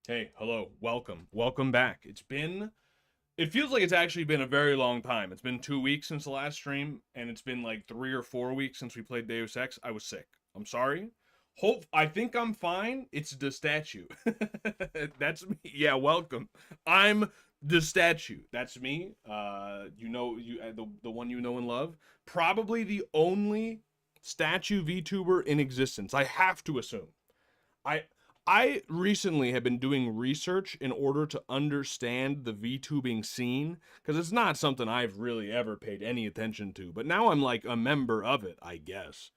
Hey, hello, welcome back. It feels like it's actually been a very long time. It's been 2 weeks since the last stream, and it's been like 3 or 4 weeks since we played Deus Ex. I was sick. I'm sorry. I think I'm fine. It's the statue. That's me. Yeah, welcome. I'm the statue. That's me. The one you know and love. Probably the only statue VTuber in existence. I have to assume. I I recently have been doing research in order to understand the VTubing scene because it's not something I've really ever paid any attention to. But now I'm like a member of it, I guess.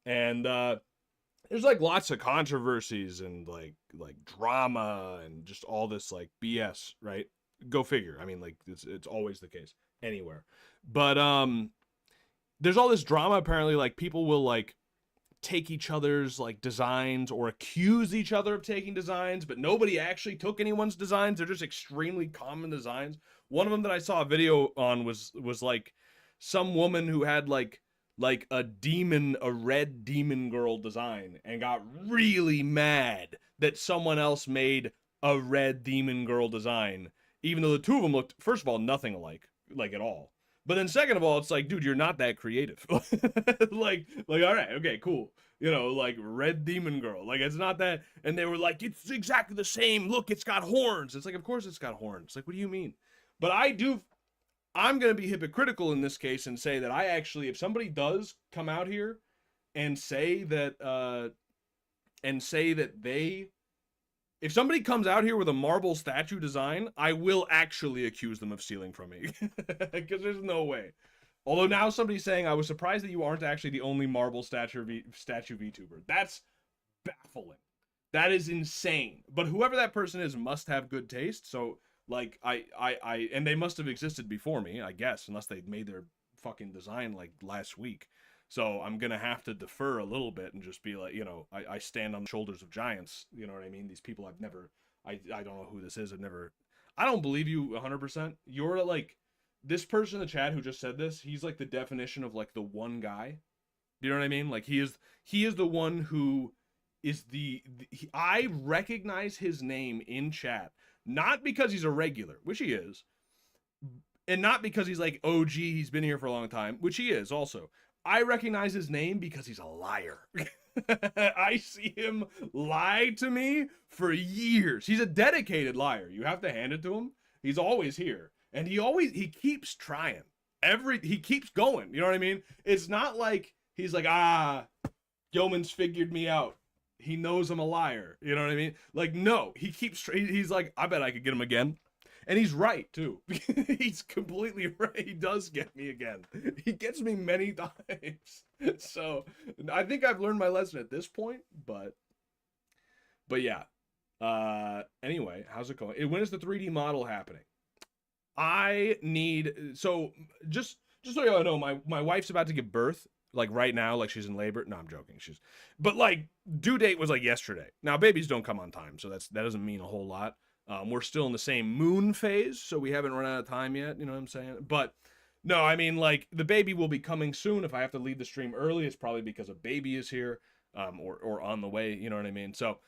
And there's like lots of controversies and like drama and just all this like BS, right? Go figure. I mean, like it's always the case anywhere. But there's all this drama apparently. Like people will like take each other's like designs or accuse each other of taking designs, but nobody actually took anyone's designs. They're just extremely common designs. One of them that I saw a video on was like some woman who had like a red demon girl design and got really mad that someone else made a red demon girl design, even though the two of them looked, first of all, nothing alike, like at all. But then second of all, it's like, dude, you're not that creative. Like, all right, okay, cool. You know, like Red Demon Girl. Like, it's not that. And they were like, it's exactly the same. Look, it's got horns. It's like, of course it's got horns. Like, what do you mean? But I'm going to be hypocritical in this case and say that I actually, if somebody does come out here and say that they if somebody comes out here with a marble statue design, I will actually accuse them of stealing from me. Because there's no way. Although now somebody's saying, I was surprised that you aren't actually the only marble statue VTuber. That's baffling. That is insane. But whoever that person is must have good taste. So, like, and they must have existed before me, I guess, unless they made their fucking design like last week. So I'm gonna have to defer a little bit and just be like, I stand on the shoulders of giants. You know what I mean? These people I don't know who this is. I don't believe you 100%. You're like, this person in the chat who just said this, he's like the definition of like the one guy. Do you know what I mean? Like he is the one who is I recognize his name in chat, not because he's a regular, which he is, and not because he's like, oh gee, he's been here for a long time, which he is also. I recognize his name because he's a liar. I see him lie to me for years. He's a dedicated liar. You have to hand it to him. He's always here. And he keeps trying. He keeps going. You know what I mean? It's not like he's like, Yeoman's figured me out. He knows I'm a liar. You know what I mean? Like, no, he's like, I bet I could get him again. And he's right, too. He's completely right. He does get me again. He gets me many times. So, I think I've learned my lesson at this point, but yeah. Anyway, how's it going? When is the 3D model happening? So so you all know, my wife's about to give birth, like right now, like she's in labor. No, I'm joking. But like due date was like yesterday. Now babies don't come on time, so that doesn't mean a whole lot. We're still in the same moon phase, so we haven't run out of time yet. You know what I'm saying? But no, I mean, like, the baby will be coming soon. If I have to leave the stream early, it's probably because a baby is here, or on the way. You know what I mean? So,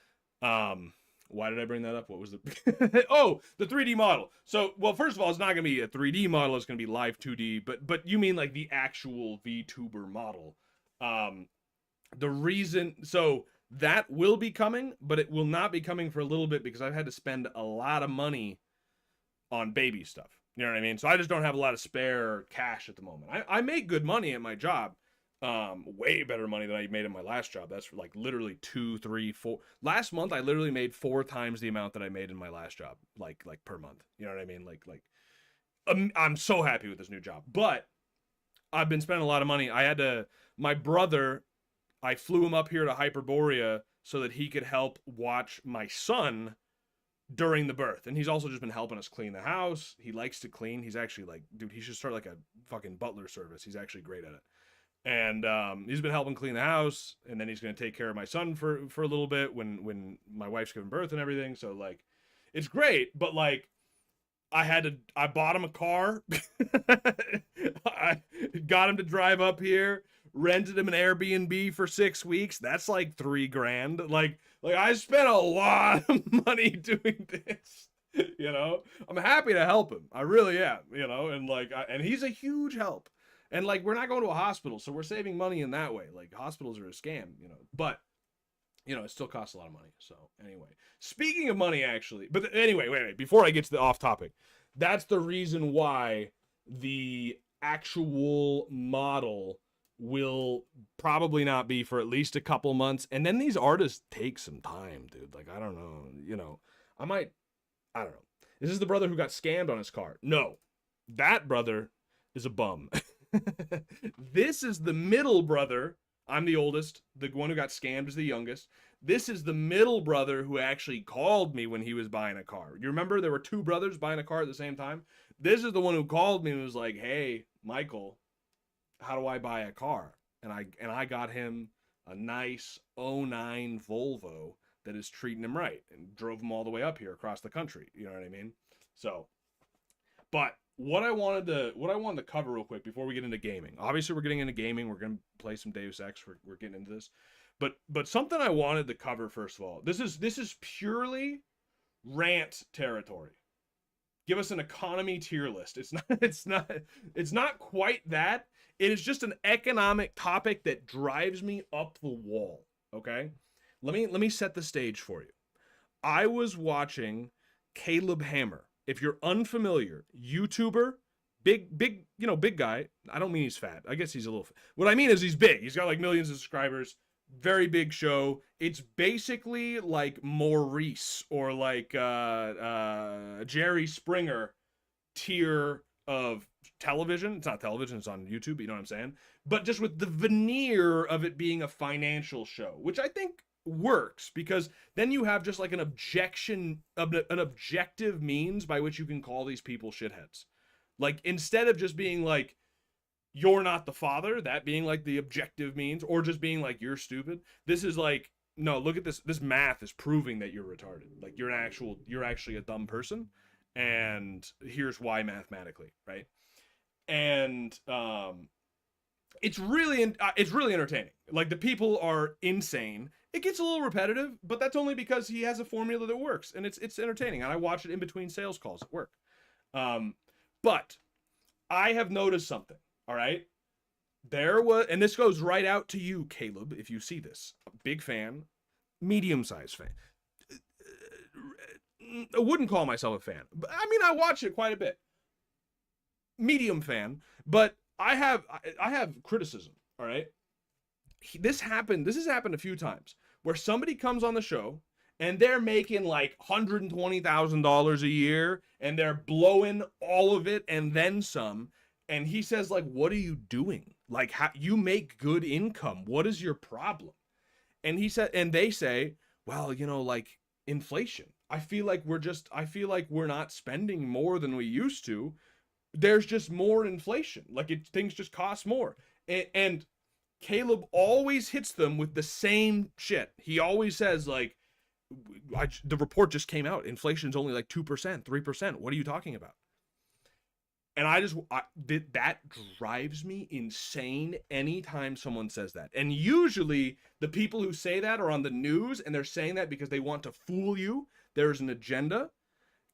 why did I bring that up? What was the oh, the 3D model. So, well, first of all, it's not gonna be a 3D model. It's gonna be live 2D. But you mean like the actual VTuber model? The reason so that will be coming, but it will not be coming for a little bit because I've had to spend a lot of money on baby stuff. You know what I mean? So I just don't have a lot of spare cash at the moment. I make good money at my job. Way better money than I made in my last job. That's like literally 2, 3, 4. Last month I literally made 4 times the amount that I made in my last job, like per month. You know what I mean? I'm so happy with this new job. But I've been spending a lot of money. My brother, I flew him up here to Hyperborea so that he could help watch my son during the birth. And he's also just been helping us clean the house. He likes to clean. He's actually like, dude, he should start like a fucking butler service. He's actually great at it. And he's been helping clean the house, and then he's going to take care of my son for a little bit when my wife's giving birth and everything. So like, it's great, but like, I bought him a car. I got him to drive up here, rented him an Airbnb for 6 weeks. That's like $3,000. Like, Like, I spent a lot of money doing this. You know, I'm happy to help him. I really am. You know, and like, and he's a huge help. And like, we're not going to a hospital, so we're saving money in that way. Like, hospitals are a scam, you know. But you know, it still costs a lot of money. So anyway, speaking of money, actually, but anyway, wait. Before I get to the off topic, that's the reason why the actual model will probably not be for at least a couple months, and then these artists take some time, dude. Like, I don't know, you know, I don't know. Is this the brother who got scammed on his car? No, that brother is a bum. This is the middle brother. I'm the oldest. The one who got scammed is the youngest. This is the middle brother who actually called me when he was buying a car. You remember there were two brothers buying a car at the same time? This is the one who called me and was like, "Hey, Michael, how do I buy a car?" And I got him a nice '09 Volvo that is treating him right, and drove him all the way up here across the country. You know what I mean? So, but what I wanted to cover real quick before we get into gaming. Obviously, we're getting into gaming. We're gonna play some Deus Ex. We're getting into this, but something I wanted to cover first of all. This is purely rant territory. Give us an economy tier list. It's not quite that. It is just an economic topic that drives me up the wall. Okay, let me set the stage for you. I was watching Caleb Hammer. If you're unfamiliar, YouTuber, big, you know, big guy. I don't mean he's fat. I guess he's a little. What I mean is he's big. He's got like millions of subscribers. Very big show. It's basically like Maurice or like Jerry Springer tier of television. It's not television. It's on YouTube. You know what I'm saying? But just with the veneer of it being a financial show, which I think works because then you have just like an objective means by which you can call these people shitheads. Like, instead of just being like, "You're not the father," that being like the objective means, or just being like, "You're stupid," this is like, no, look at this math is proving that you're retarded. Like, you're actually a dumb person, and here's why mathematically, right? And it's really entertaining. Like, the people are insane. It gets a little repetitive, but that's only because he has a formula that works, and it's entertaining. And I watch it in between sales calls at work. But I have noticed something. All right, there was, and this goes right out to you, Caleb, if you see this. Big fan, medium-sized fan. I wouldn't call myself a fan, but I mean, I watch it quite a bit. Medium fan, but I have criticism. All right, this has happened a few times where somebody comes on the show and they're making like $120,000 a year and they're blowing all of it and then some, and he says like, "What are you doing? Like, how you make good income? What is your problem?" And they say, "Well, you know, like inflation. I feel like we're not spending more than we used to. There's just more inflation. Like, things just cost more." And Caleb always hits them with the same shit. He always says like, "The report just came out. Inflation's only like 2%, 3%. What are you talking about?" And that drives me insane anytime someone says that. And usually the people who say that are on the news, and they're saying that because they want to fool you. There's an agenda.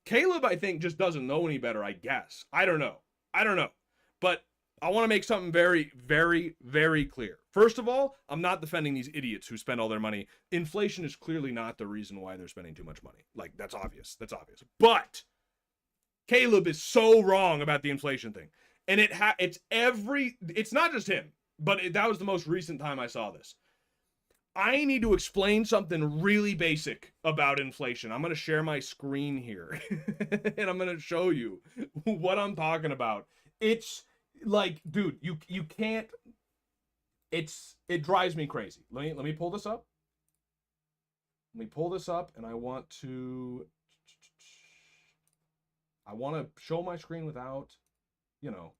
Caleb, I think, just doesn't know any better, I guess. I don't know. But I want to make something very, very, very clear. First of all, I'm not defending these idiots who spend all their money. Inflation is clearly not the reason why they're spending too much money. Like, that's obvious. But Caleb is so wrong about the inflation thing. And it's not just him, but that was the most recent time I saw this. I need to explain something really basic about inflation. I'm going to share my screen here and I'm going to show you what I'm talking about. It's like, dude, you can't, it drives me crazy. Let me pull this up. And I want to show my screen without, you know,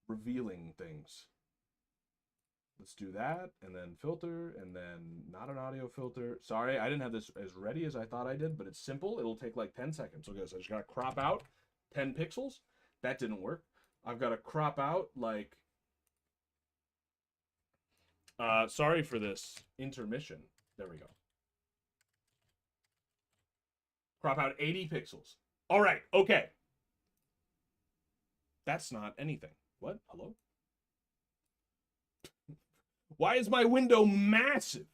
revealing things. Let's do that, and then filter, and then not an audio filter. Sorry, I didn't have this as ready as I thought I did, but it's simple. It'll take like 10 seconds. Okay, so I just gotta crop out 10 pixels. That didn't work. I've got to crop out like, sorry for this intermission. There we go. Crop out 80 pixels. All right, okay. That's not anything. What? Hello? Why is my window massive?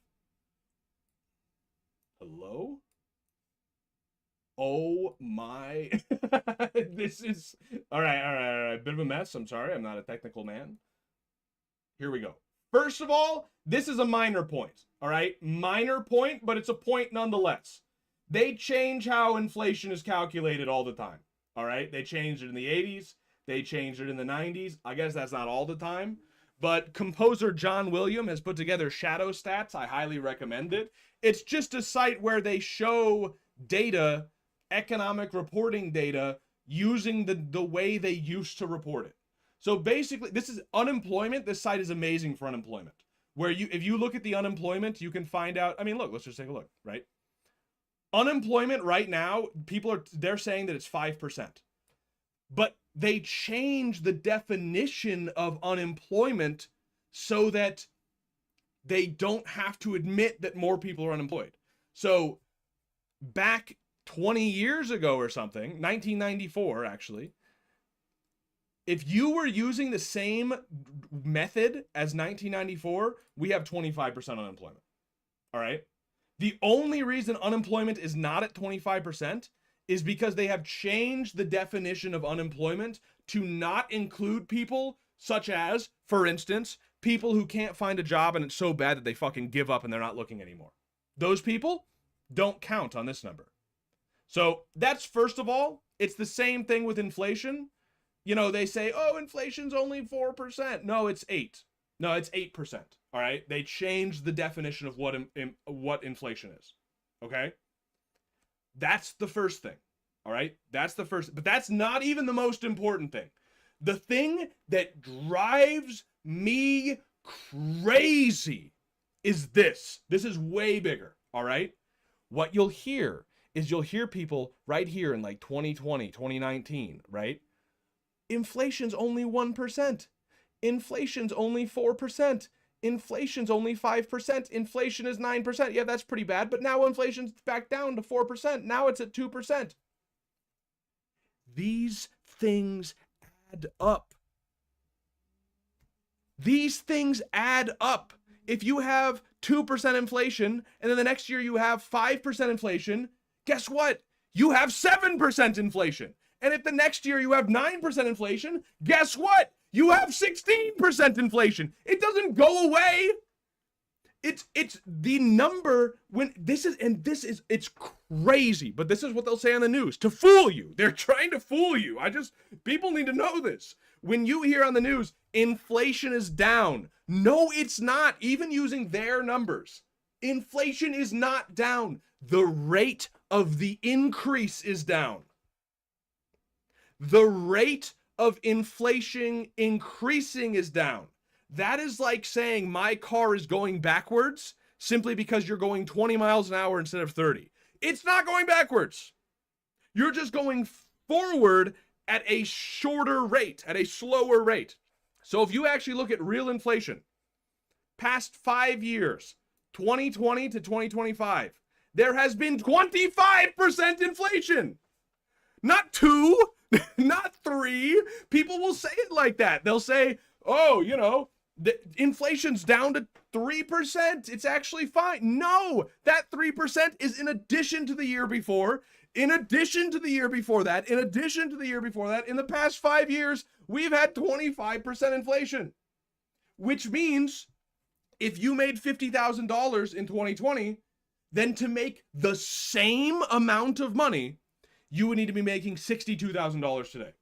Hello? Oh my. This is... All right. Bit of a mess. I'm sorry. I'm not a technical man. Here we go. First of all, this is a minor point. All right? Minor point, but it's a point nonetheless. They change how inflation is calculated all the time. All right? They changed it in the 80s. They changed it in the 90s. I guess that's not all the time. But composer John William has put together Shadow Stats. I highly recommend it. It's just a site where they show data, economic reporting data, using the way they used to report it. So basically, this is unemployment. This site is amazing for unemployment. Where if you look at the unemployment, you can find out. I mean, look, let's just take a look, right? Unemployment right now, they're saying that it's 5%. But they change the definition of unemployment so that they don't have to admit that more people are unemployed. So back 20 years ago or something, 1994 actually, if you were using the same method as 1994, we have 25% unemployment. All right? The only reason unemployment is not at 25% is because they have changed the definition of unemployment to not include people such as, for instance, people who can't find a job and it's so bad that they fucking give up and they're not looking anymore. Those people don't count on this number. So that's first of all. It's the same thing with inflation. You know, they say, oh, inflation's only 4%. No, it's 8. No, it's 8%. All right? They changed the definition of what inflation is. Okay? That's the first thing. All right? That's the first. But that's not even the most important thing. The thing that drives me crazy is this. This is way bigger. All right? What you'll hear is you'll hear people right here in like 2020, 2019, right? Inflation's only 1%. Inflation's only 4%. Inflation's only 5%. Inflation is 9%. Yeah, that's pretty bad. But now inflation's back down to 4%. Now it's at 2%. These things add up. These things add up. If you have 2% inflation and then the next year you have 5% inflation, guess what? You have 7% inflation. And if the next year you have 9% inflation, guess what? You have 16% inflation. It doesn't go away. It's the number when it's crazy, but this is what they'll say on the news to fool you. They're trying to fool you. People need to know this. When you hear on the news, inflation is down. No, it's not. Even using their numbers, inflation is not down. The rate of the increase is down. The rate of inflation increasing is down. That is like saying my car is going backwards simply because you're going 20 miles an hour instead of 30. It's not going backwards. You're just going forward at a shorter rate, at a slower rate. So if you actually look at real inflation, past 5 years, 2020 to 2025, there has been 25% inflation. Not 2, not 3. People will say it like that. They'll say, oh, you know, the inflation's down to 3%. It's actually fine. No, that 3% is in addition to the year before, in addition to the year before that, in addition to the year before that. In the past 5 years, we've had 25% inflation, which means if you made $50,000 in 2020, then to make the same amount of money, you would need to be making $62,000 today.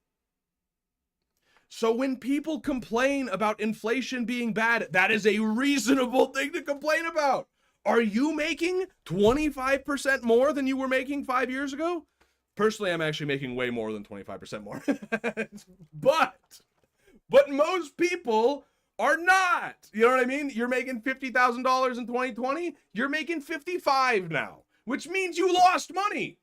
So when people complain about inflation being bad, that is a reasonable thing to complain about. Are you making 25% more than you were making 5 years ago? Personally, I'm actually making way more than 25% more. But most people are not. You know what I mean? You're making $50,000 in 2020. You're making 55 now, which means you lost money.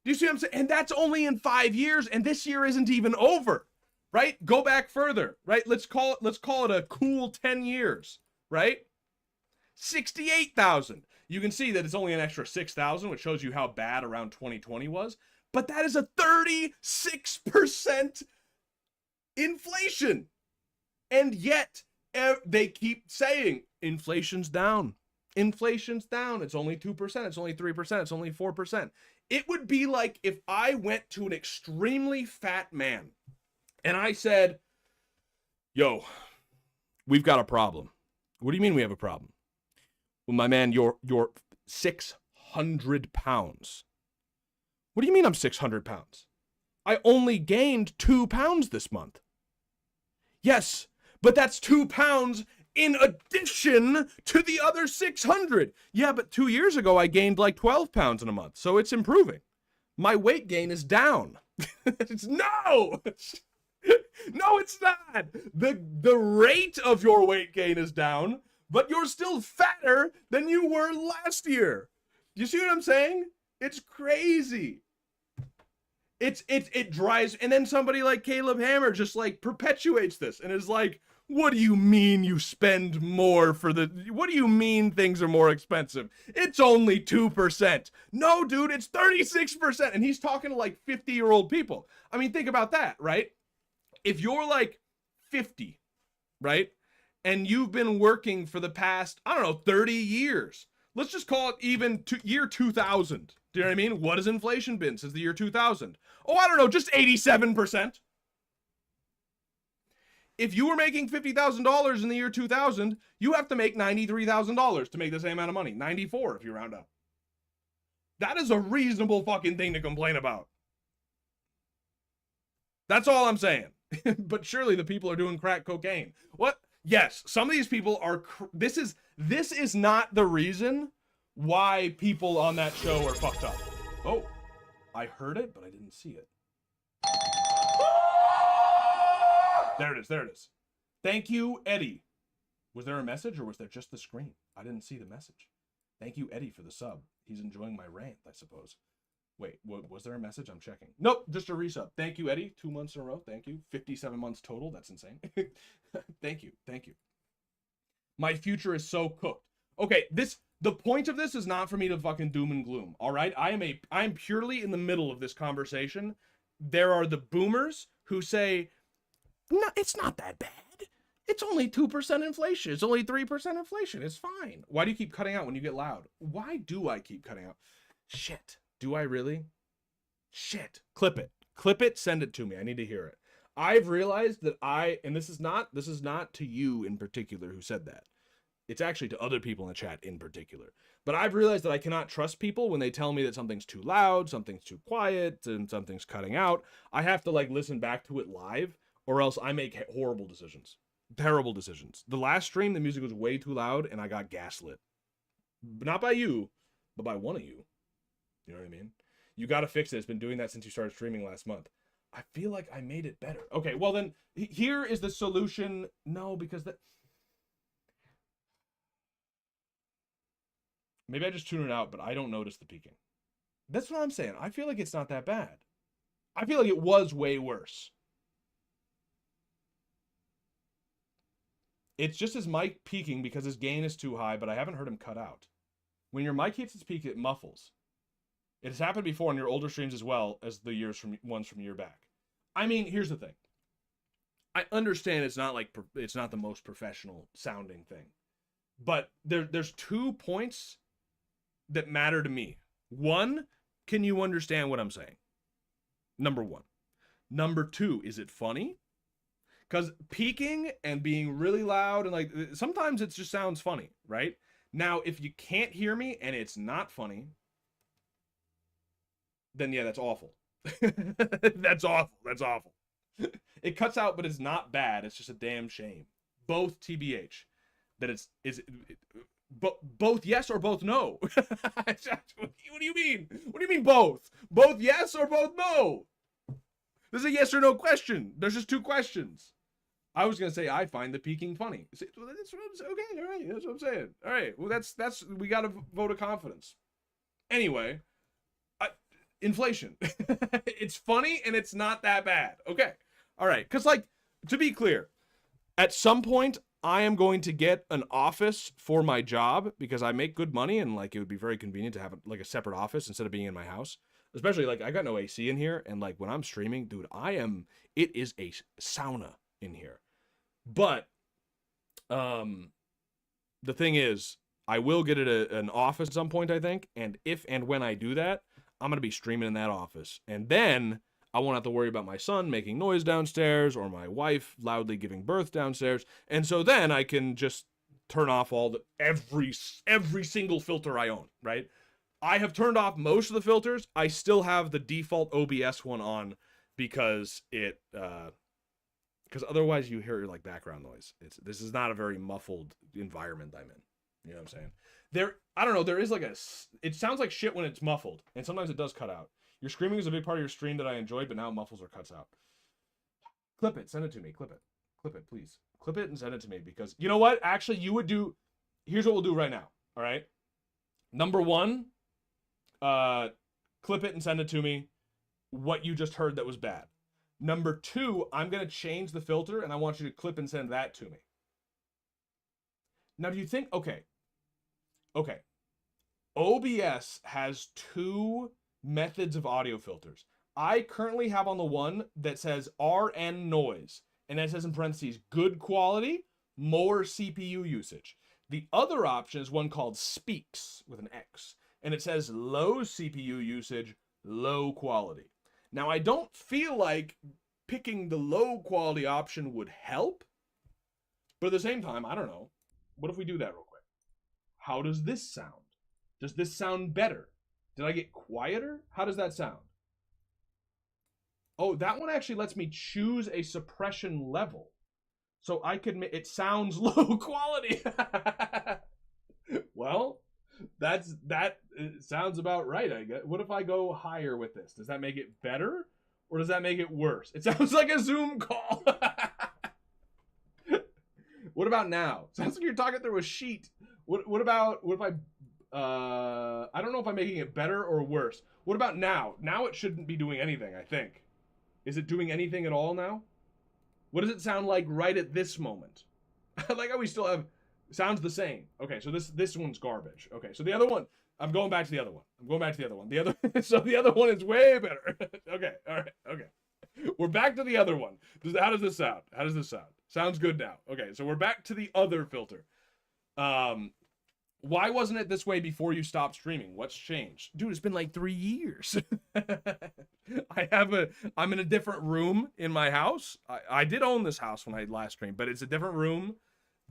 Do you see what I'm saying? And that's only in 5 years, and this year isn't even over, right? Go back further, right? Let's call it a cool 10 years, right? 68,000. you can see that it's only an extra 6,000, which shows you how bad around 2020 was. But that is a 36% inflation. And yet, they keep saying, inflation's down. Inflation's down. It's only 2%. It's only 3%. It's only 4%. It would be like if I went to an extremely fat man and I said, yo, we've got a problem. What do you mean we have a problem? Well, my man, you're 600 pounds. What do you mean I'm 600 pounds? I only gained 2 pounds this month. Yes, but that's 2 pounds in addition to the other 600. Yeah, but 2 years ago, I gained like 12 pounds in a month, so it's improving. My weight gain is down. No! No, it's not. The rate of your weight gain is down, but you're still fatter than you were last year. You see what I'm saying? It's crazy. It drives, and then somebody like Caleb Hammer just like perpetuates this and is like, what do you mean you spend more for what do you mean things are more expensive? It's only 2%. No, dude, it's 36%. And he's talking to like 50-year-old people. I mean, think about that, right? If you're like 50, right? And you've been working for the past, I don't know, 30 years. Let's just call it even year 2000. Do you know what I mean? What has inflation been since the year 2000? Oh, I don't know, just 87%. If you were making $50,000 in the year 2000, you have to make $93,000 to make the same amount of money. 94 if you round up. That is a reasonable fucking thing to complain about. That's all I'm saying. But surely the people are doing crack cocaine. What? Yes, some of these people are. This is not the reason why people on that show are fucked up. Oh, I heard it, but I didn't see it. There it is. There it is. Thank you, Eddie. Was there a message or was there just the screen? I didn't see the message. Thank you, Eddie, for the sub. He's enjoying my rant, I suppose. Wait, was there a message? I'm checking. Nope, just a resub. Thank you, Eddie. 2 months in a row. Thank you. 57 months total. That's insane. Thank you. Thank you. My future is so cooked. Okay, the point of this is not for me to fucking doom and gloom. All right, I am purely in the middle of this conversation. There are the boomers who say, no, it's not that bad. It's only 2% inflation. It's only 3% inflation. It's fine. Why do you keep cutting out when you get loud? Why do I keep cutting out? Shit. Do I really? Shit. Clip it. Clip it. Send it to me. I need to hear it. I've realized that and this is not to you in particular who said that. It's actually to other people in the chat in particular. But I've realized that I cannot trust people when they tell me that something's too loud, something's too quiet, and something's cutting out. I have to like listen back to it live, or else I make horrible decisions. Terrible decisions. The last stream, the music was way too loud, and I got gaslit. But not by you, but by one of you. You know what I mean? You got to fix it. It's been doing that since you started streaming last month. I feel like I made it better. Okay, well then, here is the solution. No, because maybe I just tune it out, but I don't notice the peaking. That's what I'm saying. I feel like it's not that bad. I feel like it was way worse. It's just his mic peaking because his gain is too high, but I haven't heard him cut out. When your mic hits its peak, it muffles. It has happened before on your older streams as well as the ones from a year back. I mean, here's the thing. I understand it's not the most professional sounding thing, but there's 2 points that matter to me. One, can you understand what I'm saying? Number 1. Number 2, is it funny? Because peaking and being really loud and like sometimes it just sounds funny, right? Now, if you can't hear me and it's not funny, then yeah, that's awful. That's awful. That's awful. It cuts out, but it's not bad. It's just a damn shame. Both TBH. That both yes or both no. What do you mean? What do you mean both? Both yes or both no? This is a yes or no question. There's just 2 questions. I was gonna say I find the peaking funny. That's what I'm saying. Okay, all right, that's what I'm saying. All right, well that's we got a vote of confidence. Anyway, inflation. It's funny and it's not that bad. Okay, all right, because like to be clear, at some point I am going to get an office for my job because I make good money and like it would be very convenient to have like a separate office instead of being in my house. Especially like I got no AC in here and like when I'm streaming, dude, it is a sauna in here. But the thing is, I will get an office at some point, I think, and if and when I do that, I'm going to be streaming in that office. And then I won't have to worry about my son making noise downstairs or my wife loudly giving birth downstairs. And so then I can just turn off every single filter I own, right? I have turned off most of the filters. I still have the default OBS one on because because otherwise you hear like background noise. This is not a very muffled environment I'm in. You know what I'm saying? I don't know, there is like it sounds like shit when it's muffled, and sometimes it does cut out. Your screaming is a big part of your stream that I enjoyed, but now it muffles or cuts out. Clip it, send it to me, clip it, please. Clip it and send it to me, because you know what? Actually, here's what we'll do right now, all right? Number one, clip it and send it to me, what you just heard that was bad. Number two, I'm going to change the filter, and I want you to clip and send that to me. Now, do you think, okay. OBS has two methods of audio filters. I currently have on the one that says RN noise, and it says in parentheses, good quality, more CPU usage. The other option is one called Speaks, with an X, and it says low CPU usage, low quality. Now, I don't feel like picking the low quality option would help, but at the same time, I don't know. What if we do that real quick? How does this sound? Does this sound better? Did I get quieter? How does that sound? Oh, that one actually lets me choose a suppression level. So I could make it sounds low quality. Well, that sounds about right, I guess. What if I go higher with this? Does that make it better or does that make it worse? It sounds like a Zoom call. What about now? Sounds like you're talking through a sheet. What if I don't know if I'm making it better or worse. What about now? Now it shouldn't be doing anything, I think. Is it doing anything at all now? What does it sound like right at this moment? I like how we still have, sounds the same. Okay, so this one's garbage. Okay, so the other one, I'm going back to the other one. So the other one is way better. Okay, all right, okay. We're back to the other one. How does this sound? Sounds good now. Okay, so we're back to the other filter. Why wasn't it this way before you stopped streaming? What's changed? Dude, it's been like 3 years. I'm in a different room in my house. I did own this house when I last streamed, but it's a different room.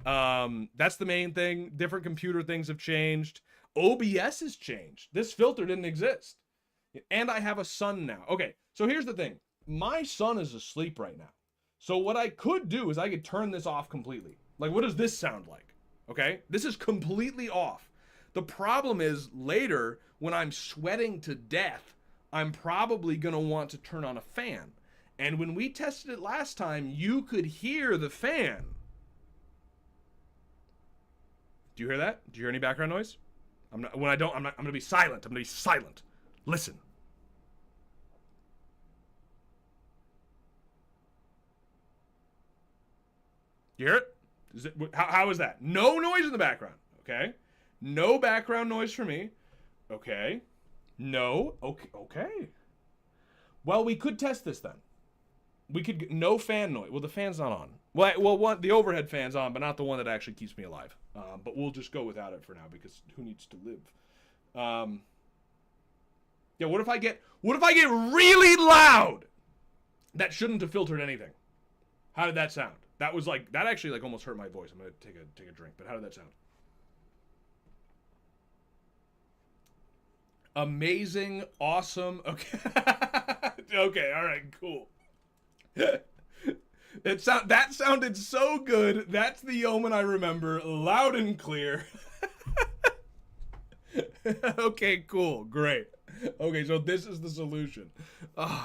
That's the main thing. Different computer things have changed. OBS has changed. This filter didn't exist. And I have a son now. Okay, so here's the thing. My son is asleep right now. So what I could do is I could turn this off completely. Like, what does this sound like? Okay, this is completely off. The problem is later when I'm sweating to death, I'm probably going to want to turn on a fan. And when we tested it last time, you could hear the fan. Do you hear that? Do you hear any background noise? I'm going to be silent. I'm going to be silent. Listen. You hear it? How is that? No noise in the background. Okay. No background noise for me. Okay. No. Okay. Well, we could test this then. We could no fan noise. Well, the fan's not on. Well, the overhead fan's on, but not the one that actually keeps me alive. But we'll just go without it for now because who needs to live? Yeah. What if I get really loud? That shouldn't have filtered anything. How did that sound? That actually almost hurt my voice. I'm gonna take a drink. But how did that sound? Amazing, awesome. Okay. Okay, all right, cool. That sounded so good. That's the Yeoman I remember, loud and clear. Okay, cool, great. Okay, so this is the solution.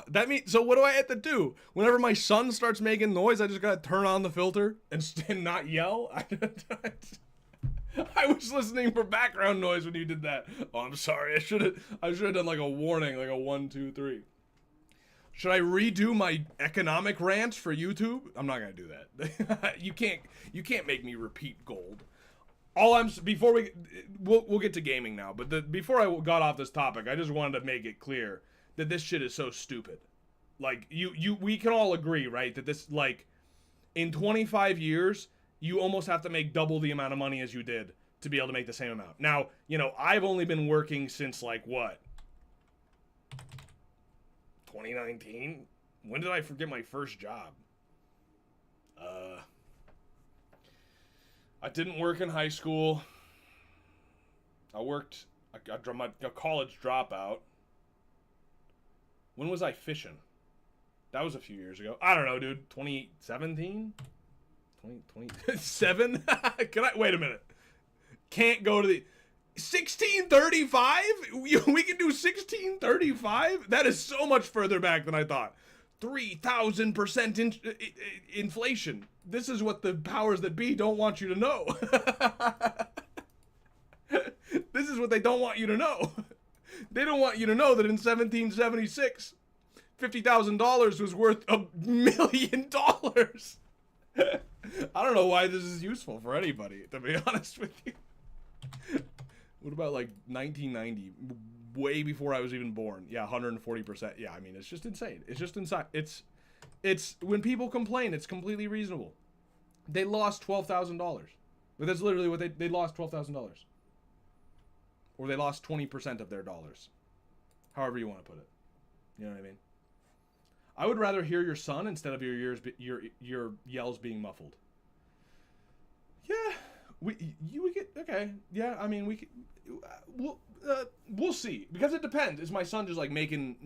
That means, so what do I have to do? Whenever my son starts making noise, I just gotta turn on the filter and not yell? I was listening for background noise when you did that. Oh, I'm sorry. I should have done like a warning, like a 1, 2, 3. Should I redo my economic rants for YouTube? I'm not gonna do that. You can't make me repeat gold. Before we'll get to gaming now, but before I got off this topic, I just wanted to make it clear that this shit is so stupid. Like we can all agree, right, that this, like, in 25 years, you almost have to make double the amount of money as you did to be able to make the same amount. Now, you know, I've only been working since, like, what? 2019? When did I forget my first job? I didn't work in high school. I got my college dropout. When was I fishing? That was a few years ago. I don't know, dude. 2017? 2027? Wait a minute. Can't go to the 1635? We can do 1635? That is so much further back than I thought. 3,000% inflation. This is what the powers that be don't want you to know. This is what they don't want you to know. They don't want you to know that in 1776, $50,000 was worth $1 million. I don't know why this is useful for anybody, to be honest with you. What about, like, 1990? Way before I was even born. Yeah, 140%. Yeah, I mean, it's just insane. It's just insane. It's when people complain, it's completely reasonable. They lost $12,000. But that's literally what they lost $12,000. Or they lost 20% of their dollars. However you want to put it. You know what I mean? I would rather hear your son instead of your yells being muffled. Yeah, we get, okay. Yeah, I mean, we'll see, because it depends. Is my son just, like, making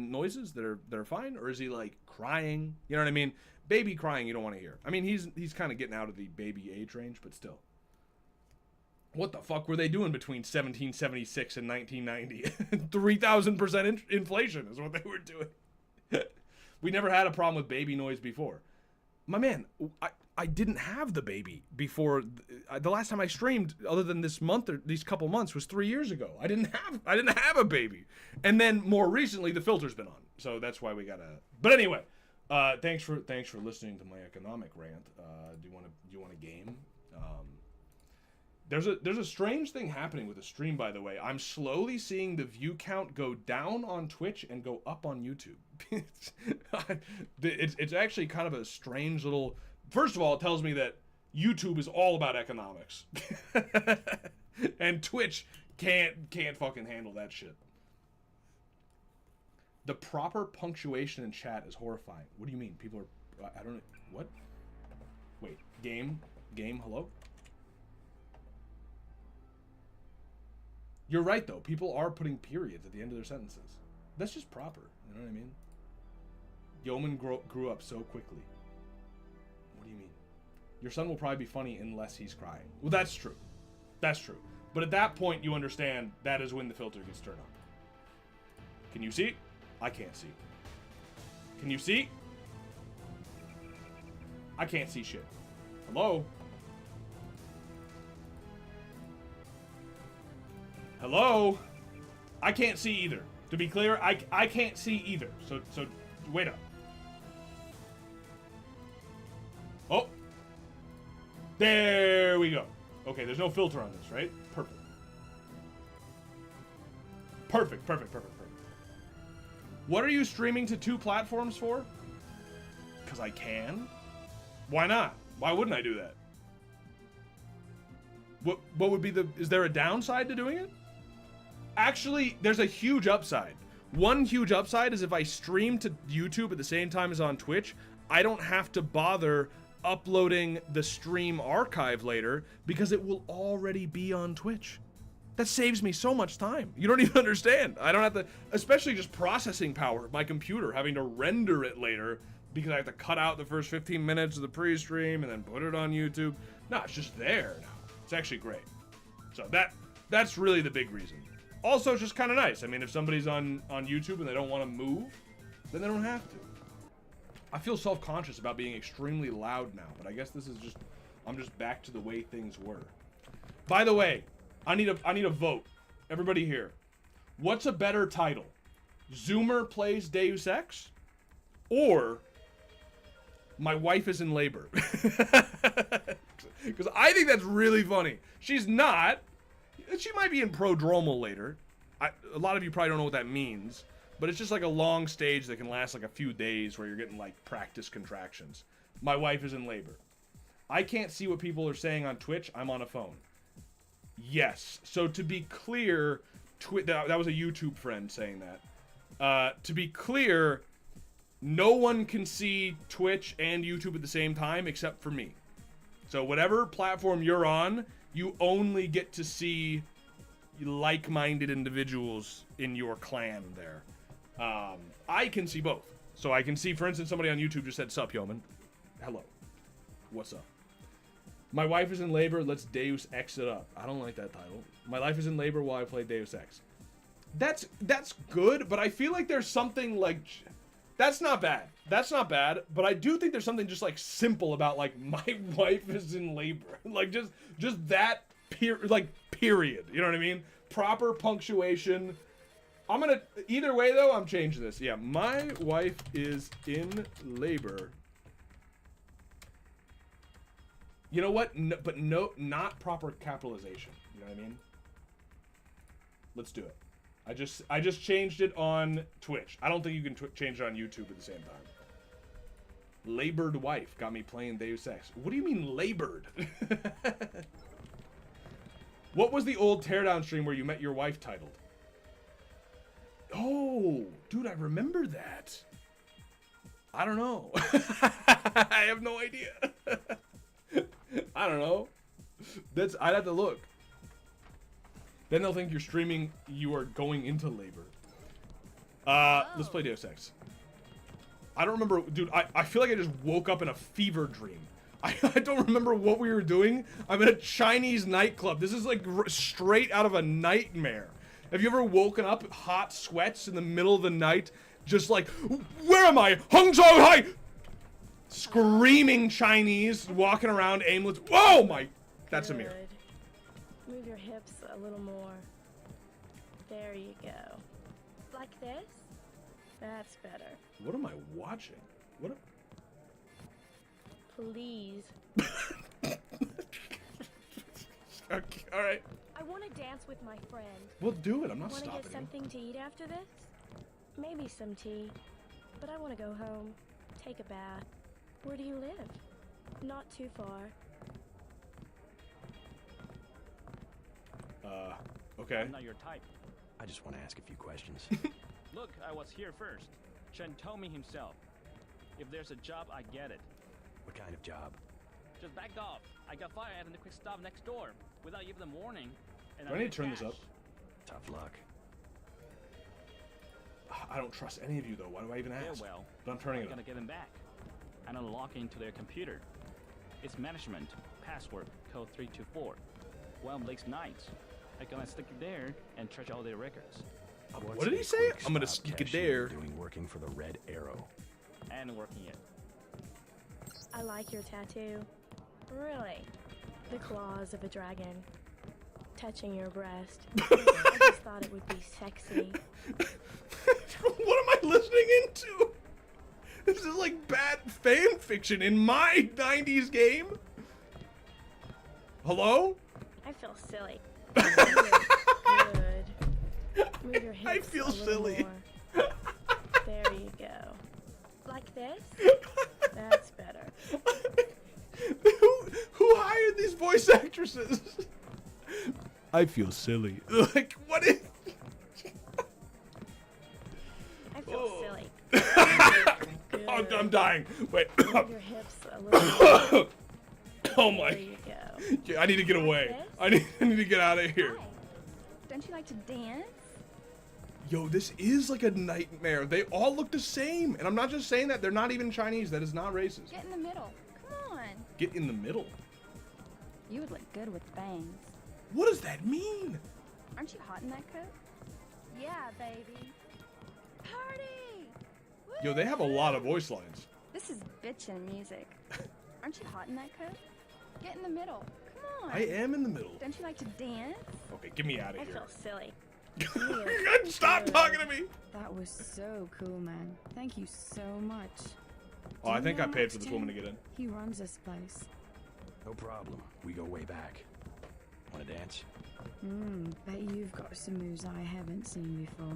noises that are fine, or is he, like, crying? You know what I mean? Baby crying you don't want to hear. I mean, he's kind of getting out of the baby age range, but still. What the fuck were they doing between 1776 and 1990? 3,000% inflation is what they were doing. We never had a problem with baby noise before. My man, I didn't have the baby before. The last time I streamed, other than this month or these couple months, was 3 years ago. I didn't have a baby. And then more recently, the filter's been on. So that's why we gotta. But anyway, thanks for listening to my economic rant. Do you want a game? There's a strange thing happening with the stream, by the way. I'm slowly seeing the view count go down on Twitch and go up on YouTube. It's actually kind of a strange little. First of all, it tells me that YouTube is all about economics, and Twitch can't fucking handle that shit. The proper punctuation in chat is horrifying. What do you mean? People are. I don't know. What? Wait. Game. Hello. You're right, though. People are putting periods at the end of their sentences. That's just proper. You know what I mean? Yeoman grew up so quickly. What do you mean? Your son will probably be funny unless he's crying. Well, that's true. That's true. But at that point, you understand that is when the filter gets turned on. Can you see? I can't see. Can you see? I can't see shit. Hello? Hello? I can't see either. To be clear, I can't see either. So wait up. Oh. There we go. Okay, there's no filter on this, right? Perfect. Perfect. What are you streaming to 2 platforms for? Because I can. Why not? Why wouldn't I do that? What would be is there a downside to doing it? Actually, there's a huge upside. One huge upside is if I stream to YouTube at the same time as on Twitch, I don't have to bother uploading the stream archive later because it will already be on Twitch. That saves me so much time. You don't even understand. I don't have to, especially just processing power of my computer, having to render it later because I have to cut out the first 15 minutes of the pre-stream and then put it on YouTube. No, it's just there now. It's actually great. So that's really the big reason. Also, it's just kind of nice. I mean, if somebody's on YouTube and they don't want to move, then they don't have to. I feel self-conscious about being extremely loud now, but I guess this is just, I'm just back to the way things were. By the way, I need a vote. Everybody here. What's a better title? Zoomer plays Deus Ex or my wife is in labor. Because I think that's really funny. She's not. She might be in prodromal later. A lot of you probably don't know what that means. But it's just like a long stage that can last like a few days where you're getting like practice contractions. My wife is in labor. I can't see what people are saying on Twitch. I'm on a phone. Yes. So to be clear, that was a YouTube friend saying that. To be clear, no one can see Twitch and YouTube at the same time except for me. So whatever platform you're on, you only get to see like-minded individuals in your clan there. I can see both. So I can see, for instance, somebody on YouTube just said, "Sup, Yeoman." Hello. What's up? My wife is in labor, let's Deus Ex it up. I don't like that title. My life is in labor while I play Deus Ex. That's good, but I feel like there's something like... That's not bad. That's not bad, but I do think there's something just like simple about like my wife is in labor. Like just that period. You know what I mean? Proper punctuation. I'm gonna either way though, I'm changing this. Yeah, my wife is in labor. You know what? No, but no, not proper capitalization. You know what I mean? Let's do it. I just changed it on Twitch. I don't think you can change it on YouTube at the same time. Labored wife got me playing Deus Ex. What do you mean labored? What was the old teardown stream where you met your wife titled? Oh, dude, I remember that. I don't know. I have no idea. I don't know. I'd have to look. Then they'll think you're streaming, you are going into labor. Let's play Deus Ex. I don't remember, dude, I feel like I just woke up in a fever dream. I don't remember what we were doing. I'm in a Chinese nightclub. This is like straight out of a nightmare. Have you ever woken up hot sweats in the middle of the night? Just like, where am I? Hangzhou Hai! Screaming Chinese, walking around aimless. Oh my, that's Amir. Move your hips a little more. There you go. Like this? That's better. What am I watching? What? Please. Okay, all right. I want to dance with my friend. We'll do it. I'm not stopping. Want stopping to get something to eat after this? Maybe some tea. But I want to go home. Take a bath. Where do you live? Not too far. Okay. I'm not your type. I just want to ask a few questions. Look, I was here first. Chen told me himself. If there's a job, I get it. What kind of job? Just back off. I got fired at the quick stop next door without even a warning. And Do I need to turn this up? Tough luck. I don't trust any of you though. Why do I even ask? Yeah, well, but I'm turning it I'm up. gonna get them back and unlock into their computer. It's management, password, code 324. One Blake's nights. I'm gonna stick it there and trash all their records. What did he say? I'm gonna stick it there. Doing working for the Red Arrow. And working it. I like your tattoo. Really? The claws of a dragon. Touching your breast. I just thought it would be sexy. What am I listening into? This is like bad fan fiction in my 90s game. Hello? I feel silly. Good. Move your hips I feel a little silly. more. There you go. Like this? That's better. Who hired these voice actresses? I feel silly. Like, what is... I feel silly. Oh, I'm dying. Wait. Move your hips a little more. Oh my. There you go. Yeah, I need to get away. I need to get out of here. Hi. Don't you like to dance? Yo, this is like a nightmare. They all look the same. And I'm not just saying that. They're not even Chinese. That is not racist. Get in the middle. Come on. Get in the middle. You would look good with bangs. What does that mean? Aren't you hot in that coat? Yeah, baby. Party! Yo, they have a lot of voice lines. This is bitchin' music. Aren't you hot in that coat? Get in the middle. Come on. I am in the middle. Don't you like to dance? Okay, get me out of I here. feel silly. Stop talking to me. That was so cool, man. Thank you so much. Oh, I Do you think I know paid Max for this 10? woman to get in. He runs this place. No problem. We go way back. Want to dance? Bet you've got some moves I haven't seen before.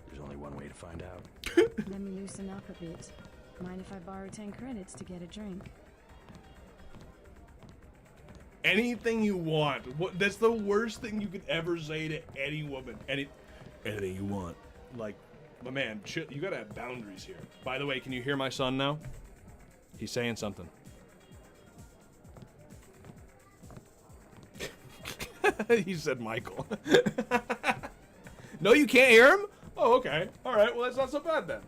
There's only one way to find out. Let me loosen up a bit. Mind if I borrow 10 credits to get a drink? Anything you want. That's the worst thing you could ever say to any woman. Anything you want. Like, my man, chill, you gotta have boundaries here. By the way, can you hear my son now? He's saying something. He said Michael. No, you can't hear him? Oh, okay. All right, well, that's not so bad then.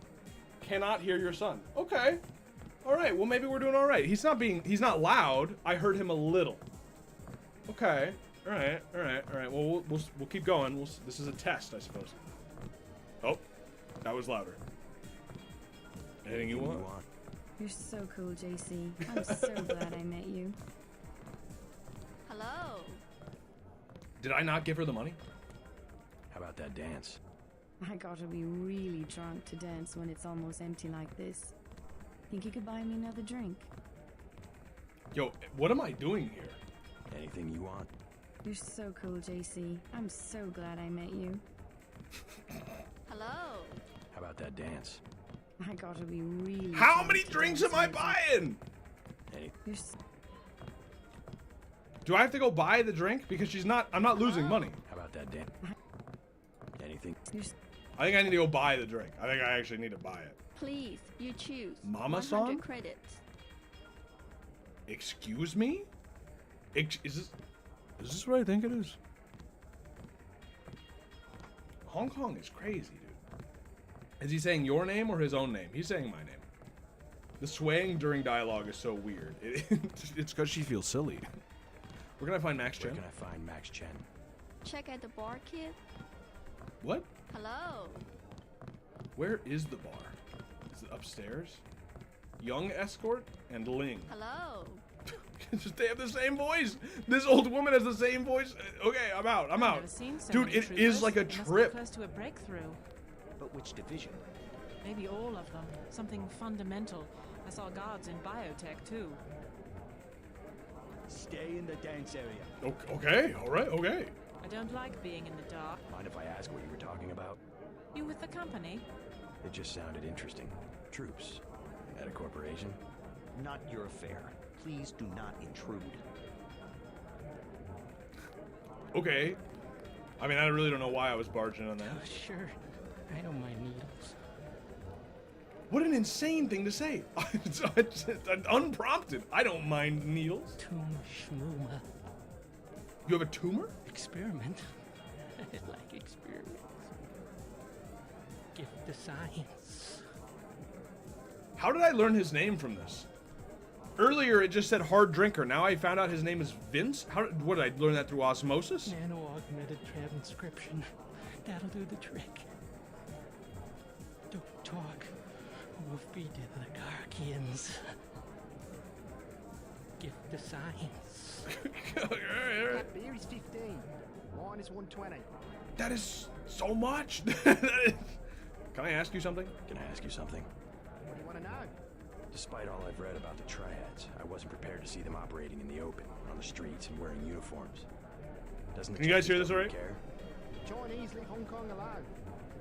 Cannot hear your son. Okay. All right, well, maybe we're doing all right. He's not loud. I heard him a little. Okay. All right. Well, we'll keep going. This is a test, I suppose. Oh, that was louder. Anything you want? You're so cool, JC. I'm so glad I met you. Hello. Did I not give her the money? How about that dance? I gotta be really drunk to dance when it's almost empty like this. Think you could buy me another drink? Yo, what am I doing here? Anything you want? You're so cool, JC. I'm so glad I met you. Hello. How about that dance? I gotta be really How drunk many to drinks dance am I when it's- buying? You're s- Do I have to go buy the drink? Because I'm not losing money. How about that dance? Anything? you're s- I think I need to go buy the drink. I think I actually need to buy it. Please, you choose. Mama-san? 100 credits. Excuse me? Is this what I think it is? Hong Kong is crazy, dude. Is he saying your name or his own name? He's saying my name. The swaying during dialogue is so weird. It's because she feels silly. Where can I find Max Where Chen? can I find Max Chen? Check at the bar, kid. What? Hello. Where is the bar? Is it upstairs? Young escort and Ling. Hello. They have the same voice. This old woman has the same voice. Okay, I'm out. I'm I've out. never seen so Dude, many it is troopers. like a They must be trip. close to a breakthrough. But which division? Maybe all of them. Something fundamental. I saw guards in biotech too. Stay in the dance area. Okay, all right, okay. I don't like being in the dark. Mind if I ask what you were talking about? You with the company? It just sounded interesting. Troops. At a corporation? Not your affair. Please do not intrude. Okay. I mean, I really don't know why I was barging on that. Sure, I don't mind needles. What an insane thing to say. It's unprompted. I don't mind needles. Tumor schmooma. You have a tumor? Experiment. I like experiments. Gift the science. How did I learn his name from this? Earlier, it just said hard drinker. Now I found out his name is Vince? What, did I learn that through osmosis? Nano-augmented transcription. That'll do the trick. Don't talk. We'll feed you the Garkians. Gift the science. That beer is 15. Wine is 120. That is so much. Can I ask you something? Can I ask you something? What do you want to know? Despite all I've read about the triads, I wasn't prepared to see them operating in the open, on the streets, and wearing uniforms. Doesn't the Can you guys hear Chinese this all right? government The Chinese leave Hong Kong alone.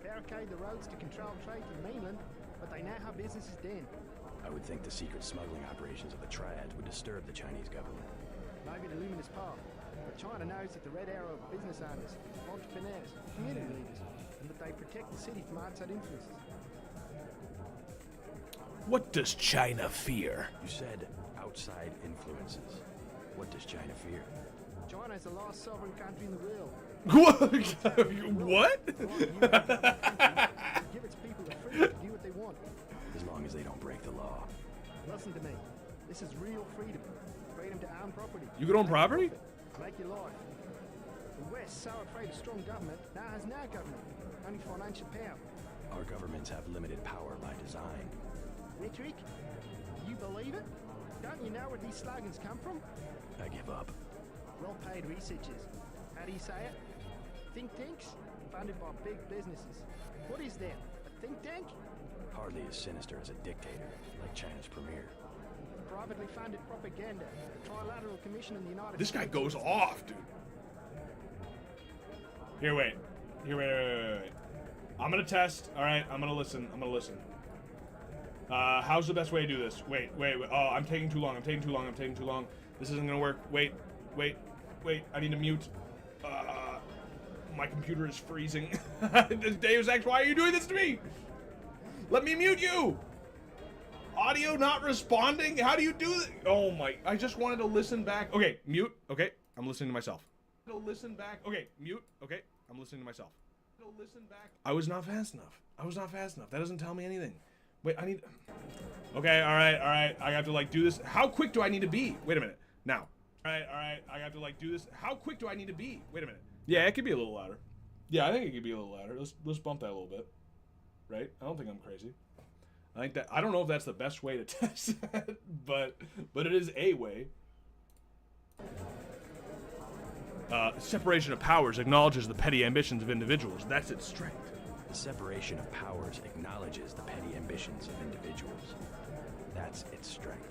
They barricade the roads to control trade to the mainland, but they know how business is done. care? I would think the secret smuggling operations of the triads would disturb the Chinese government. Maybe the luminous path. But China knows that the red arrow of business owners, entrepreneurs, community leaders, and that they protect the city from outside influences. What does China fear? You said outside influences. What does China fear? China is the last sovereign country in the world. What? Give its people the freedom to do what they want. As long as they don't break the law. Listen to me. This is real freedom. Freedom to own property. You could own property? Make your life. The West, so afraid of strong government, now has no government, only financial power. Our governments have limited power by design. Rhetoric? You believe it? Don't you know where these slogans come from? I give up. Well-paid researchers. How do you say it? Think tanks? funded by big businesses. What is that? A think tank? Hardly as sinister as a dictator, like China's premier. Privately funded propaganda. The Trilateral Commission in the United This States. guy goes off, dude. Here, wait. Wait. I'm gonna test. All right, I'm gonna listen. How's the best way to do this? Wait. Oh, I'm taking too long. This isn't gonna work. Wait. I need to mute. My computer is freezing. Deus Ex, why are you doing this to me? Let me mute you. Audio not responding? How do you do this? Oh my, I just wanted to listen back. Okay, mute. Okay, I'm listening to myself. Listen back. Okay, mute. Okay, I'm listening to myself. Listen back. I was not fast enough. That doesn't tell me anything. Wait, I need... Okay, all right. I have to, like, do this. How quick do I need to be? Wait a minute. Now. All right. I have to, like, do this. How quick do I need to be? Wait a minute. Yeah, it could be a little louder. Yeah, I think it could be a little louder. Let's bump that a little bit. Right? I don't think I'm crazy. I don't know if that's the best way to test that, but it is a way. Separation of powers acknowledges the petty ambitions of individuals. That's its strength. The separation of powers acknowledges the petty ambitions of individuals. That's its strength.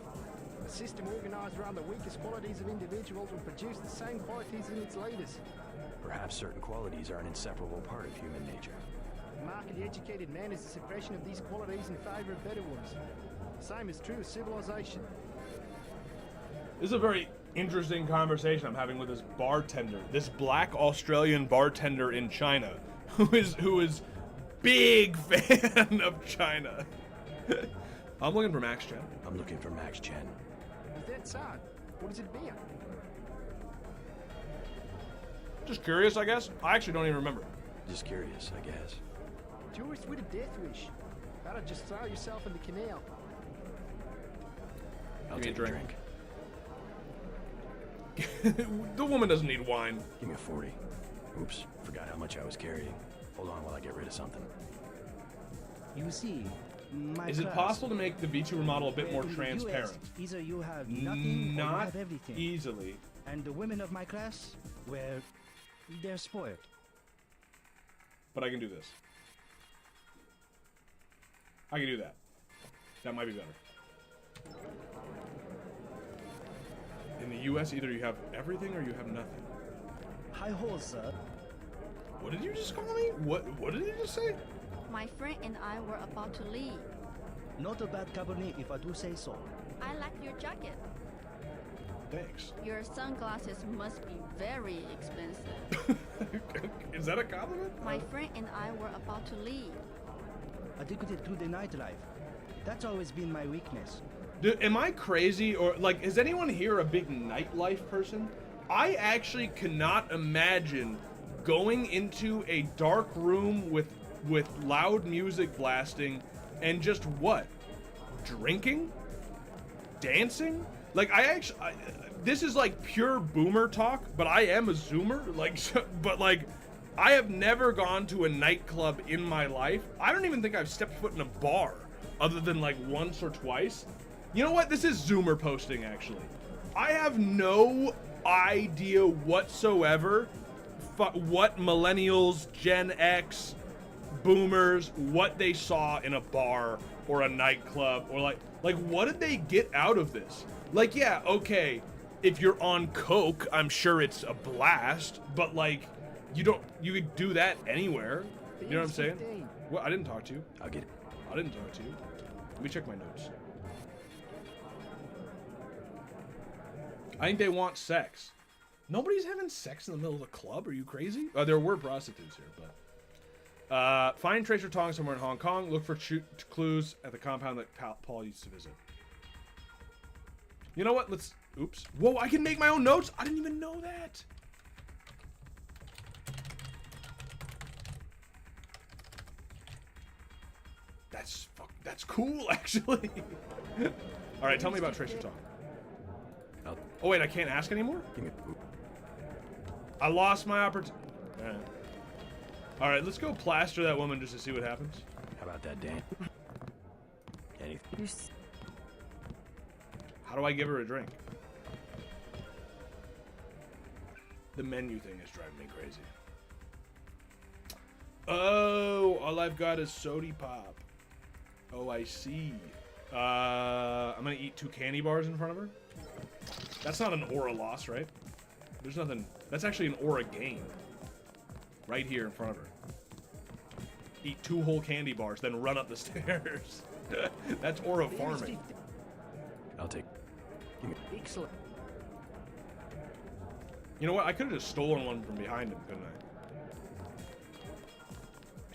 A system organized around the weakest qualities of individuals will produce the same qualities in its leaders. Perhaps certain qualities are an inseparable part of human nature. The mark of the educated man is the suppression of these qualities in favor of better ones. The same is true of civilization. This is a very interesting conversation I'm having with this bartender, this black Australian bartender in China, who is big fan of China. I'm looking for Max Chen. I'm looking for Max Chen. Is that so? What is it about? Just curious, I guess. I actually don't even remember. Just curious, I guess. Tourist with a death wish. Better just throw yourself in the canal. I'll Give me take a a drink. The woman doesn't need wine. Give me a 40. Oops, forgot how much I was carrying. Hold on while I get rid of something. You see, my Is it class, possible to make the VTuber model a bit more in the transparent? US, either you have nothing or you Not have everything. easily. And the women of my class, well, they're spoiled. But I can do this. I can do that. That might be better. In the US, either you have everything or you have nothing. Hi ho, sir. What did you just call me? What did you just say? My friend and I were about to leave. Not a bad cabernet if I do say so. I like your jacket. Thanks. Your sunglasses must be very expensive. Is that a compliment? My friend and I were about to leave. Addicted to the nightlife. That's always been my weakness. Dude, am I crazy, or like, is anyone here a big nightlife person? I actually cannot imagine going into a dark room with loud music blasting and just what? Drinking? Dancing? Like, this is like pure boomer talk, but I am a zoomer. Like, but like, I have never gone to a nightclub in my life. I don't even think I've stepped foot in a bar other than like once or twice. You know what? This is zoomer posting, actually. I have no idea whatsoever what millennials, Gen X, boomers, what they saw in a bar or a nightclub, or like what did they get out of this? Like, yeah, okay, if you're on coke, I'm sure it's a blast, but like, you could do that anywhere. You know what I'm saying? Well, I didn't talk to you. I'll get it. I didn't talk to you. Let me check my notes. I think they want sex. Nobody's having sex in the middle of a club. Are you crazy? There were prostitutes here, but... find Tracer Tong somewhere in Hong Kong. Look for clues at the compound that Paul used to visit. You know what? Let's... Oops. Whoa, I can make my own notes? I didn't even know that. That's cool, actually. All right, tell me about Tracer Tong. Oh, wait, I can't ask anymore? I lost my opportunity. All right, let's go plaster that woman just to see what happens. How about that, Dan? Anything? How do I give her a drink? The menu thing is driving me crazy. Oh, all I've got is sody pop. Oh, I see. I'm gonna eat 2 candy bars in front of her. That's not an aura loss, right? There's nothing. That's actually an aura gain. Right here in front of her. Eat 2 whole candy bars, then run up the stairs. That's aura farming. I'll take. Excellent. You know what? I could have just stolen one from behind him, couldn't I?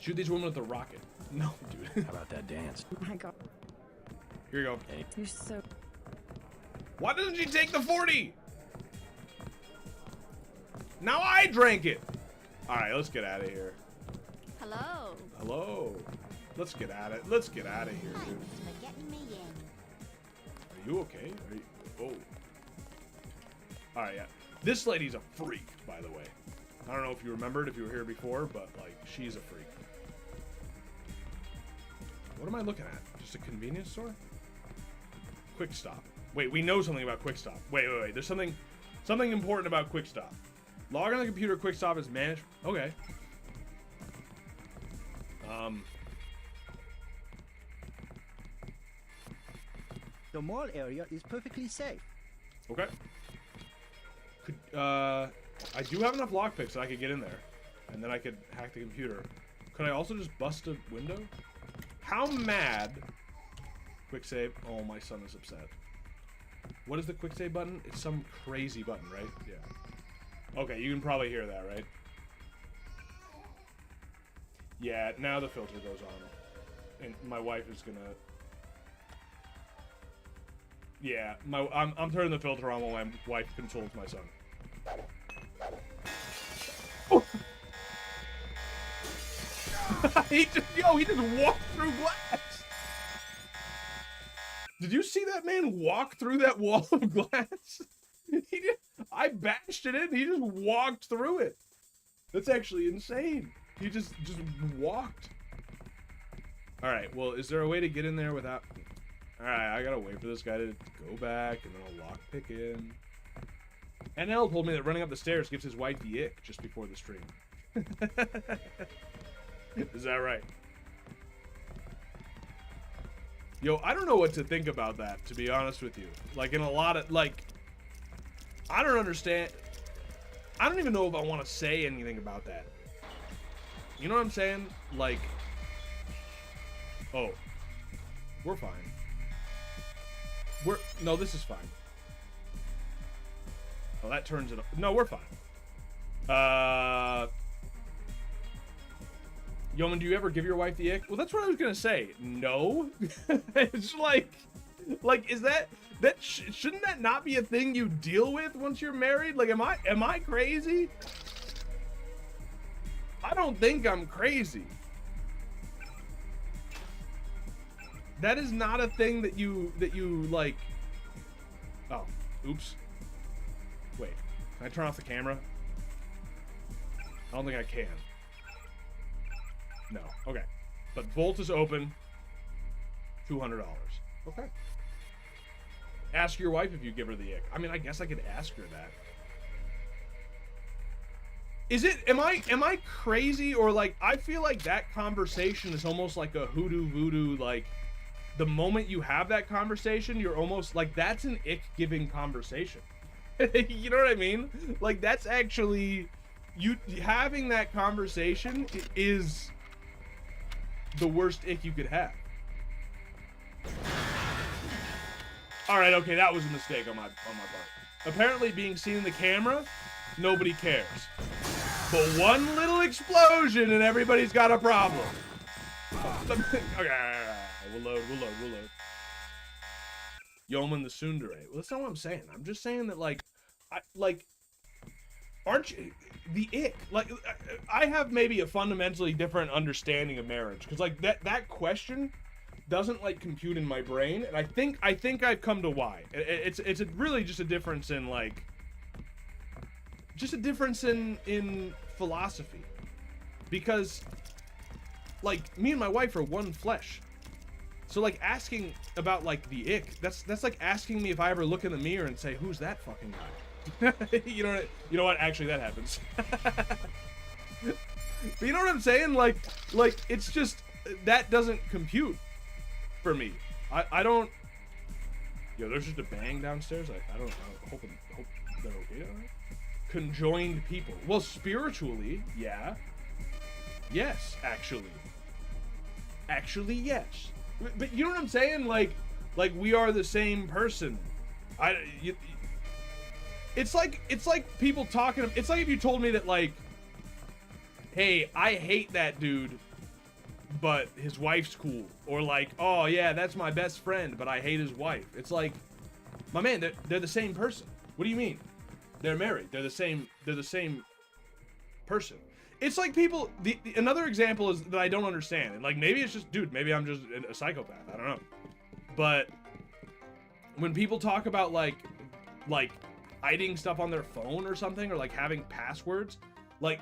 Shoot these women with the rocket. No, dude. How about that dance? My God, Here you go. Hey, you're so. Why doesn't she take the 40? Now I drank it. All right, let's get out of here. Hello. Hello. Let's get at it. Let's get out of here, dude. Thanks for getting me in. Are you okay? Are you... Oh. All right, yeah. This lady's a freak, by the way. I don't know if you remembered, if you were here before, but, like, she's a freak. What am I looking at? Just a convenience store? Quick Stop. Wait, we know something about Quick Stop. Wait. There's something important about Quick Stop. Log on the computer. Quick Stop is managed. Okay. The mall area is perfectly safe. Okay. Could I do have enough lockpicks that I could get in there, and then I could hack the computer. Could I also just bust a window? How mad? Quick save. Oh, my son is upset. What is the quick save button? It's some crazy button, right? Yeah. Okay, you can probably hear that, right? Yeah, now the filter goes on. And my wife is gonna... Yeah, I'm turning the filter on while my wife consoles my son. Oh. he just walked through glass. Did you see that man walk through that wall of glass? I bashed it in. He just walked through it. That's actually insane. He just walked. All right. Well, is there a way to get in there without? All right. I gotta wait for this guy to go back, and then I'll lockpick in. NL told me that running up the stairs gives his wife the ick just before the stream. Is that right? Yo, I don't know what to think about that, to be honest with you. Like, in a lot of, like, I don't understand. I don't even know if I want to say anything about that. You know what I'm saying? Like, oh, we're fine. No, this is fine. Oh, that turns it up. No, we're fine. Yeoman, do you ever give your wife the ick? Well, that's what I was gonna say. No. It's like, is that shouldn't that not be a thing you deal with once you're married? Like, am I crazy? I don't think I'm crazy. That is not a thing that you like. Oh, oops. Wait, can I turn off the camera? I don't think I can. No. Okay. But Volt is open. $200. Okay. Ask your wife if you give her the ick. I mean, I guess I could ask her that. Is it, am I crazy, or like, I feel like that conversation is almost like a hoodoo voodoo, like, the moment you have that conversation, you're almost like, that's an ick giving conversation. You know what I mean? Like, that's actually, you having that conversation is the worst ick you could have. All right, okay, that was a mistake on my part. Apparently, being seen in the camera, nobody cares. But one little explosion and everybody's got a problem. Okay, we'll load. Yeoman the Tsundere. Well, that's not what I'm saying. I'm just saying that, like, aren't you the ick? Like, I have maybe a fundamentally different understanding of marriage, because like that question doesn't like compute in my brain, and I think I've come to why. It's really just a difference in like, just a difference in philosophy, because like me and my wife are one flesh. So like asking about like the ick, that's like asking me if I ever look in the mirror and say, who's that fucking guy? You know what? Actually, that happens. But you know what I'm saying? Like it's just that doesn't compute for me. I don't. Yo, there's just a bang downstairs. I don't hope they're okay. All right? Conjoined people. Well, spiritually, yeah. Yes, actually. Actually, yes. But you know what I'm saying? Like we are the same person. It's like people talking. It's like if you told me that, like, hey, I hate that dude, but his wife's cool. Or like, oh yeah, that's my best friend, but I hate his wife. It's like, my man, they're the same person. What do you mean? They're married. They're the same person. It's like people. Another example is that I don't understand, and like maybe it's just, dude, maybe I'm just a psychopath. I don't know. But when people talk about like hiding stuff on their phone or something, or like having passwords, like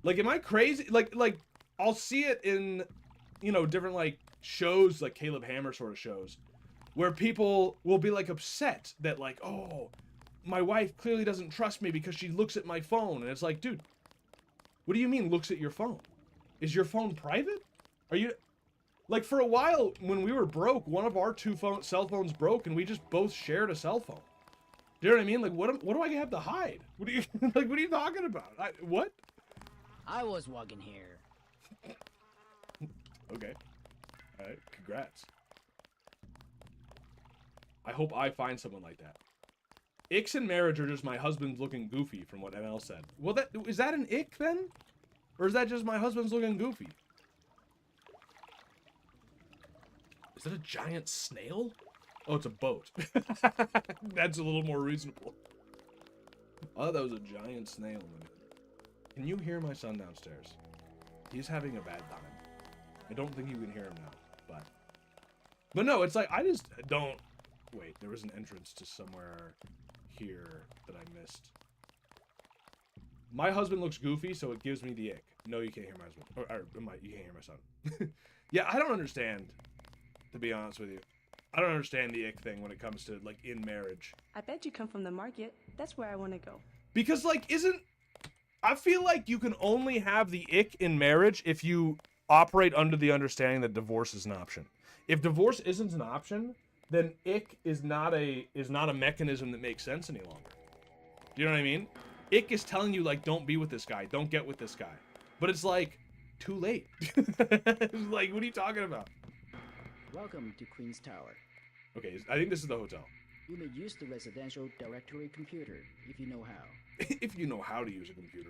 am I crazy? Like I'll see it in, you know, different like shows, like Caleb Hammer sort of shows, where people will be like upset that like, oh, my wife clearly doesn't trust me because she looks at my phone. And it's like, dude, what do you mean looks at your phone? Is your phone private? Are you... Like, for a while, when we were broke, one of our cell phones broke, and we just both shared a cell phone. Do you know what I mean? Like, what do I have to hide? What are you... like, what are you talking about? What? I was walking here. Okay. Alright, congrats. I hope I find someone like that. Icks in marriage are just my husband's looking goofy, from what ML said. Well, is that an ick, then? Or is that just my husband's looking goofy? Is that a giant snail? Oh, it's a boat. That's a little more reasonable. I thought that was a giant snail. Can you hear my son downstairs? He's having a bad time. I don't think you can hear him now, but no, it's like, I just don't... Wait, there was an entrance to somewhere here that I missed. My husband looks goofy, so it gives me the ick. No, you can't hear my husband. You can't hear my son. Yeah, I don't understand, to be honest with you. I don't understand the ick thing when it comes to, like, in marriage. I bet you come from the market. That's where I want to go. Because, like, I feel like you can only have the ick in marriage if you operate under the understanding that divorce is an option. If divorce isn't an option, then ick is not a mechanism that makes sense any longer. Do you know what I mean? Ick is telling you, like, don't be with this guy, don't get with this guy. But it's like, too late. It's like, what are you talking about? Welcome to Queen's Tower. Okay, I think this is the hotel. You may use the residential directory computer if you know how. If you know how to use a computer.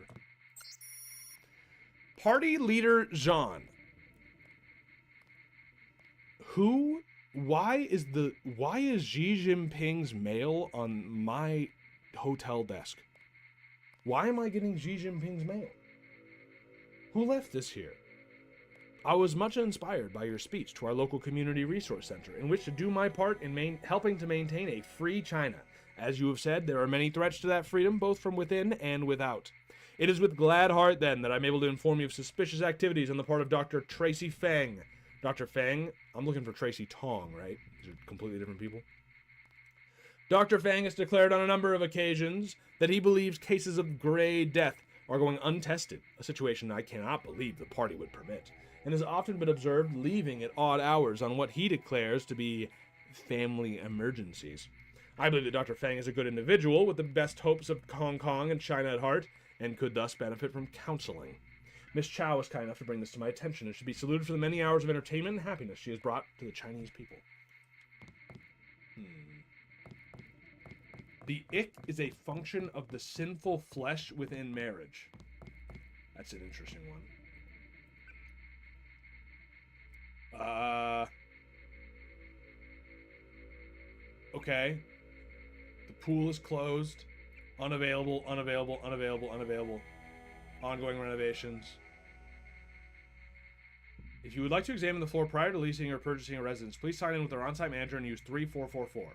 Party leader Jean. Why is Xi Jinping's mail on my hotel desk? Why am I getting Xi Jinping's mail? Who left this here? I was much inspired by your speech to our local community resource center, in which to do my part in helping to maintain a free China. As you have said, there are many threats to that freedom, both from within and without. It is with glad heart, then, that I'm able to inform you of suspicious activities on the part of Dr. Tracy Fang. Dr. Fang? I'm looking for Tracy Tong, right? These are completely different people. Dr. Fang has declared on a number of occasions that he believes cases of gray death are going untested, a situation I cannot believe the party would permit, and has often been observed leaving at odd hours on what he declares to be family emergencies. I believe that Dr. Fang is a good individual with the best hopes of Hong Kong and China at heart, and could thus benefit from counseling. Miss Chow was kind enough to bring this to my attention and should be saluted for the many hours of entertainment and happiness she has brought to the Chinese people. The ick is a function of the sinful flesh within marriage. That's an interesting one. Okay. The pool is closed. Unavailable, unavailable, unavailable, unavailable. Ongoing renovations. If you would like to examine the floor prior to leasing or purchasing a residence, please sign in with our on-site manager and use 3444.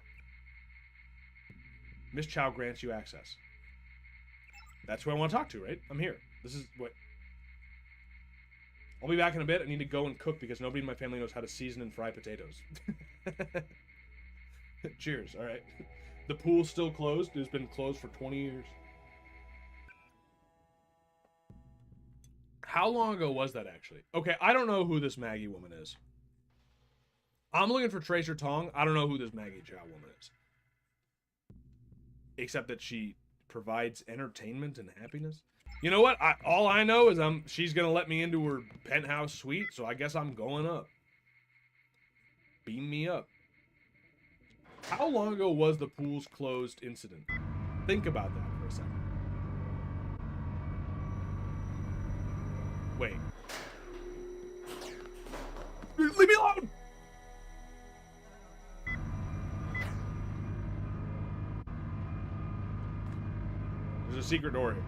Miss Chow grants you access. That's who I want to talk to, right? I'm here. This is what... I'll be back in a bit. I need to go and cook because nobody in my family knows how to season and fry potatoes. Cheers, alright. The pool's still closed. It's been closed for 20 years. How long ago was that, actually? Okay, I don't know who this Maggie woman is. I'm looking for Tracer Tong. I don't know who this Maggie Chow woman is. Except that she provides entertainment and happiness. You know what? All I know is she's going to let me into her penthouse suite, so I guess I'm going up. Beam me up. How long ago was the pools closed incident? Think about that for a second. Wait. Leave me alone! There's a secret door here.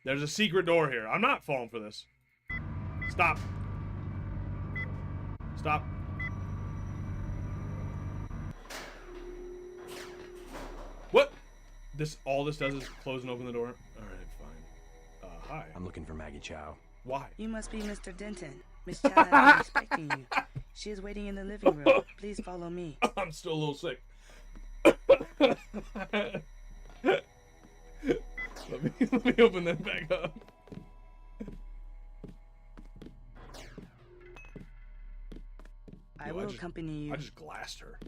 There's a secret door here. I'm not falling for this. Stop. Stop. What? All this does is close and open the door? Alright, fine. Hi. I'm looking for Maggie Chow. Why? You must be Mr. Denton. Miss Chow has been expecting you. She is waiting in the living room. Please follow me. I'm still a little sick. Let me open that back up. I will accompany you. I just glassed her.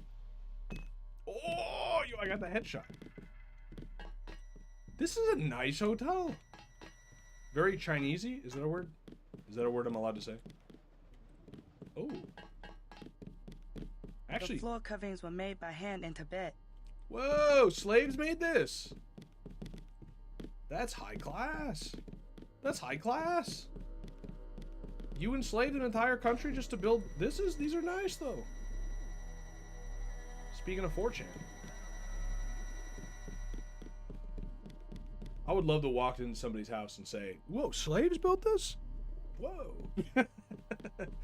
Oh, I got the headshot. This is a nice hotel. Very Chinesey. Is that a word? Is that a word I'm allowed to say? Oh. Actually, the floor coverings were made by hand in Tibet. Whoa, slaves made this. That's high class. That's high class. You enslaved an entire country just to build these are nice though. Speaking of 4chan. I would love to walk into somebody's house and say, whoa, slaves built this? Whoa.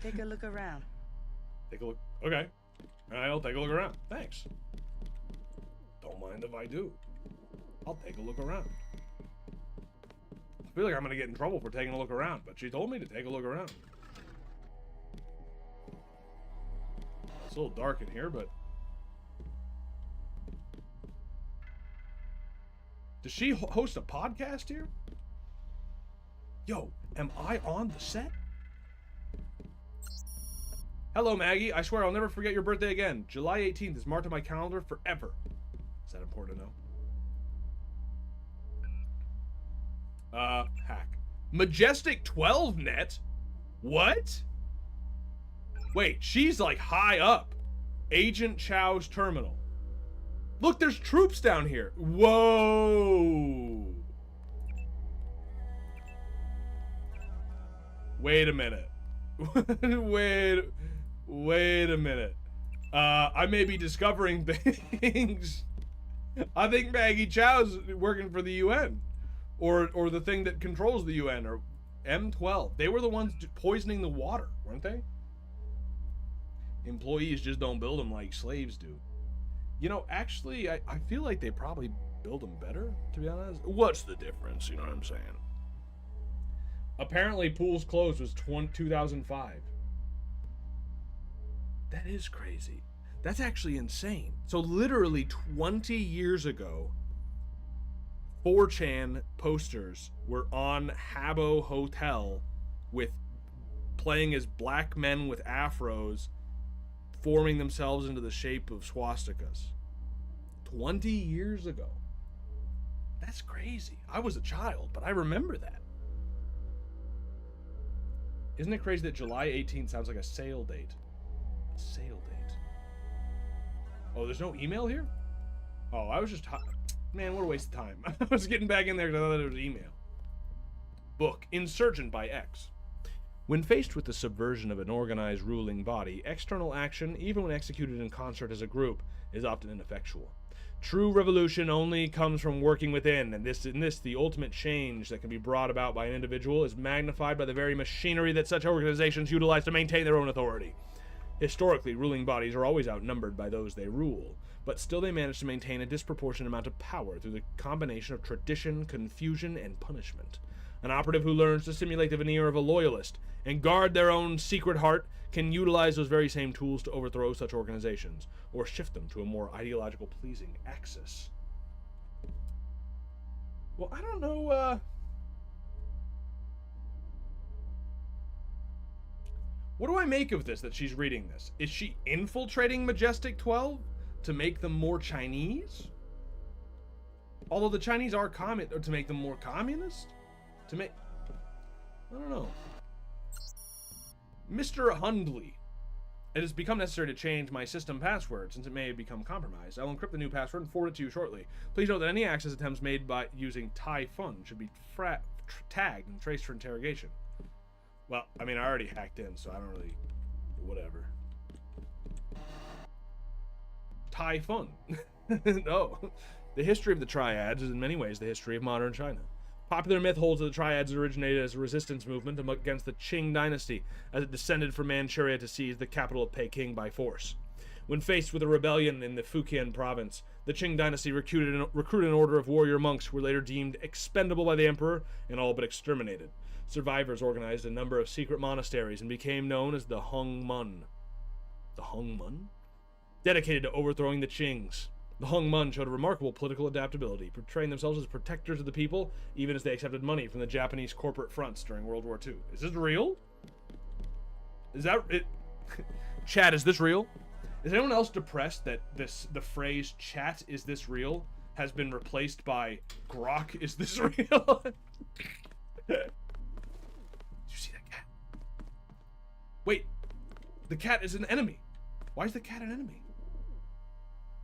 Take a look around. Take a look. Okay. I'll take a look around. Thanks. Don't mind if I do. I'll take a look around. I feel like I'm going to get in trouble for taking a look around, but she told me to take a look around. It's a little dark in here, but... Does she host a podcast here? Yo, am I on the set? Hello, Maggie. I swear I'll never forget your birthday again. July 18th is marked on my calendar forever. Is that important to know? Hack. Majestic 12 net? What? Wait, she's like high up. Agent Chow's terminal. Look, there's troops down here. Whoa. Wait a minute. Wait a minute. I may be discovering things. I think Maggie Chow's working for the UN. Or the thing that controls the UN, or M12. They were the ones poisoning the water, weren't they? Employees just don't build them like slaves do. You know, actually, I feel like they probably build them better, to be honest. What's the difference, you know what I'm saying? Apparently, pools closed was 2005. That is crazy. That's actually insane. So literally 20 years ago, 4chan posters were on Habbo Hotel with playing as black men with afros forming themselves into the shape of swastikas. 20 years ago. That's crazy. I was a child, but I remember that. Isn't it crazy that July 18th sounds like a sale date? A sale date. Oh, there's no email here? Oh, I was just... Man, what a waste of time. I was getting back in there because I thought there was email. Book, Insurgent by X. When faced with the subversion of an organized ruling body, external action, even when executed in concert as a group, is often ineffectual. True revolution only comes from working within, and in this, the ultimate change that can be brought about by an individual is magnified by the very machinery that such organizations utilize to maintain their own authority. Historically, ruling bodies are always outnumbered by those they rule, but still they manage to maintain a disproportionate amount of power through the combination of tradition, confusion, and punishment. An operative who learns to simulate the veneer of a loyalist and guard their own secret heart can utilize those very same tools to overthrow such organizations, or shift them to a more ideological pleasing axis. Well, I don't know What do I make of this, that she's reading this? Is she infiltrating Majestic 12 to make them more Chinese? Although the Chinese are to make them more communist? To make... I don't know. Mr. Hundley. It has become necessary to change my system password since it may have become compromised. I will encrypt the new password and forward it to you shortly. Please note that any access attempts made by using Typhon should be tagged and traced for interrogation. Well, I mean, I already hacked in, so I don't really... Whatever. Typhon. No. The history of the Triads is in many ways the history of modern China. Popular myth holds that the Triads originated as a resistance movement against the Qing dynasty as it descended from Manchuria to seize the capital of Peking by force. When faced with a rebellion in the Fujian province, the Qing dynasty recruited an order of warrior monks who were later deemed expendable by the emperor and all but exterminated. Survivors organized a number of secret monasteries and became known as the Hongmun. The Hongmun? Dedicated to overthrowing the Qings. The Hongmun showed a remarkable political adaptability, portraying themselves as protectors of the people, even as they accepted money from the Japanese corporate fronts during World War II. Is this real? Is that it? Chat, is this real? Is anyone else depressed that the phrase "chat, is this real" has been replaced by "grok, is this real"? Did you see that cat? Wait, the cat is an enemy. Why is the cat an enemy?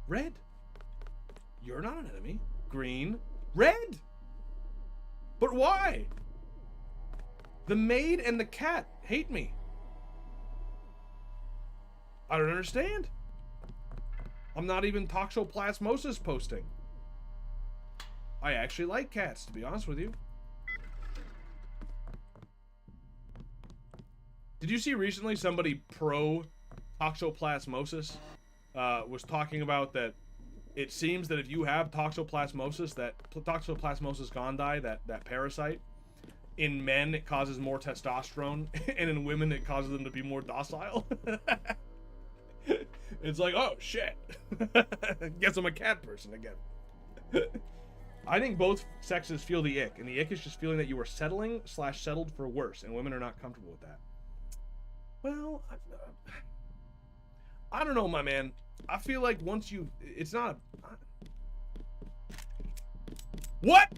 Red. You're not an enemy. Green. Red! But why? The maid and the cat hate me. I don't understand. I'm not even toxoplasmosis posting. I actually like cats, to be honest with you. Did you see recently somebody pro toxoplasmosis was talking about that it seems that if you have toxoplasmosis, that toxoplasmosis gondii, that parasite, in men it causes more testosterone, and in women it causes them to be more docile. It's like, oh shit. Guess I'm a cat person again. I think both sexes feel the ick, and the ick is just feeling that you are settled for worse, and women are not comfortable with that. Well, I don't know, my man. I feel like once you... It's not a... What?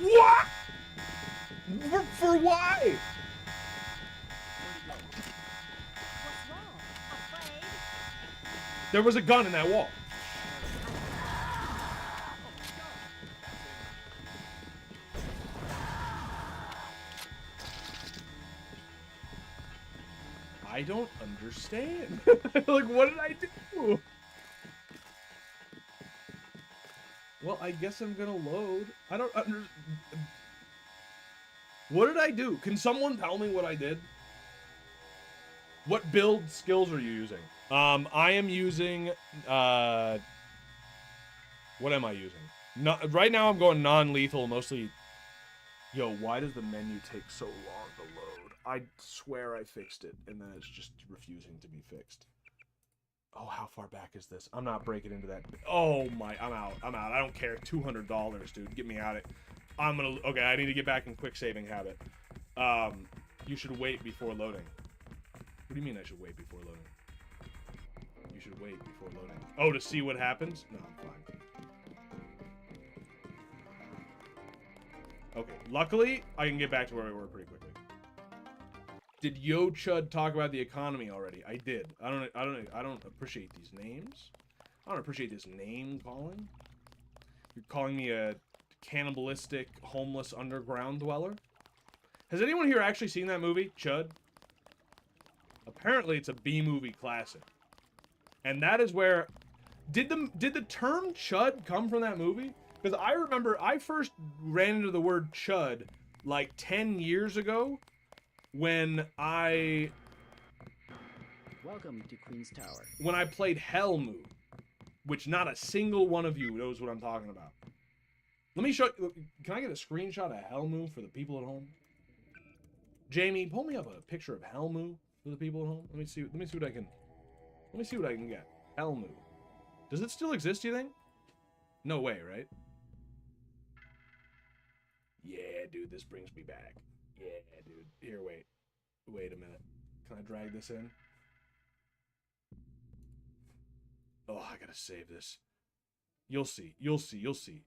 What? For why? There was a gun in that wall. I don't understand. Like, what did I do? Well, I guess I'm gonna load. I don't understand. What did I do? Can someone tell me what I did? What build skills are you using? I am using, what am I using? Right now I'm going non-lethal, mostly. Yo, why does the menu take so long to load? I swear I fixed it, and then it's just refusing to be fixed. Oh, how far back is this? I'm not breaking into that. Oh my, I'm out. I don't care. $200, dude. Get me out of it. Okay, I need to get back in quick saving habit. You should wait before loading. What do you mean I should wait before loading? You should wait before loading. Oh, to see what happens? No, I'm fine. Okay, luckily, I can get back to where we were pretty quickly. Did Yo Chud talk about the economy already? I did. I don't appreciate these names. I don't appreciate this name calling. You're calling me a cannibalistic, homeless underground dweller? Has anyone here actually seen that movie, Chud? Apparently, it's a B-movie classic. And that is where... Did the term Chud come from that movie? Because I remember I first ran into the word Chud like 10 years ago when I... Welcome to Queen's Tower. When I played Hellmoo, which not a single one of you knows what I'm talking about. Let me show... Can I get a screenshot of Hellmoo for the people at home? Jamie, pull me up a picture of Hellmoo for the people at home. Let me see what I can get. Hellmoo. Does it still exist, do you think? No way, right? Yeah, dude, this brings me back. Yeah, dude. Here, wait. Wait a minute. Can I drag this in? Oh, I gotta save this. You'll see. You'll see. You'll see.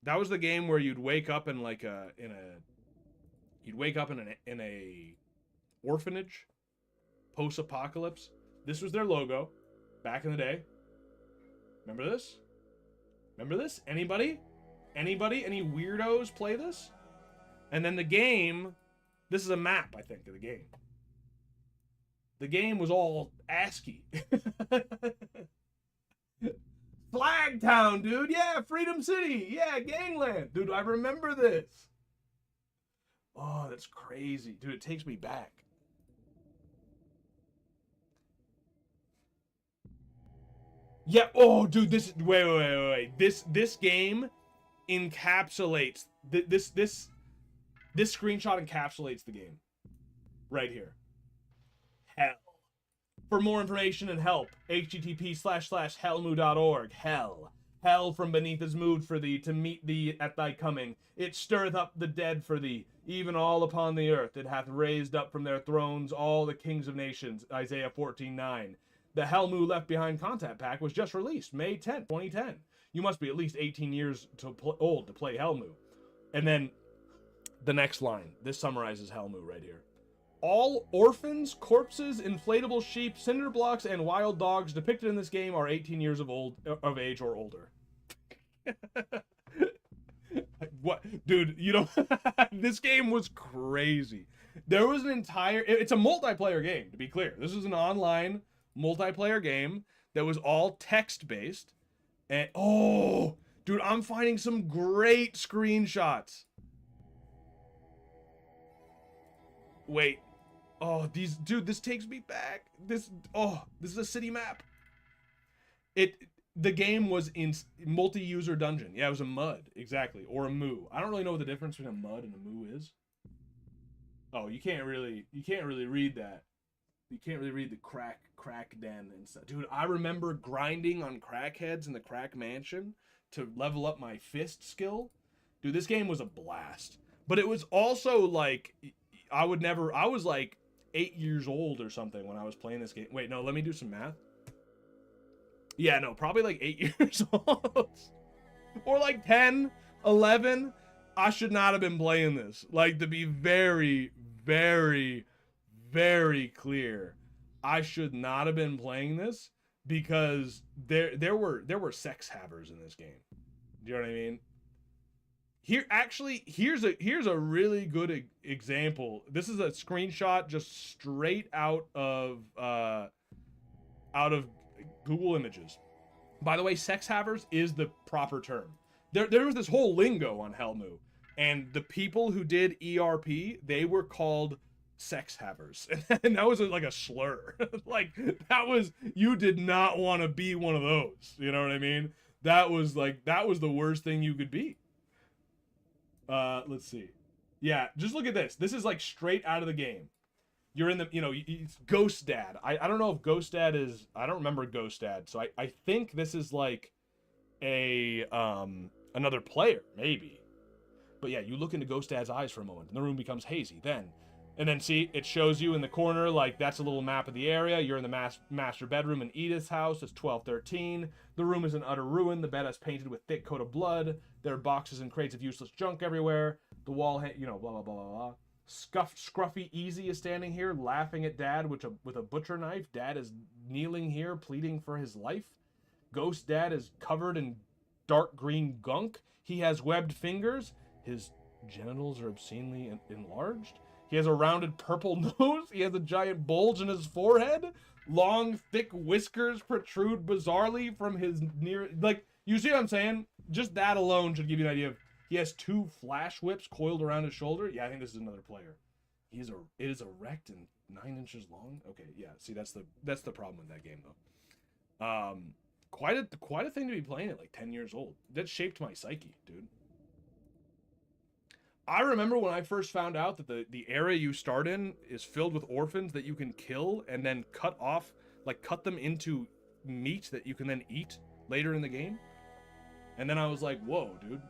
That was the game where you'd wake up in like you'd wake up in a orphanage, post-apocalypse. This was their logo back in the day. Remember this? Remember this? Anybody? Anybody? Any weirdos play this? And then the game, this is a map, I think, of the game. The game was all ASCII. Flagtown, dude. Yeah, Freedom City. Yeah, Gangland. Dude, I remember this. Oh, that's crazy. Dude, it takes me back. Yeah, oh, dude, this... Wait. This game encapsulates... This screenshot encapsulates the game. Right here. Hell. For more information and help, http://hellmoo.org. Hell. Hell from beneath is moved for thee, to meet thee at thy coming. It stirreth up the dead for thee, even all upon the earth. It hath raised up from their thrones all the kings of nations. Isaiah 14:9. The Hellmoo Left Behind Content Pack was just released May 10th, 2010. You must be at least 18 years old to play Hellmoo. And then the next line. This summarizes Hellmoo right here. All orphans, corpses, inflatable sheep, cinder blocks, and wild dogs depicted in this game are 18 years of age or older. What, dude? You know, this game was crazy. There was an entire. It's a multiplayer game, to be clear. This is an online multiplayer game that was all text based, and oh, dude, I'm finding some great screenshots. Wait. Oh, dude, this takes me back. This is a city map. The game was in multi-user dungeon. Yeah, it was a mud, exactly, or a moo. I don't really know what the difference between a mud and a moo is. Oh, you can't really read that. You can't really read the crack den and stuff. Dude, I remember grinding on crackheads in the crack mansion to level up my fist skill. Dude, this game was a blast. But it was also like I was like 8 years old or something when I was playing this game. Wait, no, let me do some math. Yeah, no, probably like 8 years old. Or like 10, 11. I should not have been playing this. Like, to be very, very, very clear, I should not have been playing this because there were sex havers in this game. Do you know what I mean? Here's a really good example. This is a screenshot just straight out of Google Images. By the way, sex havers is the proper term. There was this whole lingo on Hellmoo, and the people who did ERP, they were called sex havers, and that was like a slur. Like, you did not want to be one of those. You know what I mean? That was the worst thing you could be. Let's see. Yeah, just look at this. This is like straight out of the game. You're in the, it's Ghost Dad. I don't know if Ghost Dad is, I don't remember Ghost Dad. So I think this is like another player, maybe. But yeah, you look into Ghost Dad's eyes for a moment and the room becomes hazy. And then see, it shows you in the corner, like that's a little map of the area. You're in the master bedroom in Edith's house. It's 1213. The room is in utter ruin. The bed is painted with thick coat of blood. There are boxes and crates of useless junk everywhere. The wall, blah, blah, blah, blah, blah. Scruffy Easy is standing here laughing at Dad with a butcher knife. Dad is kneeling here pleading for his life. Ghost Dad is covered in dark green gunk. He has webbed fingers. His genitals are obscenely enlarged. He has a rounded purple nose. He has a giant bulge in his forehead. Long, thick whiskers protrude bizarrely from his near... Like, you see what I'm saying? Just that alone should give you an idea of... He has 2 flash whips coiled around his shoulder. Yeah, I think this is another player. It is erect and 9 inches long. Okay, yeah. See, that's the problem with that game, though. Quite a thing to be playing at like 10 years old. That shaped my psyche, dude. I remember when I first found out that the area you start in is filled with orphans that you can kill and then cut them into meat that you can then eat later in the game. And then I was like, whoa, dude,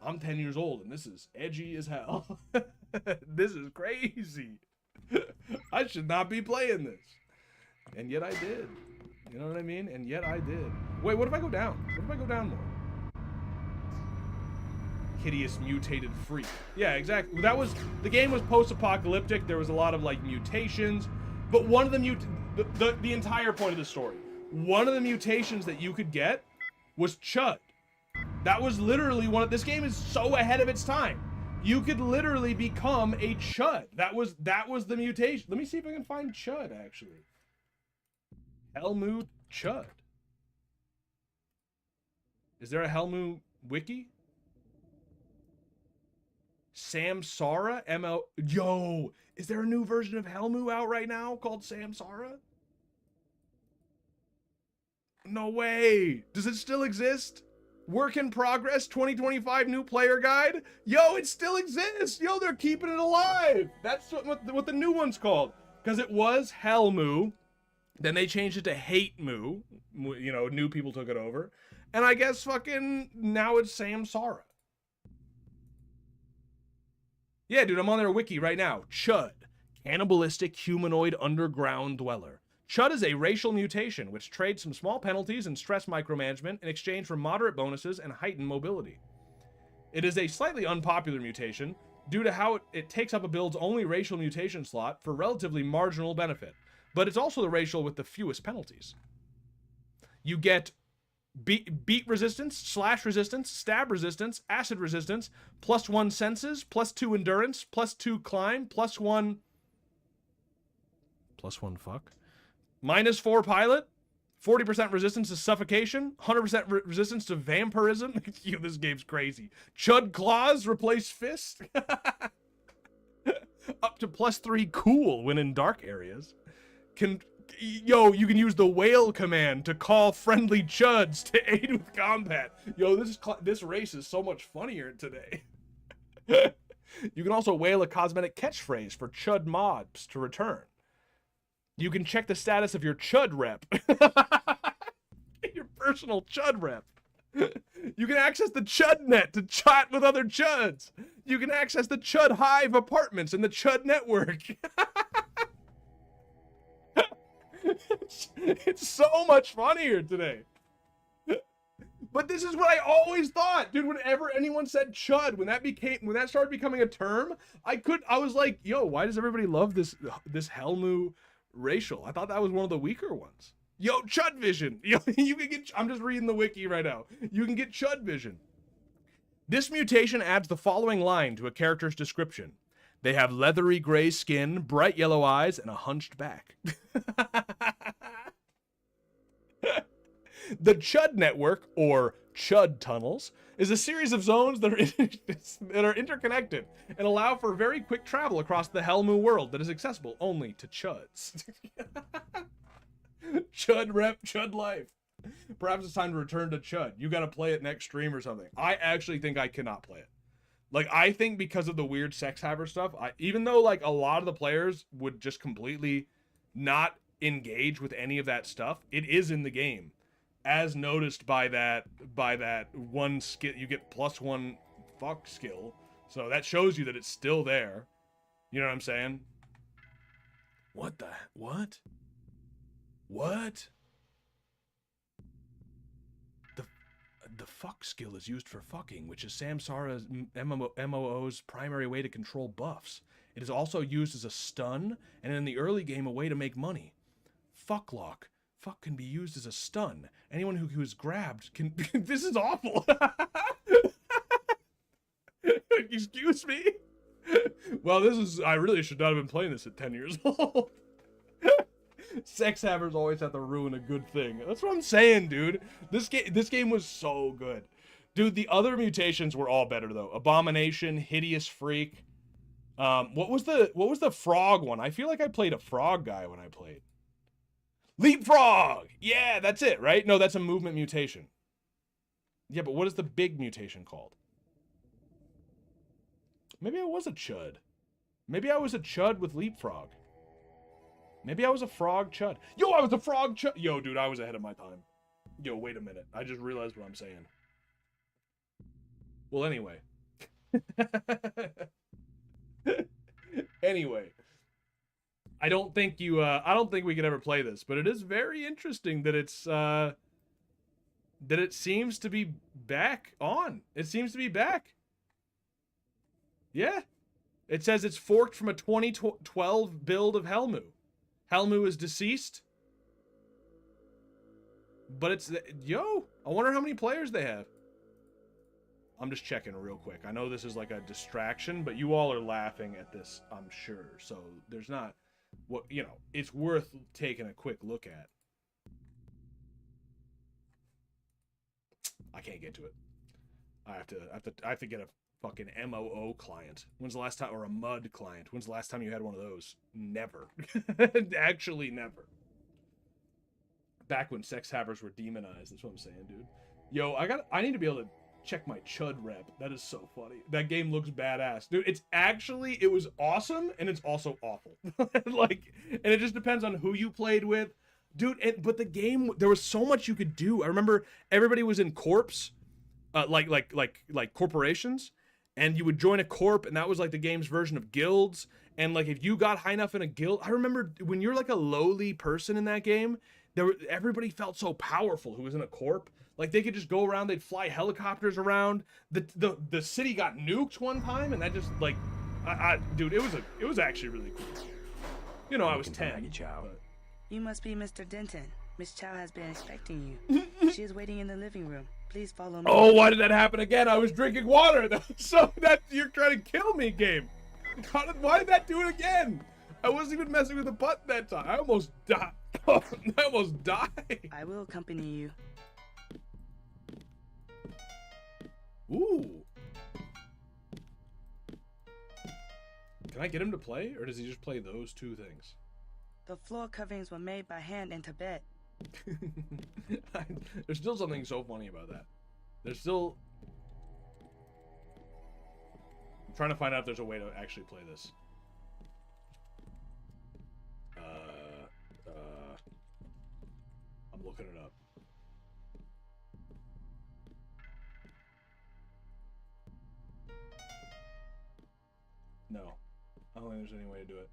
I'm 10 years old and this is edgy as hell. This is crazy. I should not be playing this. And yet I did. You know what I mean? And yet I did. Wait, what if I go down? What if I go down more? Hideous mutated freak. Yeah, exactly. The game was post-apocalyptic. There was a lot of like mutations, but one of the entire point of the story, one of the mutations that you could get was Chud. That was literally this game is so ahead of its time. You could literally become a Chud. That was the mutation. Let me see if I can find Chud actually. Helmu Chud. Is there a Helmu wiki? Samsara? M-O... Yo! Is there a new version of Helmu out right now called Samsara? No way! Does it still exist? Work in progress 2025 new player guide? Yo, it still exists! Yo, they're keeping it alive! That's what the new one's called. Because it was Helmu. Then they changed it to Hate Mu. You know, new people took it over. And I guess fucking now it's Samsara. Yeah, dude, I'm on their wiki right now. Chud, cannibalistic humanoid underground dweller. Chud is a racial mutation which trades some small penalties and stress micromanagement in exchange for moderate bonuses and heightened mobility. It is a slightly unpopular mutation due to how it takes up a build's only racial mutation slot for relatively marginal benefit, but it's also the racial with the fewest penalties. You get beat resistance, slash resistance, stab resistance, acid resistance, +1 senses, +2 endurance, +2 climb, +1 fuck, -4 pilot, 40% resistance to suffocation, 100% resistance to vampirism. Yo, this game's crazy. Chud claws replace fist. Up to +3 cool when in dark areas. Yo, you can use the whale command to call friendly chuds to aid with combat. Yo, this race is so much funnier today. You can also whale a cosmetic catchphrase for chud mobs to return. You can check the status of your chud rep. Your personal chud rep. You can access the chud net to chat with other chuds. You can access the chud hive apartments in the chud network. It's so much funnier today. But this is what I always thought, dude. Whenever anyone said chud, when that started becoming a term, I was like, yo, why does everybody love this Helmu racial? I thought that was one of the weaker ones. Yo, chud vision. Yo, you can get. I'm just reading the wiki right now. You can get chud vision. This mutation adds the following line to a character's description. They have leathery gray skin, bright yellow eyes, and a hunched back. The Chud Network, or Chud Tunnels, is a series of zones that are interconnected and allow for very quick travel across the Helmu world that is accessible only to Chuds. Chud rep, Chud life. Perhaps it's time to return to Chud. You gotta play it next stream or something. I actually think I cannot play it. Like, I think because of the weird sex haver stuff, even though, like, a lot of the players would just completely not engage with any of that stuff, it is in the game. As noticed by that one skill, you get +1 fuck skill. So that shows you that it's still there. You know what I'm saying? What? The fuck skill is used for fucking, which is Samsara's MMO's primary way to control buffs. It is also used as a stun, and in the early game, a way to make money. Fucklock. Fuck can be used as a stun. Anyone who is grabbed can... This is awful. Excuse me? Well, I really should not have been playing this at 10 years old. Sex havers always have to ruin a good thing. That's what I'm saying, dude. This game was so good. Dude, the other mutations were all better, though. Abomination, Hideous Freak. What was the frog one? I feel like I played a frog guy when I played. Leapfrog! Yeah, that's it, right? No, that's a movement mutation. Yeah, but what is the big mutation called? Maybe I was a chud. Maybe I was a chud with leapfrog. Maybe I was a frog chud. Yo, I was a frog chud. Yo, dude, I was ahead of my time. Yo, wait a minute. I just realized what I'm saying. Well, anyway. Anyway. I don't think we could ever play this, but it is very interesting that it's, that it seems to be back on. It seems to be back. Yeah. It says it's forked from a 2012 build of Helmu. Helmu is deceased. But it's, yo, I wonder how many players they have. I'm just checking real quick. I know this is like a distraction, but you all are laughing at this, I'm sure. So there's not, what, you know, it's worth taking a quick look at. I can't get to it. I have to get a fucking MOO client. When's the last time, or a MUD client? When's the last time you had one of those? Never. Actually, never. Back when sex havers were demonized. That's what I'm saying, dude. Yo, I need to be able to check my chud rep. That is so funny. That game looks badass, dude. It's actually, it was awesome, and it's also awful. Like, and it just depends on who you played with, dude. But the game, there was so much you could do. I remember everybody was in corps, like corporations, and you would join a corp, and that was like the game's version of guilds. And like, if you got high enough in a guild, I remember when you're like a lowly person in that game, everybody felt so powerful who was in a corp. Like, they could just go around, they'd fly helicopters around. The city got nuked one time, and that just, like, dude, it was actually really cool. You know, I was 10. But... You must be Mr. Denton. Miss Chow has been expecting you. She is waiting in the living room. Please follow me. Oh, why did that happen again? I was drinking water. So that you're trying to kill me, game. Why did that do it again? I wasn't even messing with the button that time. I almost died. I almost died. I will accompany you. Ooh. Can I get him to play, or does he just play those two things? The floor coverings were made by hand in Tibet. There's still something so funny about that. There's still... I'm trying to find out if there's a way to actually play this. I'm looking it up. No. I don't think there's any way to do it.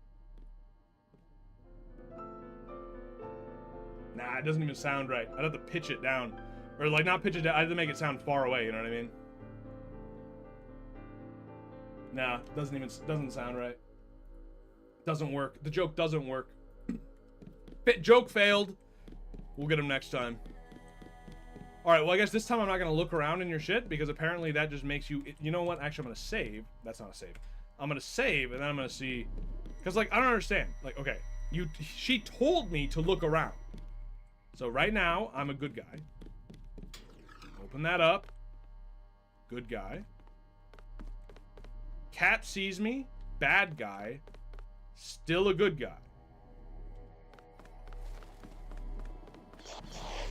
Nah, it doesn't even sound right. I'd have to pitch it down. Or, like, not pitch it down. I'd have to make it sound far away, you know what I mean? Nah, doesn't sound right. Doesn't work. The joke doesn't work. Joke failed. We'll get him next time. Alright, well, I guess this time I'm not going to look around in your shit, because apparently that just makes you... You know what? Actually, I'm going to save. That's not a save. I'm going to save, and then I'm going to see... Because, like, I don't understand. Like, okay. She told me to look around. So right now, I'm a good guy. Open that up. Good guy. Cat sees me. Bad guy. Still a good guy.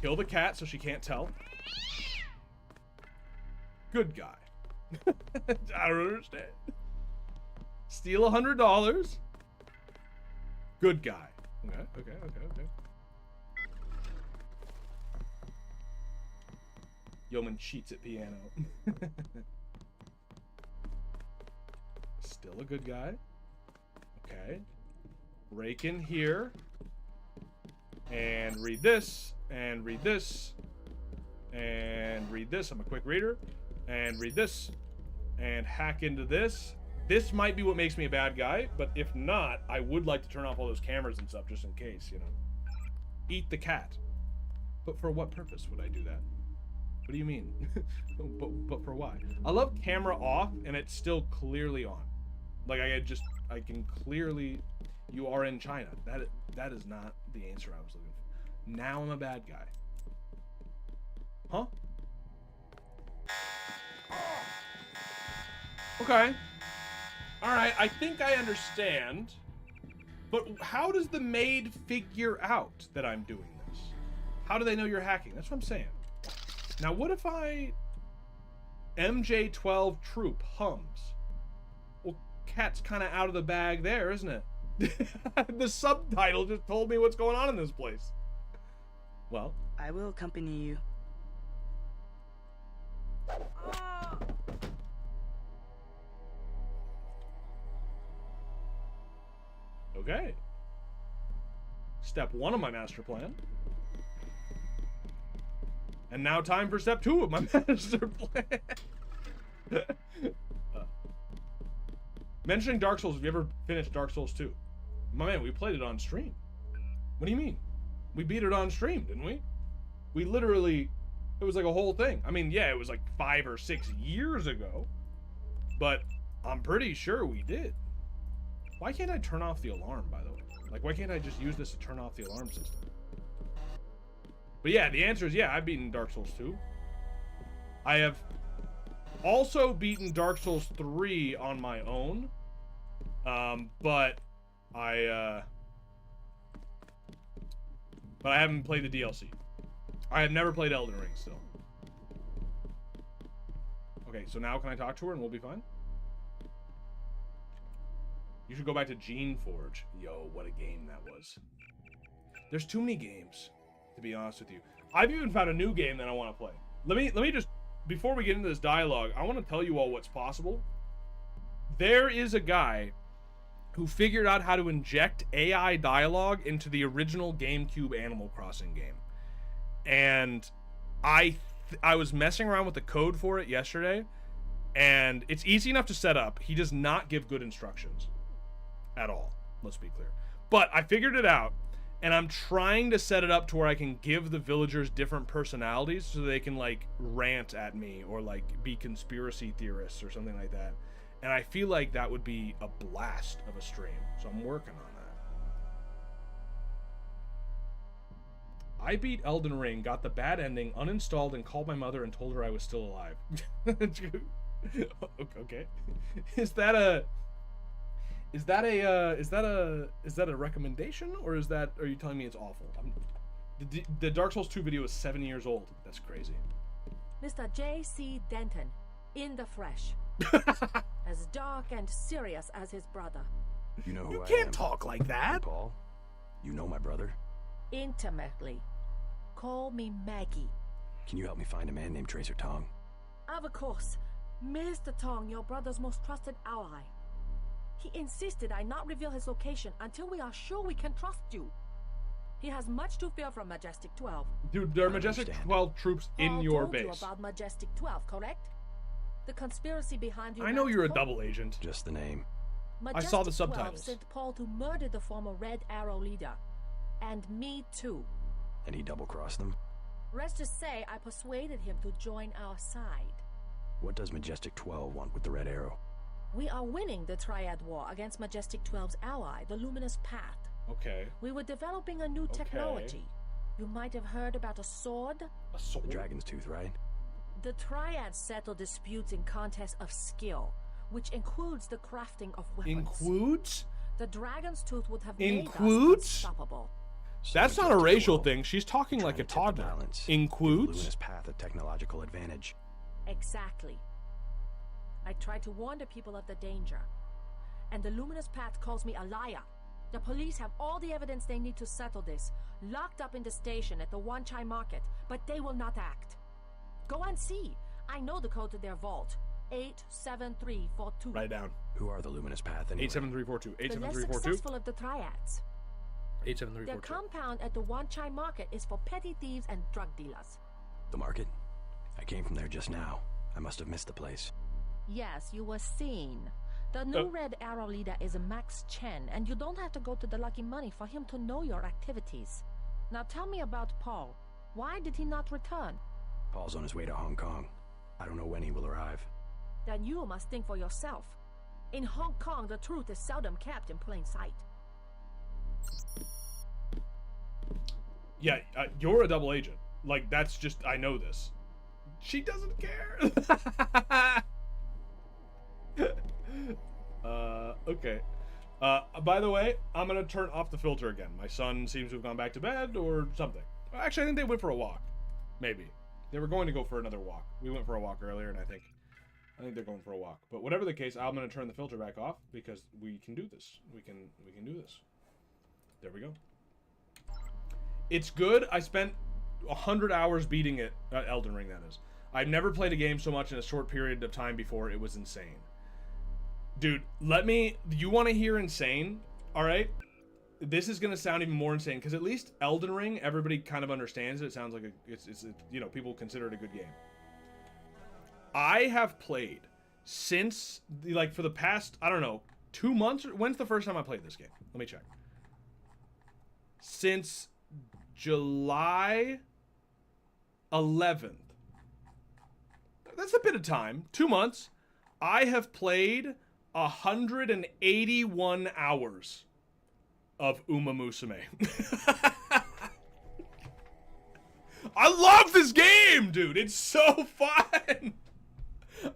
Kill the cat so she can't tell. Good guy. I don't understand. Steal $100. Good guy. Okay. Yeoman cheats at piano. Still a good guy. Okay. Break in here. And read this. And read this. And read this. I'm a quick reader. And read this. And hack into this. This might be what makes me a bad guy, but if not, I would like to turn off all those cameras and stuff just in case, you know. Eat the cat. But for what purpose would I do that? What do you mean? but for why? I love camera off and it's still clearly on. Like I can clearly, you are in China. That is not the answer I was looking for. Now I'm a bad guy. Huh? Okay. Alright, I think I understand. But how does the maid figure out that I'm doing this? How do they know you're hacking? That's what I'm saying. Now, what if I... MJ12 troop hums? Well, cat's kind of out of the bag there, isn't it? The subtitle just told me what's going on in this place. Well... I will accompany you. Okay. Step 1 of my master plan. And now time for step 2 of my master plan. Mentioning Dark Souls, have you ever finished Dark Souls 2? My man, we played it on stream. What do you mean? We beat it on stream, didn't we? We literally, it was like a whole thing. I mean, yeah, it was like 5 or 6 years ago, but I'm pretty sure we did. Why can't I turn off the alarm, by the way? Like, why can't I just use this to turn off the alarm system? But yeah, the answer is yeah, I've beaten Dark Souls 2. I have also beaten Dark Souls 3 on my own. But I haven't played the DLC. I have never played Elden Ring still. Okay, so now can I talk to her and we'll be fine? You should go back to Gene Forge. Yo, what a game that was. There's too many games, to be honest with you. I've even found a new game that I want to play. Let me just, before we get into this dialogue, I want to tell you all what's possible. There is a guy who figured out how to inject AI dialogue into the original GameCube Animal Crossing game. And I was messing around with the code for it yesterday, and it's easy enough to set up. He does not give good instructions at all, let's be clear. But I figured it out, and I'm trying to set it up to where I can give the villagers different personalities so they can, like, rant at me or, like, be conspiracy theorists or something like that. And I feel like that would be a blast of a stream, so I'm working on that. I beat Elden Ring, got the bad ending, uninstalled, and called my mother and told her I was still alive. Okay. Is that a recommendation, or are you telling me it's awful? The Dark Souls 2 video is 7 years old. That's crazy. Mr. J.C. Denton, in the flesh. As dark and serious as his brother. You know who You I can't am, talk like that. Paul. You know my brother. Intimately. Call me Maggie. Can you help me find a man named Tracer Tong? Of course. Mr. Tong, your brother's most trusted ally. He insisted I not reveal his location until we are sure we can trust you. He has much to fear from Majestic 12. Dude, there are Majestic 12 troops in your told base. You about Majestic 12, correct? The conspiracy behind you. I know you're a double agent. Just the name. Majestic I saw the 12 subtitles. sent Paul to murder the former Red Arrow leader. And me too. And he double-crossed them? Rest to say, I persuaded him to join our side. What does Majestic 12 want with the Red Arrow? We are winning the Triad War against Majestic 12's ally, the Luminous Path. Okay. We were developing a new technology. You might have heard about a sword? A sword? The Dragon's Tooth, right? The Triads settle disputes in contests of skill, which includes the crafting of weapons. Includes? The Dragon's Tooth would have made us unstoppable. That's not a racial thing. She's talking like a Tip the toddler. balance. Includes? Luminous Path a technological advantage. Exactly. I tried to warn the people of the danger. And the Luminous Path calls me a liar. The police have all the evidence they need to settle this, locked up in the station at the Wanchai Market, but they will not act. Go and see. I know the code to their vault. 87342. Write it down. Who are the Luminous Path anyway? 87342. The less 87342. successful of the Triads. Their 87342. compound at the Wanchai Market is for petty thieves and drug dealers. The market? I came from there just now. I must have missed the place. Yes, you were seen. The new Red Arrow leader is Max Chen, and you don't have to go to the Lucky Money for him to know your activities. Now tell me about Paul. Why did he not return? Paul's on his way to Hong Kong. I don't know when he will arrive. Then you must think for yourself. In Hong Kong, the truth is seldom kept in plain sight. Yeah, you're a double agent. Like, that's just, I know this. She doesn't care. Okay. By the way, I'm gonna turn off the filter again. My son seems to have gone back to bed or something. Actually, I think they went for a walk. Maybe. They were going to go for another walk. We went for a walk earlier, and I think they're going for a walk. But whatever the case, I'm gonna turn the filter back off because we can do this. We can do this. There we go. It's good. I spent 100 hours beating it. Elden Ring, that is. I've never played a game so much in a short period of time before. It was insane. Dude, you want to hear insane? All right? this is gonna sound even more insane because at least Elden Ring, everybody kind of understands it. It sounds like it's you know, people consider it a good game. I have played since like for the past, I don't know, 2 months. When's the first time I played this game? Let me check. Since July 11th. That's a bit of time. 2 months. I have played 181 hours of Uma Musume. I love this game, dude. It's so fun.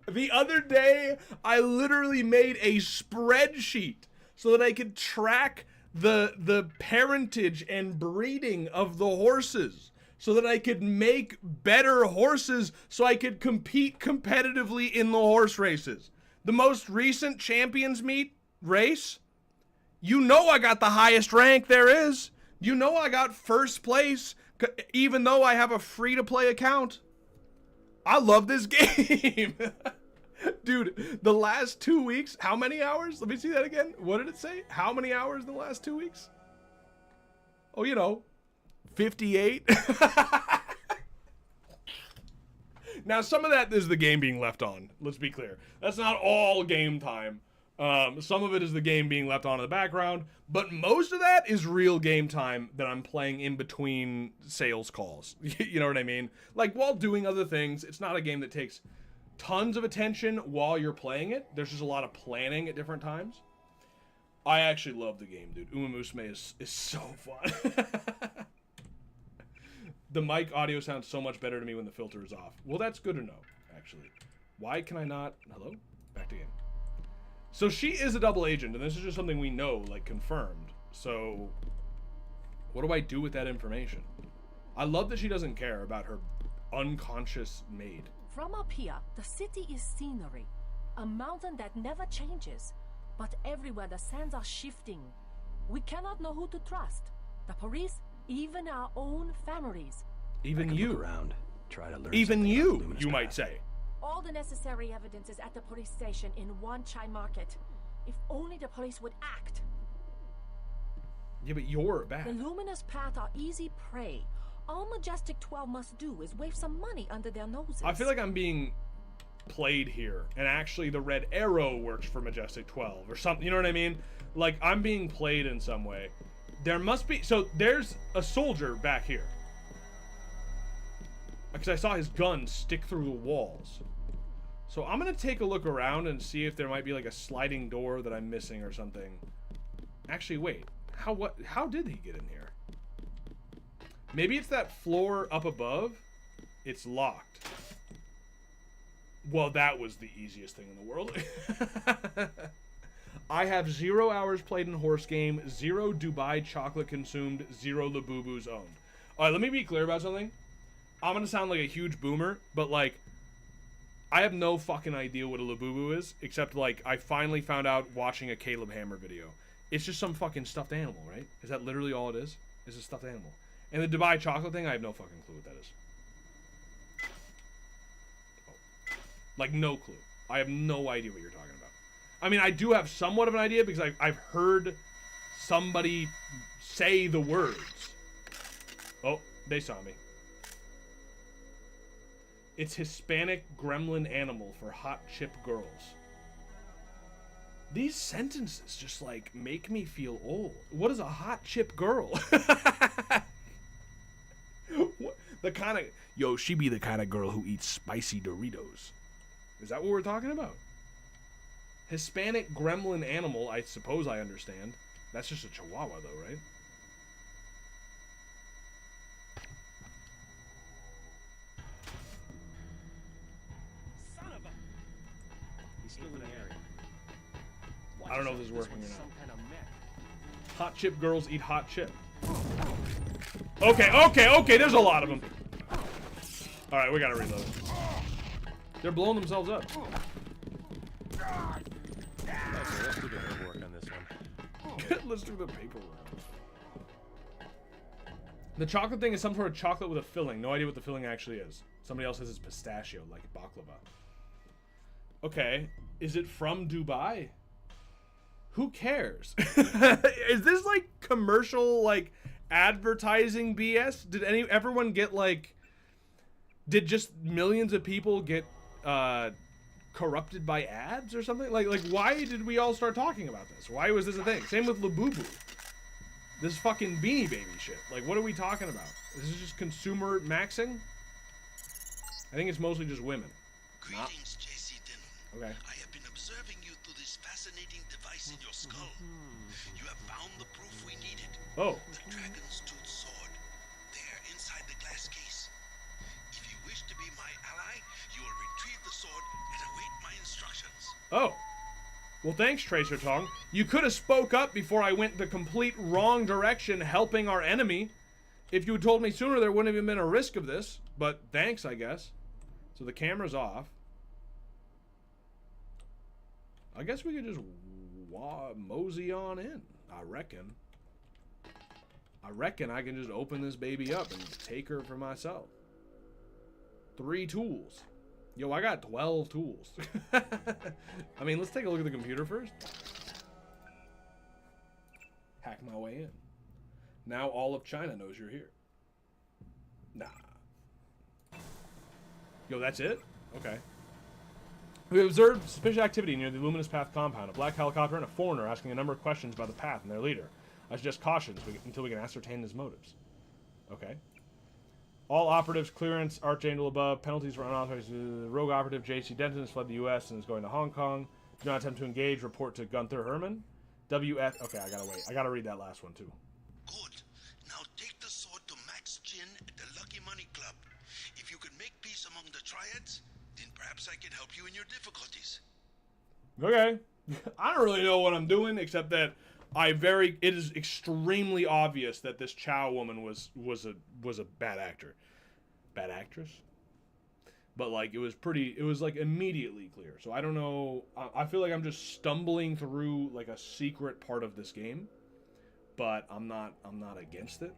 The other day, I literally made a spreadsheet so that I could track the parentage and breeding of the horses, so that I could make better horses so I could compete competitively in the horse races. The most recent Champions Meet race, you know I got the highest rank there is. You know I got first place, even though I have a free-to-play account. I love this game. Dude, the last 2 weeks, how many hours? Let me see that again. What did it say? How many hours in the last 2 weeks? Oh, you know, 58. Now, some of that is the game being left on. Let's be clear. That's not all game time. Some of it is the game being left on in the background, but most of that is real game time that I'm playing in between sales calls. You know what I mean? Like, while doing other things, it's not a game that takes tons of attention while you're playing it. There's just a lot of planning at different times. I actually love the game, dude. Uma Musume is so fun. The mic audio sounds so much better to me when the filter is off. Well, that's good to know, actually. Why can I not... Hello? Back to game. So she is a double agent, and this is just something we know, like, confirmed. So, what do I do with that information? I love that she doesn't care about her unconscious maid. From up here, the city is scenery. A mountain that never changes. But everywhere the sands are shifting. We cannot know who to trust. The police, even our own families. Even you. Look around. Try to learn Even you, Luminous you path. might say. All the necessary evidence is at the police station in Wan Chai Market. If only the police would act. Yeah, but you're bad. The Luminous Path are easy prey. All Majestic 12 must do is wave some money under their noses. I feel like I'm being played here, and actually the red arrow works for Majestic 12 or something. You know what I mean? Like, I'm being played in some way. There must be... So, there's a soldier back here. Because I saw his gun stick through the walls. So I'm going to take a look around and see if there might be like a sliding door that I'm missing or something. Actually, wait. How did he get in here? Maybe it's that floor up above. It's locked. Well, that was the easiest thing in the world. I have 0 hours played in horse game, 0 Dubai chocolate consumed, 0 Labubus owned. Alright, let me be clear about something. I'm gonna sound like a huge boomer, but like, I have no fucking idea what a Labubu is, except like, I finally found out watching a Caleb Hammer video. It's just some fucking stuffed animal, right? Is that literally all it is? It's a stuffed animal. And the Dubai chocolate thing, I have no fucking clue what that is. Oh. Like, no clue. I have no idea what you're talking about. I mean, I do have somewhat of an idea because I've heard somebody say the words. Oh, they saw me. It's Hispanic gremlin animal for hot chip girls. These sentences just, like, make me feel old. What is a hot chip girl? What, the kind of... Yo, she be the kind of girl who eats spicy Doritos. Is that what we're talking about? Hispanic gremlin animal, I suppose I understand. That's just a chihuahua, though, right? Son of a... He's still in the area. I don't know if this is working or not. Hot chip girls eat hot chip. Okay, there's a lot of them. Alright, we gotta reload. They're blowing themselves up. Okay, let's do the paperwork on this one. Let's do the paperwork. The chocolate thing is some sort of chocolate with a filling. No idea what the filling actually is. Somebody else says it's pistachio, like baklava. Okay, is it from Dubai? Who cares? Is this like commercial, like advertising BS? Did everyone get like, did just millions of people get corrupted by ads or something? Like why did we all start talking about this? Why was this a thing? Same with Labubu. This fucking Beanie Baby shit. Like, what are we talking about? Is this just consumer maxing? I think it's mostly just women. Greetings, J.C. Denham. Okay. I have been observing you through this fascinating device in your skull. You have found the proof we needed. Oh. The Dragon's Tooth sword. There, inside the glass case. If you wish to be my ally, you will retrieve the sword and await my instructions. Oh. Well, thanks, Tracer Tong. You could have spoke up before I went the complete wrong direction helping our enemy. If you had told me sooner, there wouldn't have even been a risk of this. But thanks, I guess. So the camera's off. I guess we could just mosey on in, I reckon. I reckon I can just open this baby up and take her for myself. 3 tools. Yo, I got 12 tools. I mean, let's take a look at the computer first. Hack my way in. Now all of China knows you're here. Nah. Yo, that's it? Okay. We observed suspicious activity near the Luminous Path compound. A black helicopter and a foreigner asking a number of questions about the path and their leader. I suggest caution until we can ascertain his motives. Okay. All operatives clearance, Archangel above. Penalties for unauthorized. Rogue operative J.C. Denton has fled the U.S. and is going to Hong Kong. Do not attempt to engage. Report to Gunther Herman. W.F. Okay, I gotta wait. I gotta read that last one too. Good. Now take the sword to Max Chin at the Lucky Money Club. If you can make peace among the triads, then perhaps I can help you in your difficulties. Okay. I don't really know what I'm doing, except that it is extremely obvious that this Chow woman was a bad actor. Bad actress? But like it was like immediately clear. So I don't know, I feel like I'm just stumbling through like a secret part of this game, but I'm not against it.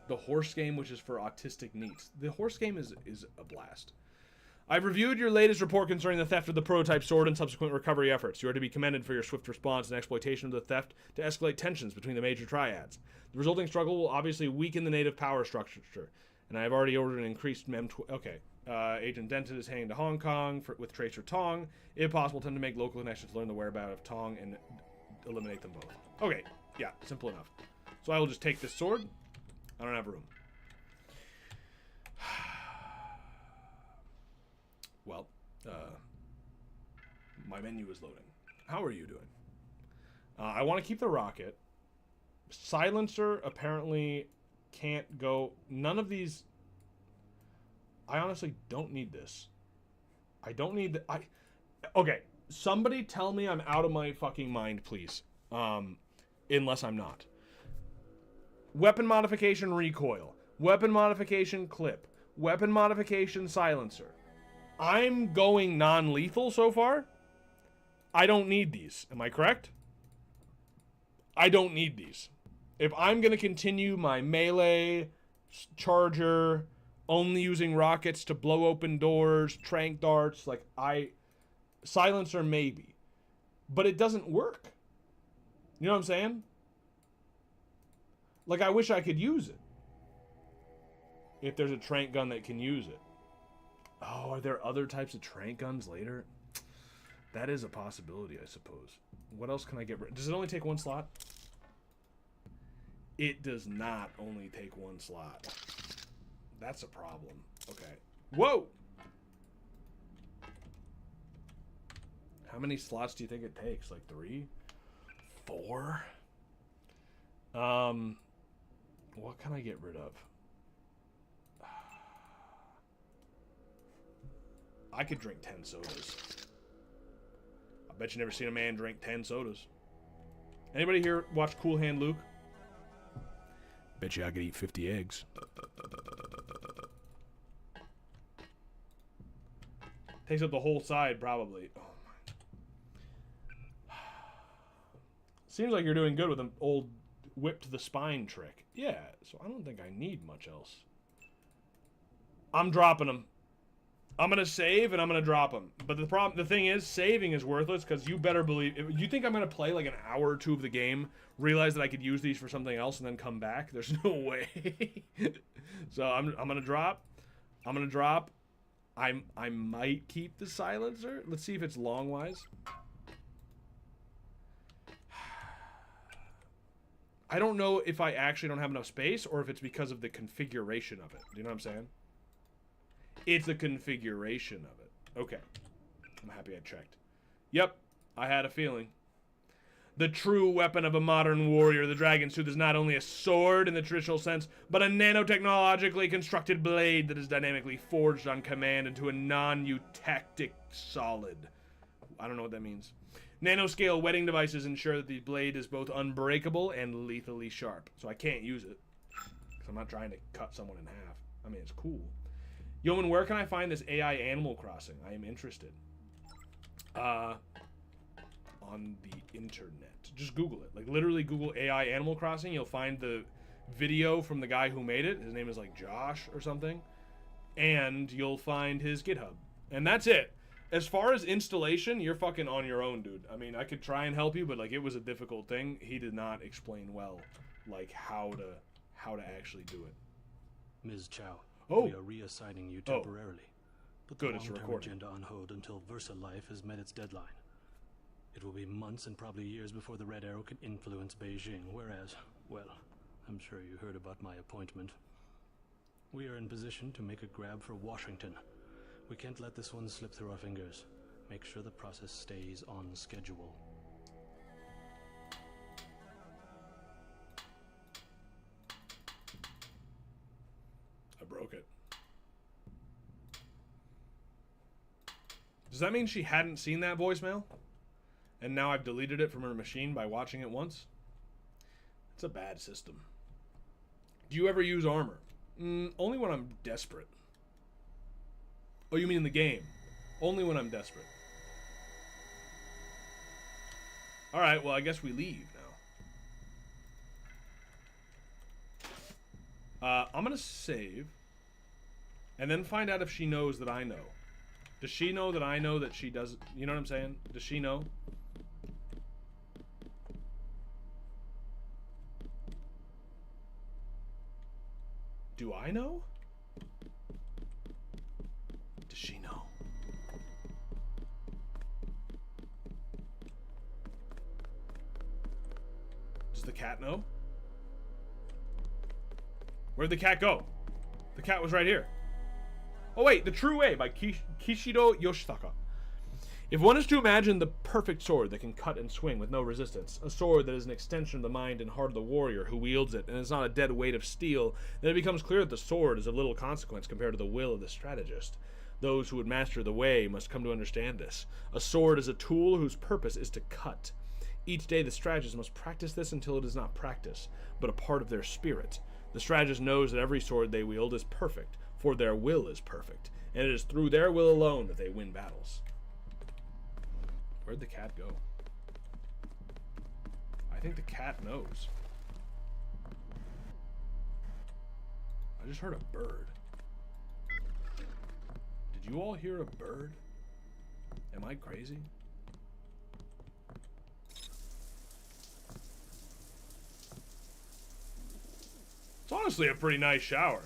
The horse game, which is for autistic needs. The horse game is a blast. I've reviewed your latest report concerning the theft of the prototype sword and subsequent recovery efforts. You are to be commended for your swift response and exploitation of the theft to escalate tensions between the major triads. The resulting struggle will obviously weaken the native power structure, and I have already ordered an increased Okay. Agent Denton is heading to Hong Kong with Tracer Tong. If possible, attempt to make local connections to learn the whereabouts of Tong and eliminate them both. Okay. Yeah, simple enough. So I will just take this sword. I don't have room. Well, my menu is loading. How are you doing? I want to keep the rocket. Silencer apparently can't go. None of these. I honestly don't need this. I don't need the. Okay, somebody tell me I'm out of my fucking mind, please. Unless I'm not. Weapon modification recoil. Weapon modification clip. Weapon modification silencer. I'm going non-lethal so far. I don't need these. Am I correct? I don't need these. If I'm going to continue my melee, charger, only using rockets to blow open doors, tranq darts, like silencer maybe. But it doesn't work. You know what I'm saying? Like, I wish I could use it. If there's a tranq gun that can use it. Oh, are there other types of tranq guns later? That is a possibility, I suppose. What else can I get rid of? Does it only take 1 slot? It does not only take 1 slot. That's a problem. Okay. Whoa! How many slots do you think it takes? Like 3? 4? What can I get rid of? I could drink 10 sodas. I bet you never seen a man drink 10 sodas. Anybody here watch Cool Hand Luke? Bet you I could eat 50 eggs. Takes up the whole side, probably. Oh my. Seems like you're doing good with an old whip to the spine trick. Yeah, so I don't think I need much else. I'm dropping them. I'm gonna save and I'm gonna drop them. But the thing is, saving is worthless because you better believe. If you think I'm gonna play like an hour or two of the game, realize that I could use these for something else, and then come back? There's no way. So I'm gonna drop. I'm gonna drop. I might keep the silencer. Let's see if it's long wise. I don't know if I actually don't have enough space or if it's because of the configuration of it. Do you know what I'm saying? It's the configuration of it. Okay. I'm happy I checked. Yep. I had a feeling. The true weapon of a modern warrior, the dragon tooth, is not only a sword in the traditional sense, but a nanotechnologically constructed blade that is dynamically forged on command into a non-eutectic solid. I don't know what that means. Nanoscale wetting devices ensure that the blade is both unbreakable and lethally sharp. So I can't use it. Because I'm not trying to cut someone in half. I mean, it's cool. Yeoman, where can I find this AI Animal Crossing? I am interested. On the internet. Just Google it. Like, literally Google AI Animal Crossing. You'll find the video from the guy who made it. His name is, like, Josh or something. And you'll find his GitHub. And that's it. As far as installation, you're fucking on your own, dude. I mean, I could try and help you, but, like, it was a difficult thing. He did not explain well, like, how to actually do it. Ms. Chow. Oh. We are reassigning you temporarily. Put Good, the it's long-term recording. agenda on hold until Versa Life has met its deadline. It will be months and probably years before the Red Arrow can influence Beijing, whereas, well, I'm sure you heard about my appointment. We are in position to make a grab for Washington. We can't let this one slip through our fingers. Make sure the process stays on schedule. I broke it. Does that mean she hadn't seen that voicemail? And now I've deleted it from her machine by watching it once? It's a bad system. Do you ever use armor? Only when I'm desperate. Oh, you mean in the game? Only when I'm desperate. Alright, well, I guess we leave now. I'm gonna save. And then find out if she knows that I know. Does she know that I know that she does? You know what I'm saying? Does she know? Do I know? Does she know? Does the cat know? Where'd the cat go? The cat was right here. Oh wait, The True Way by Kishido Yoshitaka. If one is to imagine the perfect sword that can cut and swing with no resistance, a sword that is an extension of the mind and heart of the warrior who wields it and is not a dead weight of steel, then it becomes clear that the sword is of little consequence compared to the will of the strategist. Those who would master the way must come to understand this. A sword is a tool whose purpose is to cut. Each day the strategist must practice this until it is not practice, but a part of their spirit. The strategist knows that every sword they wield is perfect, for their will is perfect, and it is through their will alone that they win battles. Where'd the cat go? I think the cat knows. I just heard a bird. Did you all hear a bird? Am I crazy? It's honestly a pretty nice shower.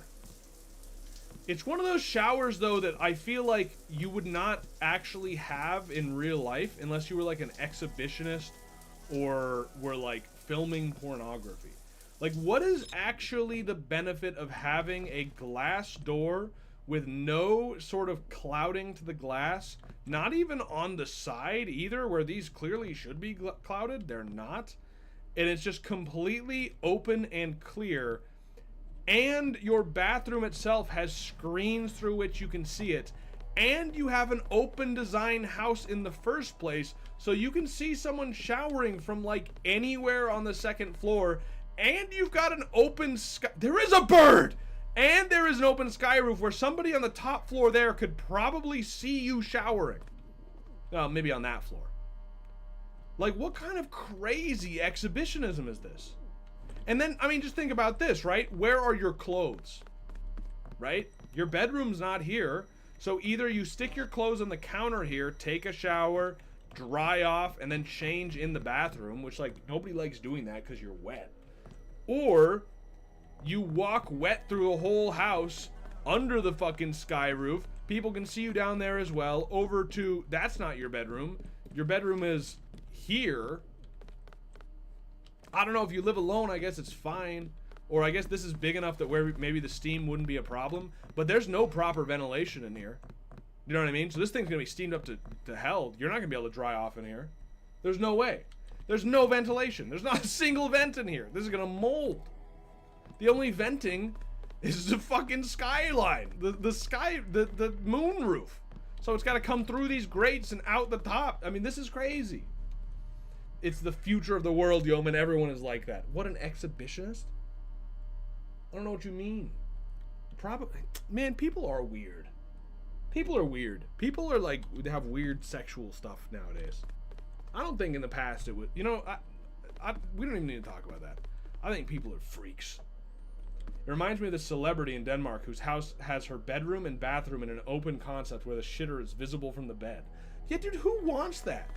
It's one of those showers, though, that I feel like you would not actually have in real life unless you were like an exhibitionist or were like filming pornography. Like, what is actually the benefit of having a glass door with no sort of clouding to the glass? Not even on the side either, where these clearly should be clouded. They're not. And it's just completely open and clear. And your bathroom itself has screens through which you can see it. And you have an open design house in the first place, so you can see someone showering from like anywhere on the second floor. And you've got an open sky. There is a bird! And there is an open sky roof where somebody on the top floor there could probably see you showering. Well, maybe on that floor. Like, what kind of crazy exhibitionism is this? And then, I mean, just think about this, right? Where are your clothes? Right? Your bedroom's not here. So either you stick your clothes on the counter here, take a shower, dry off, and then change in the bathroom, which, like, nobody likes doing that because you're wet. Or you walk wet through the whole house under the fucking sky roof. People can see you down there as well. Over to, that's not your bedroom. Your bedroom is here. I don't know, if you live alone, I guess it's fine. Or I guess this is big enough that where maybe the steam wouldn't be a problem. But there's no proper ventilation in here. You know what I mean? So this thing's going to be steamed up to hell. You're not going to be able to dry off in here. There's no way. There's no ventilation. There's not a single vent in here. This is going to mold. The only venting is the fucking skyline. The moon roof. So it's got to come through these grates and out the top. I mean, this is crazy. It's the future of the world, Yeoman. Everyone is like that. What an exhibitionist? I don't know what you mean. Probably. Man, people are weird. People are weird. People are like, they have weird sexual stuff nowadays. I don't think in the past it would. You know, we don't even need to talk about that. I think people are freaks. It reminds me of this celebrity in Denmark whose house has her bedroom and bathroom in an open concept where the shitter is visible from the bed. Yeah, dude, who wants that?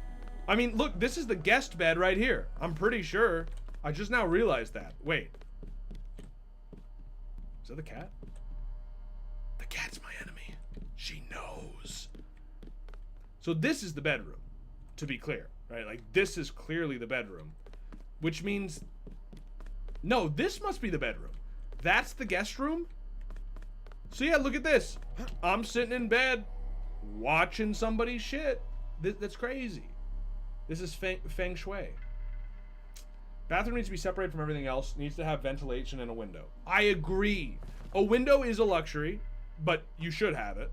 I mean, look, this is the guest bed right here. I'm pretty sure. I just now realized that. Wait. Is that the cat? The cat's my enemy. She knows. So this is the bedroom, to be clear, right? Like, this is clearly the bedroom, which means, no, this must be the bedroom. That's the guest room? So yeah, look at this. I'm sitting in bed watching somebody's shit. That's crazy. This is feng shui. Bathroom needs to be separated from everything else. Needs to have ventilation and a window. I agree. A window is a luxury, but you should have it.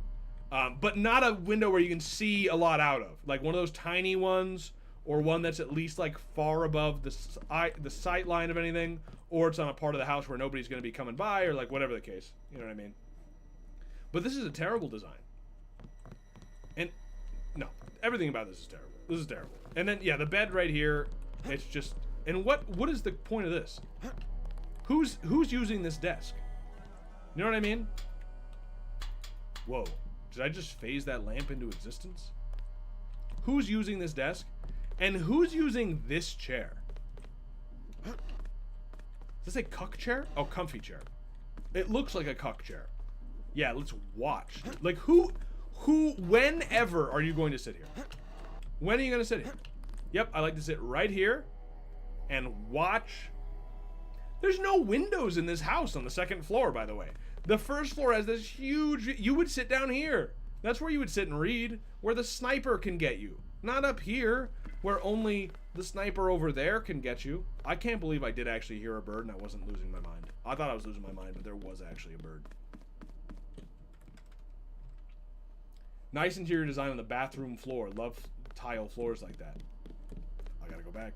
But not a window where you can see a lot out of. Like one of those tiny ones, or one that's at least like far above the sight line of anything, or it's on a part of the house where nobody's going to be coming by, or like whatever the case. You know what I mean? But this is a terrible design. And no, everything about this is terrible. This is terrible. And then yeah, the bed right here, it's just. And what is the point of this? Who's using this desk? You know what I mean? Whoa. Did I just phase that lamp into existence? Who's using this desk? And who's using this chair? Does this say cuck chair? Oh, comfy chair. It looks like a cuck chair. Yeah, let's watch. Like whenever are you going to sit here? When are you going to sit here? Yep, I like to sit right here and watch. There's no windows in this house on the second floor, by the way. The first floor has this huge, you would sit down here. That's where you would sit and read, where the sniper can get you. Not up here, where only the sniper over there can get you. I can't believe I did actually hear a bird and I wasn't losing my mind. I thought I was losing my mind, but there was actually a bird. Nice interior design on the bathroom floor. Love tile floors like that. I gotta go back.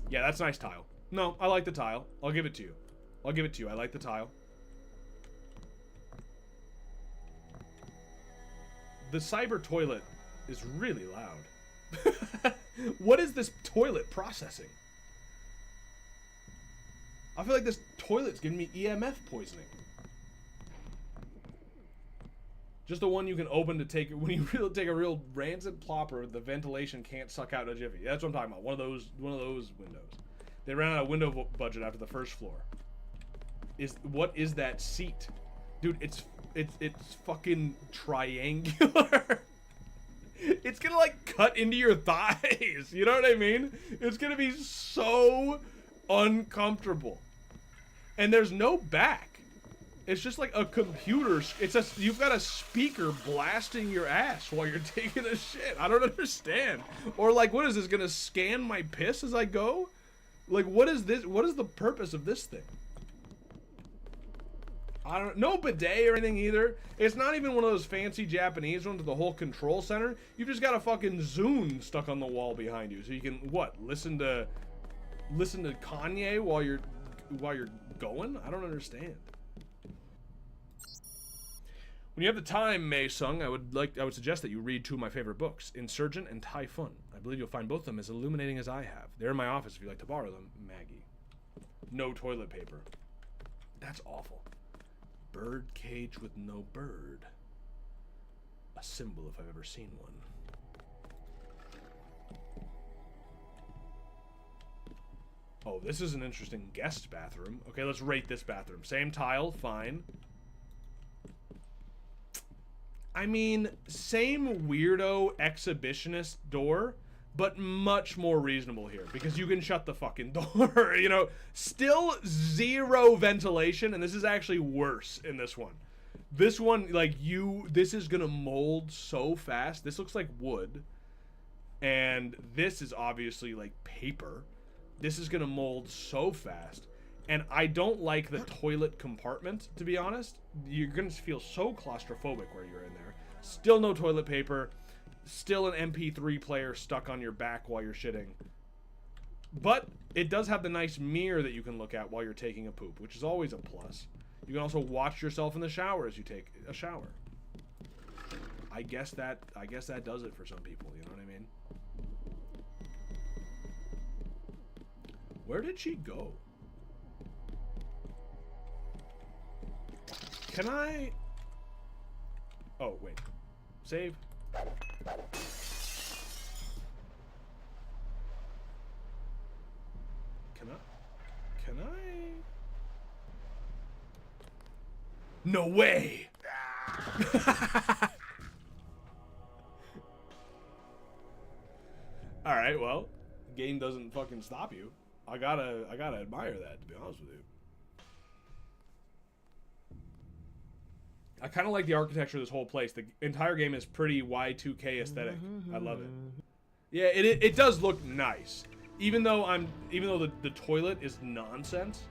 Yeah, that's nice tile. No, I like the tile. I'll give it to you. I'll give it to you. I like the tile. The cyber toilet is really loud. What is this toilet processing? I feel like this toilet's giving me EMF poisoning. Just the one you can open to take when you really take a real rancid plopper, the ventilation can't suck out a jiffy. That's what I'm talking about. One of those windows. They ran out of window budget after the first floor. What is that seat? Dude, it's fucking triangular. It's gonna like cut into your thighs. You know what I mean? It's gonna be so uncomfortable. And there's no back. It's just like a computer. You've got a speaker blasting your ass while you're taking a shit. I don't understand. Or like, what is this gonna scan my piss as I go? Like, what is this? What is the purpose of this thing? I don't know. No bidet or anything either. It's not even one of those fancy Japanese ones with the whole control center. You've just got a fucking Zune stuck on the wall behind you, so you can what? Listen to Kanye while you're going. I don't understand. When you have the time, Mei Sung, I would suggest that you read two of my favorite books, Insurgent and Typhoon. I believe you'll find both of them as illuminating as I have. They're in my office if you'd like to borrow them. Maggie. No toilet paper. That's awful. bird cage with no bird. A symbol if I've ever seen one. Oh, this is an interesting guest bathroom. Okay, let's rate this bathroom. Same tile, fine. I mean, same weirdo exhibitionist door, but much more reasonable here because you can shut the fucking door, you know? Still zero ventilation, and this is actually worse in this one. This one, like, this is gonna mold so fast. This looks like wood, and this is obviously like paper. This is gonna mold so fast, and I don't like the toilet compartment, to be honest. You're gonna feel so claustrophobic where you're in there. Still no toilet paper. Still an MP3 player stuck on your back while you're shitting. But it does have the nice mirror that you can look at while you're taking a poop, which is always a plus. You can also watch yourself in the shower as you take a shower. I guess that does it for some people, you know what I mean? Where did she go? Can I... Oh, wait. Save. Can I? No way! Alright, well, the game doesn't fucking stop you. I gotta admire that, to be honest with you. I kind of like the architecture of this whole place. The entire game is pretty Y2K aesthetic. I love it. Yeah, it does look nice. Even though the toilet is nonsense,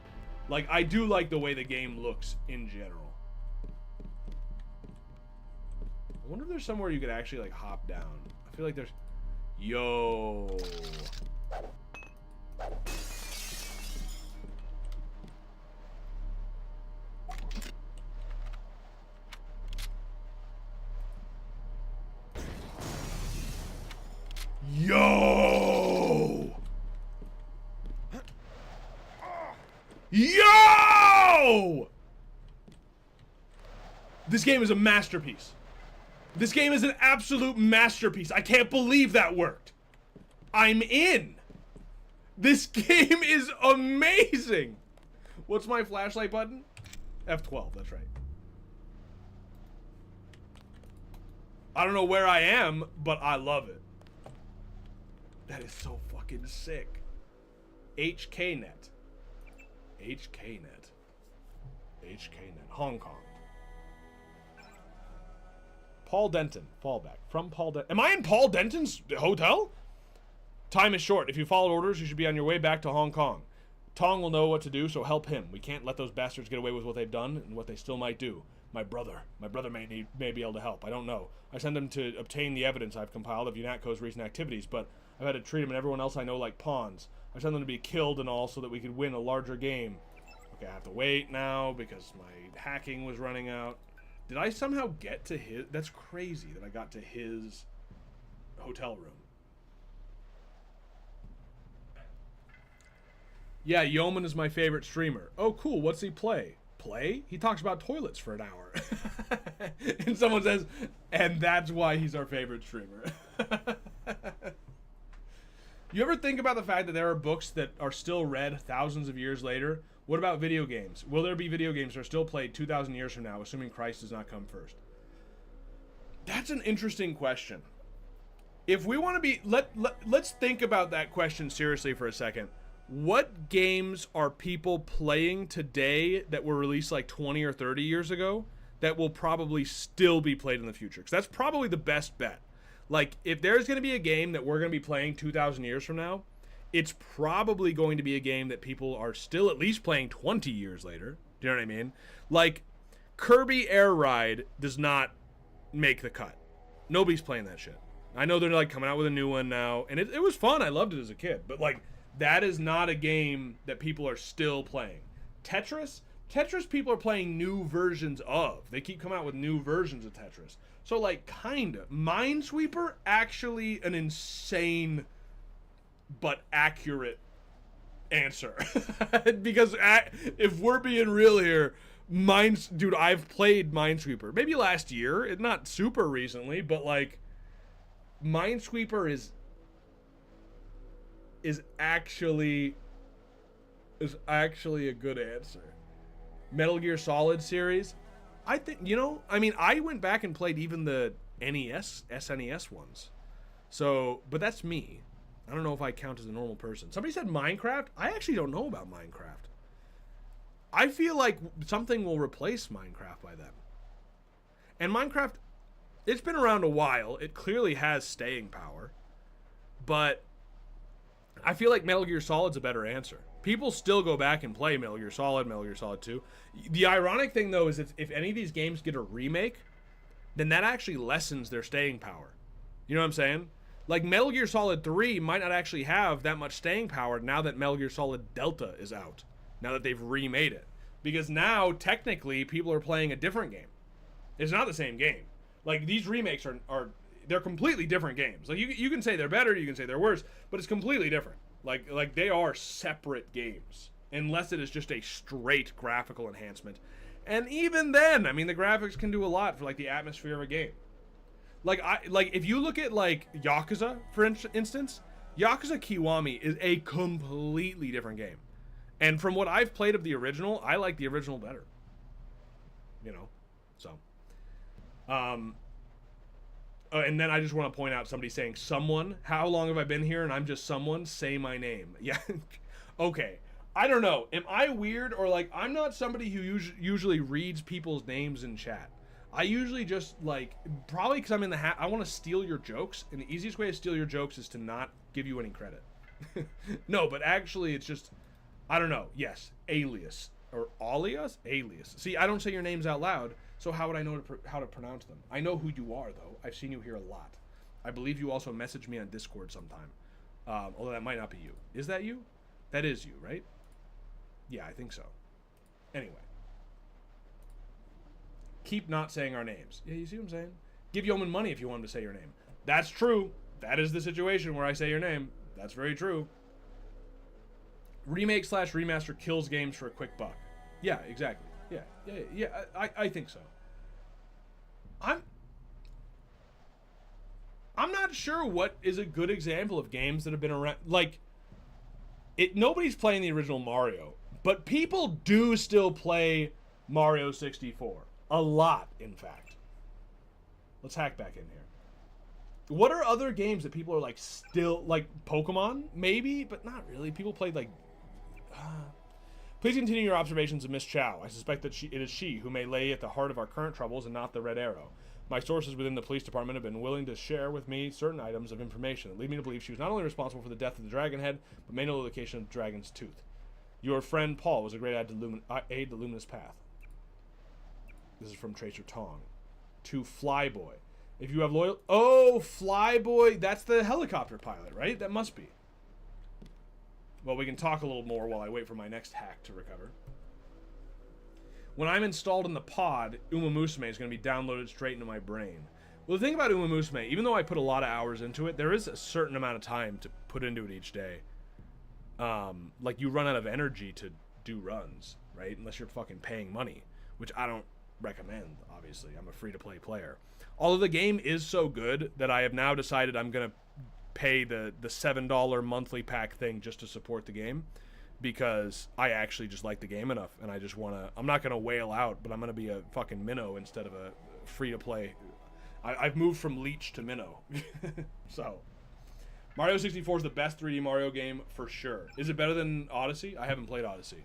like, I do like the way the game looks in general. I wonder if there's somewhere you could actually, like, hop down. I feel like there's... Yo. Yo! Yo! This game is a masterpiece. This game is an absolute masterpiece. I can't believe that worked. I'm in. This game is amazing. What's my flashlight button? F12, that's right. I don't know where I am, but I love it. That is so fucking sick. HKNet. HKNet. HKNet. Hong Kong. Paul Denton. Fallback. From Paul Denton. Am I in Paul Denton's hotel? Time is short. If you followed orders, you should be on your way back to Hong Kong. Tong will know what to do, so help him. We can't let those bastards get away with what they've done and what they still might do. My brother may be able to help. I don't know. I sent him to obtain the evidence I've compiled of UNATCO's recent activities, but I've had to treat him and everyone else I know like pawns. I sent them to be killed and all so that we could win a larger game. Okay, I have to wait now because my hacking was running out. Did I somehow get to his... That's crazy that I got to his hotel room. Yeah, Yeoman is my favorite streamer. Oh, cool. What's he play? Play? He talks about toilets for an hour. And someone says, and that's why he's our favorite streamer. You ever think about the fact that there are books that are still read thousands of years later? What about video games? Will there be video games that are still played 2,000 years from now, assuming Christ does not come first? That's an interesting question. If we want to be... Let's think about that question seriously for a second. What games are people playing today that were released like 20 or 30 years ago that will probably still be played in the future? Because that's probably the best bet. Like, if there's going to be a game that we're going to be playing 2,000 years from now, it's probably going to be a game that people are still at least playing 20 years later. Do you know what I mean? Like, Kirby Air Ride does not make the cut. Nobody's playing that shit. I know they're, like, coming out with a new one now, and it was fun. I loved it as a kid. But, like, that is not a game that people are still playing. Tetris? Tetris people are playing new versions of. They keep coming out with new versions of Tetris. So, like, kinda. Minesweeper, actually an insane but accurate answer. Because if we're being real here, Dude, I've played Minesweeper. Maybe last year. Not super recently, but like Minesweeper is actually a good answer. Metal Gear Solid series. I think, I mean, I went back and played even the SNES ones. So, but that's me. I don't know if I count as a normal person. Somebody said Minecraft. I actually don't know about Minecraft. I feel like something will replace Minecraft by then. And Minecraft, it's been around a while. It clearly has staying power. But I feel like Metal Gear Solid's a better answer. People still go back and play Metal Gear Solid 2. The ironic thing, though, is if any of these games get a remake, then that actually lessens their staying power. You know what I'm saying? Like, Metal Gear Solid 3 might not actually have that much staying power now that Metal Gear Solid Delta is out. Now that they've remade it. Because now, technically, people are playing a different game. It's not the same game. Like, these remakes are they're completely different games. Like, you can say they're better, you can say they're worse, but it's completely different. Like they are separate games. Unless it is just a straight graphical enhancement. And even then, I mean, the graphics can do a lot for, like, the atmosphere of a game. Like, if you look at, like, Yakuza, for instance, Yakuza Kiwami is a completely different game. And from what I've played of the original, I like the original better. So. And then I just want to point out somebody saying, someone, how long have I been here and I'm just someone, say my name. Yeah. Okay. I don't know. Am I weird or, like, I'm not somebody who usually reads people's names in chat. I usually just, like, probably because I'm in the I want to steal your jokes, and the easiest way to steal your jokes is to not give you any credit. No, but actually it's just, I don't know. Yes, alias. Or alias? Alias. See, I don't say your names out loud, so how would I know how to pronounce them? I know who you are, though. I've seen you here a lot. I believe you also message me on Discord sometime. Although that might not be you. Is that you? That is you, right? Yeah, I think so. Anyway. Keep not saying our names. Yeah, you see what I'm saying? Give Yeoman money if you want him to say your name. That's true. That is the situation where I say your name. That's very true. Remake/remaster kills games for a quick buck. Yeah, exactly. Yeah, I think so. I'm not sure what is a good example of games that have been around. Like, nobody's playing the original Mario, but people do still play Mario 64. A lot, in fact. Let's hack back in here. What are other games that people are, like, still, like, Pokemon? Maybe, but not really. People played, like, please continue your observations of Miss Chow. I suspect that it is she who may lay at the heart of our current troubles and not the Red Arrow. My sources within the police department have been willing to share with me certain items of information that lead me to believe she was not only responsible for the death of the dragon head, but may know the location of the dragon's tooth. Your friend Paul was a great aid to Luminous Path. This is from Tracer Tong. To Flyboy. If you have loyal... Oh, Flyboy. That's the helicopter pilot, right? That must be. Well, we can talk a little more while I wait for my next hack to recover. When I'm installed in the pod, Uma Musume is going to be downloaded straight into my brain. Well, the thing about Uma Musume, even though I put a lot of hours into it, there is a certain amount of time to put into it each day. Like, you run out of energy to do runs, right? Unless you're fucking paying money, which I don't recommend, obviously. I'm a free-to-play player. Although the game is so good that I have now decided I'm going to pay the $7 monthly pack thing just to support the game, because I actually just like the game enough, and I just want to... I'm not going to wail out, but I'm going to be a fucking minnow instead of a free-to-play. I've moved from leech to minnow. So, Mario 64 is the best 3D Mario game for sure. Is it better than Odyssey? I haven't played Odyssey.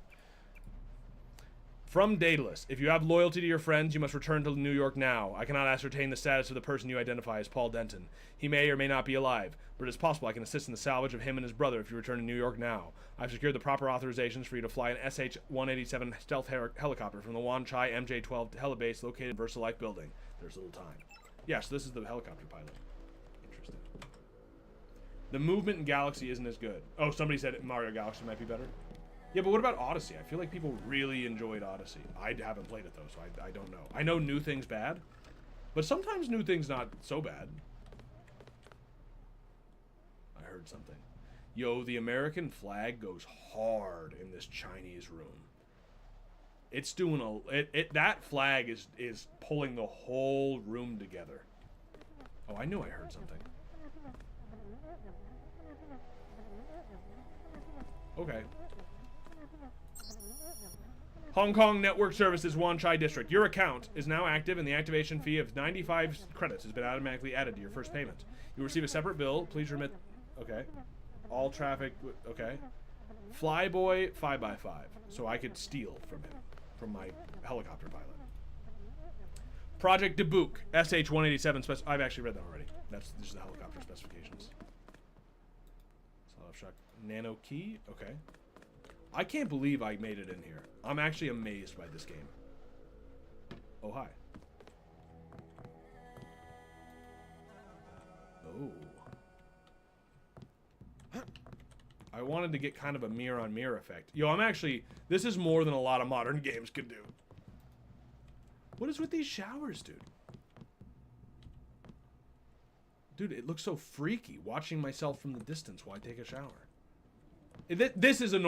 From Daedalus, if you have loyalty to your friends, you must return to New York now. I cannot ascertain the status of the person you identify as Paul Denton. He may or may not be alive, but it is possible I can assist in the salvage of him and his brother if you return to New York now. I've secured the proper authorizations for you to fly an SH-187 stealth helicopter from the Wan Chai MJ-12 helibase located in VersaLife building. There's little time. Yes, this is the helicopter pilot. Interesting. The movement in Galaxy isn't as good. Oh, somebody said Mario Galaxy might be better. Yeah, but what about Odyssey? I feel like people really enjoyed Odyssey. I haven't played it, though, so I don't know. I know New Thing's bad, but sometimes New Thing's not so bad. I heard something. Yo, the American flag goes hard in this Chinese room. It's doing that flag is pulling the whole room together. Oh, I knew I heard something. Okay. Hong Kong Network Services Wan Chai District. Your account is now active and the activation fee of 95 credits has been automatically added to your first payment. You'll receive a separate bill. Please remit. Okay. All traffic. Okay. Flyboy 5x5. So I could steal from him. From my helicopter pilot. Project Dubuque. SH-187. I've actually read that already. This is the helicopter specifications. Solid shock. Nano key. Okay. I can't believe I made it in here. I'm actually amazed by this game. Oh, hi. Oh. I wanted to get kind of a mirror-on-mirror effect. Yo, I'm actually... This is more than a lot of modern games could do. What is with these showers, dude? Dude, it looks so freaky watching myself from the distance while I take a shower. This is a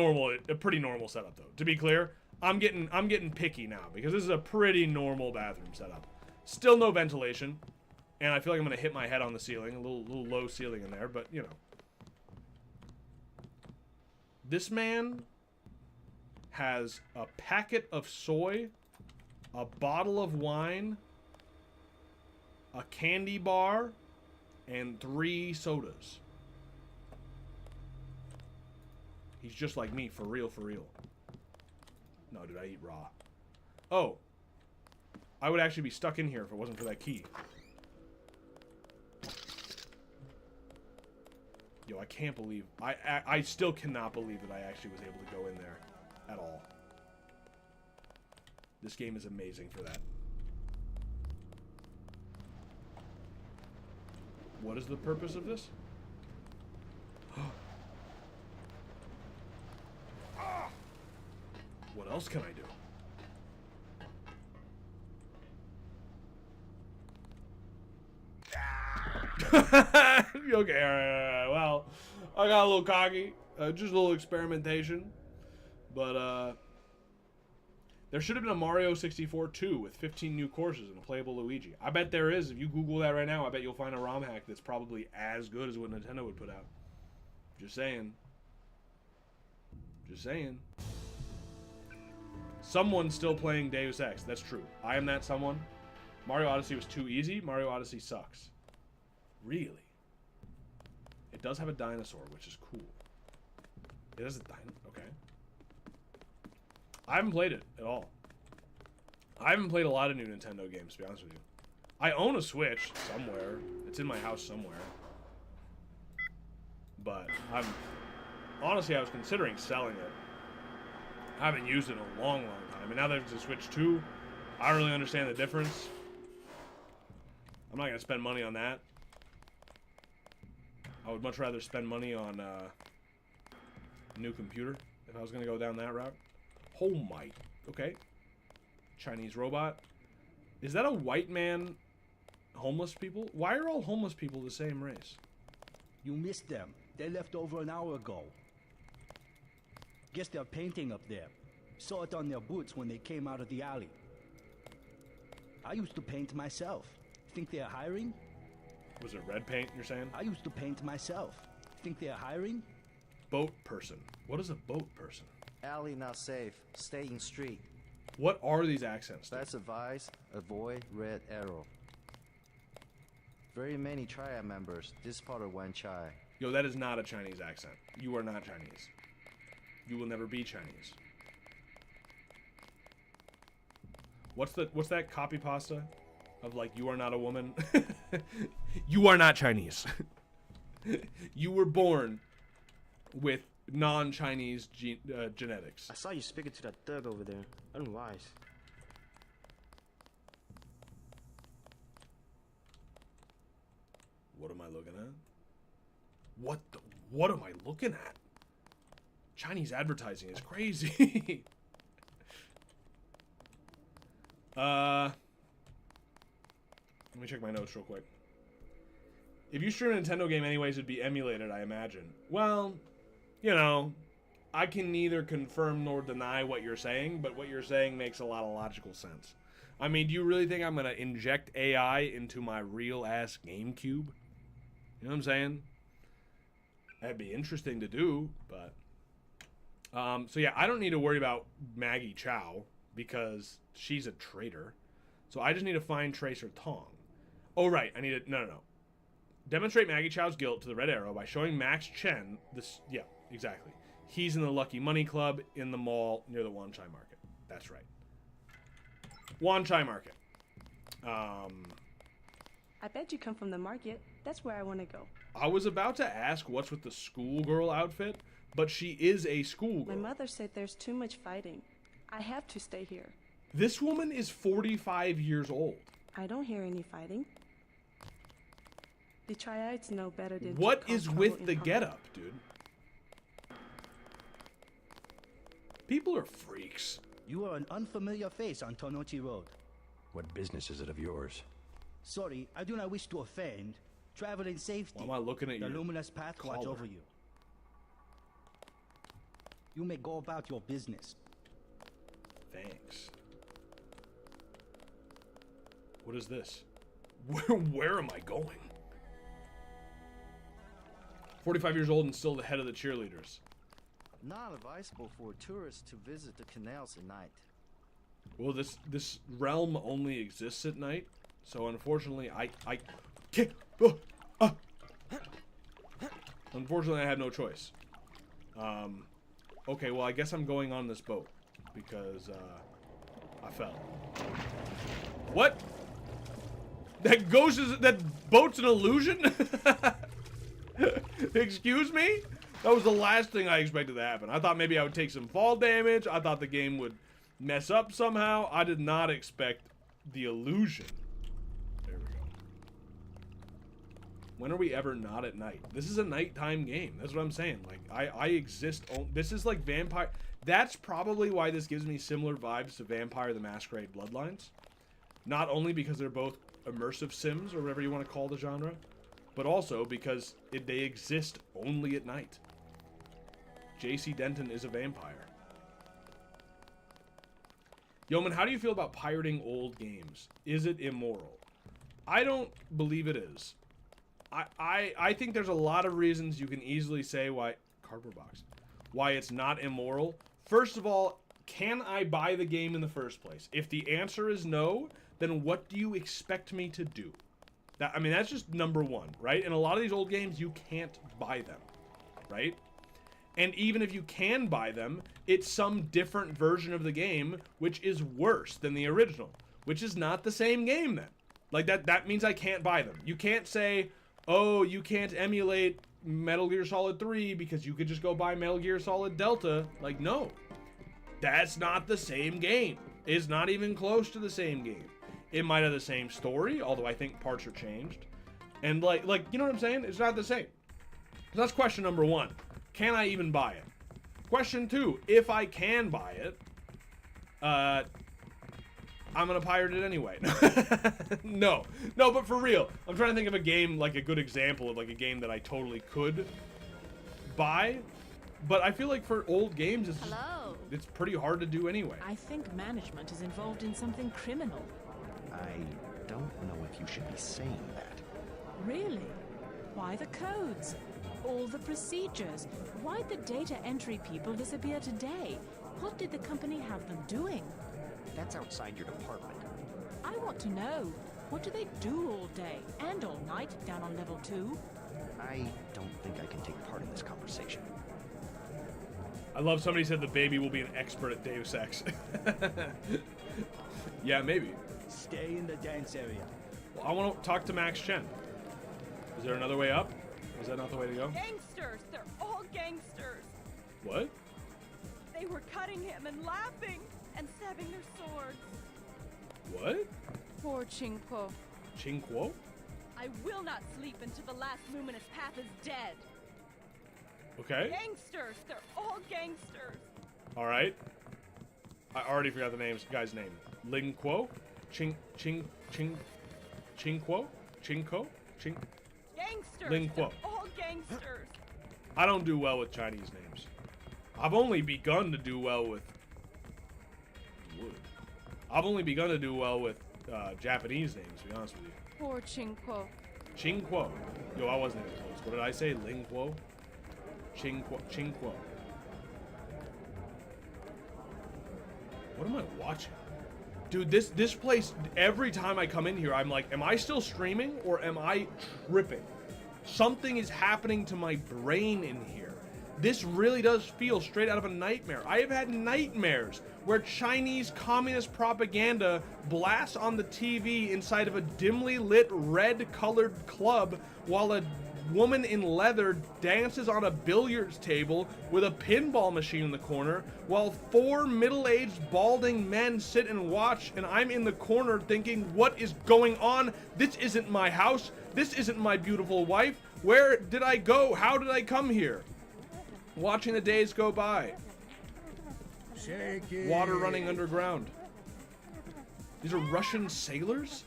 pretty normal setup, though. To be clear, I'm getting picky now because this is a pretty normal bathroom setup. Still no ventilation, and I feel like I'm gonna hit my head on the ceiling. A little low ceiling in there, but you know. This man has a packet of soy, a bottle of wine, a candy bar, and 3 sodas. He's just like me, for real, for real. No, dude, I eat raw. Oh. I would actually be stuck in here if it wasn't for that key. Yo, I can't believe... I still cannot believe that I actually was able to go in there at all. This game is amazing for that. What is the purpose of this? What else can I do? Okay, alright. Well, I got a little cocky. Just a little experimentation. But, there should have been a Mario 64 2 with 15 new courses and a playable Luigi. I bet there is. If you Google that right now, I bet you'll find a ROM hack that's probably as good as what Nintendo would put out. Just saying. Just saying. Someone's still playing Deus Ex. That's true. I am that someone. Mario Odyssey was too easy. Mario Odyssey sucks. Really? It does have a dinosaur, which is cool. It has a dinosaur. Okay. I haven't played it at all. I haven't played a lot of new Nintendo games, to be honest with you. I own a Switch somewhere. It's in my house somewhere. But honestly, I was considering selling it. I haven't used it in a long, long time. And now that it's a Switch 2, I don't really understand the difference. I'm not going to spend money on that. I would much rather spend money on a new computer if I was going to go down that route. Oh my. Okay. Chinese robot. Is that a white man? Homeless people? Why are all homeless people the same race? You missed them. They left over an hour ago. Guess they're painting up there. Saw it on their boots when they came out of the alley. I used to paint myself. Think they're hiring? Was it red paint, you're saying? I used to paint myself. Think they're hiring? Boat person. What is a boat person? Alley not safe. Stay in street. What are these accents? Best advice, avoid red arrow. Very many triad members. This part of Wan Chai. Yo, that is not a Chinese accent. You are not Chinese. You will never be Chinese. What's that copy pasta of like, you are not a woman? You are not Chinese. You were born with non-Chinese genetics. I saw you speaking to that thug over there. Unwise. What am I looking at? What am I looking at? Chinese advertising is crazy. Let me check my notes real quick. If you stream a Nintendo game anyways, it'd be emulated, I imagine. Well, you know, I can neither confirm nor deny what you're saying, but what you're saying makes a lot of logical sense. I mean, do you really think I'm going to inject AI into my real-ass GameCube? You know what I'm saying? That'd be interesting to do, but... so yeah, I don't need to worry about Maggie Chow, because she's a traitor. So I just need to find Tracer Tong. Oh, right, I need to... No. Demonstrate Maggie Chow's guilt to the Red Arrow by showing Max Chen this... Yeah, exactly. He's in the Lucky Money Club in the mall near the Wan Chai Market. That's right. Wan Chai Market. I bet you come from the market. That's where I want to go. I was about to ask what's with the schoolgirl outfit, but she is a schoolgirl. My mother said there's too much fighting. I have to stay here. This woman is 45 years old. I don't hear any fighting. The triads know better than What to cause is trouble with in the public. getup, dude? People are freaks. You are an unfamiliar face on Tonochi Road. What business is it of yours? Sorry, I do not wish to offend. Travel in safety. Why am I looking at the your luminous path watch collar? over you. You may go about your business. Thanks. What is this? Where am I going? 45 years old and still the head of the cheerleaders. Not advisable for tourists to visit the canals at night. Well, this realm only exists at night, so unfortunately I can't. Unfortunately, I had no choice. Okay, well, I guess I'm going on this boat because I fell. What? That ghost is that boat's an illusion? Excuse me? That was the last thing I expected to happen. I thought maybe I would take some fall damage. I thought the game would mess up somehow. I did not expect the illusion. There we go. When are we ever not at night? This is a nighttime game. That's what I'm saying. Like, I exist. This is like Vampire. That's probably why this gives me similar vibes to Vampire the Masquerade Bloodlines. Not only because they're both immersive sims, or whatever you want to call the genre, but also because they exist only at night. JC Denton is a vampire. Yeoman, how do you feel about pirating old games? Is it immoral? I don't believe it is. I think there's a lot of reasons you can easily say why... Cardboard box. Why it's not immoral. First of all, can I buy the game in the first place? If the answer is no, then what do you expect me to do? I mean, that's just number one, right? In a lot of these old games, you can't buy them, right? And even if you can buy them, it's some different version of the game, which is worse than the original, which is not the same game then. Like, that means I can't buy them. You can't say, oh, you can't emulate Metal Gear Solid 3 because you could just go buy Metal Gear Solid Delta. Like, no. That's not the same game. It's not even close to the same game. It might have the same story, although I think parts are changed. And like you know what I'm saying? It's not the same. So that's question number one. Can I even buy it? Question two, if I can buy it, I'm gonna pirate it anyway. No, but for real, I'm trying to think of a game, like a good example of like a game that I totally could buy, but I feel like for old games, it's pretty hard to do anyway. I think management is involved in something criminal. I don't know if you should be saying that. Really? Why the codes? All the procedures? Why'd the data entry people disappear today? What did the company have them doing? That's outside your department. I want to know. What do they do all day and all night down on level 2? I don't think I can take part in this conversation. I love somebody said the baby will be an expert at Deus Ex. Yeah, maybe. Stay in the dance area. Well, I want to talk to Max Chen. Is there another way up? Is that not the way to go? Gangsters! They're all gangsters! What? They were cutting him and laughing and stabbing their swords. What? Poor Ching Po. Ching Kuo? I will not sleep until the last luminous path is dead. Okay. Gangsters! They're all gangsters! Alright. I already forgot the guy's name. Ling Kuo? Ching Kuo? Ching Ko? Ching... Gangsters! Ling Kuo. They're all gangsters! I don't do well with Chinese names. I've only begun to do well with wood. I've only begun to do well with Japanese names, to be honest with you. Poor Chinquo. Chingquo. Yo, I wasn't even close. What did I say? Lingquo? Chingquo. What am I watching? Dude, this place, every time I come in here, I'm like, am I still streaming or am I tripping? Something is happening to my brain in here. This really does feel straight out of a nightmare. I have had nightmares where Chinese communist propaganda blasts on the TV inside of a dimly lit red-colored club while a woman in leather dances on a billiards table with a pinball machine in the corner while 4 middle-aged balding men sit and watch, and I'm in the corner thinking, what is going on? This isn't my house. This isn't my beautiful wife. Where did I go? How did I come here? Watching the days go by. Shake it. Water running underground. These are Russian sailors?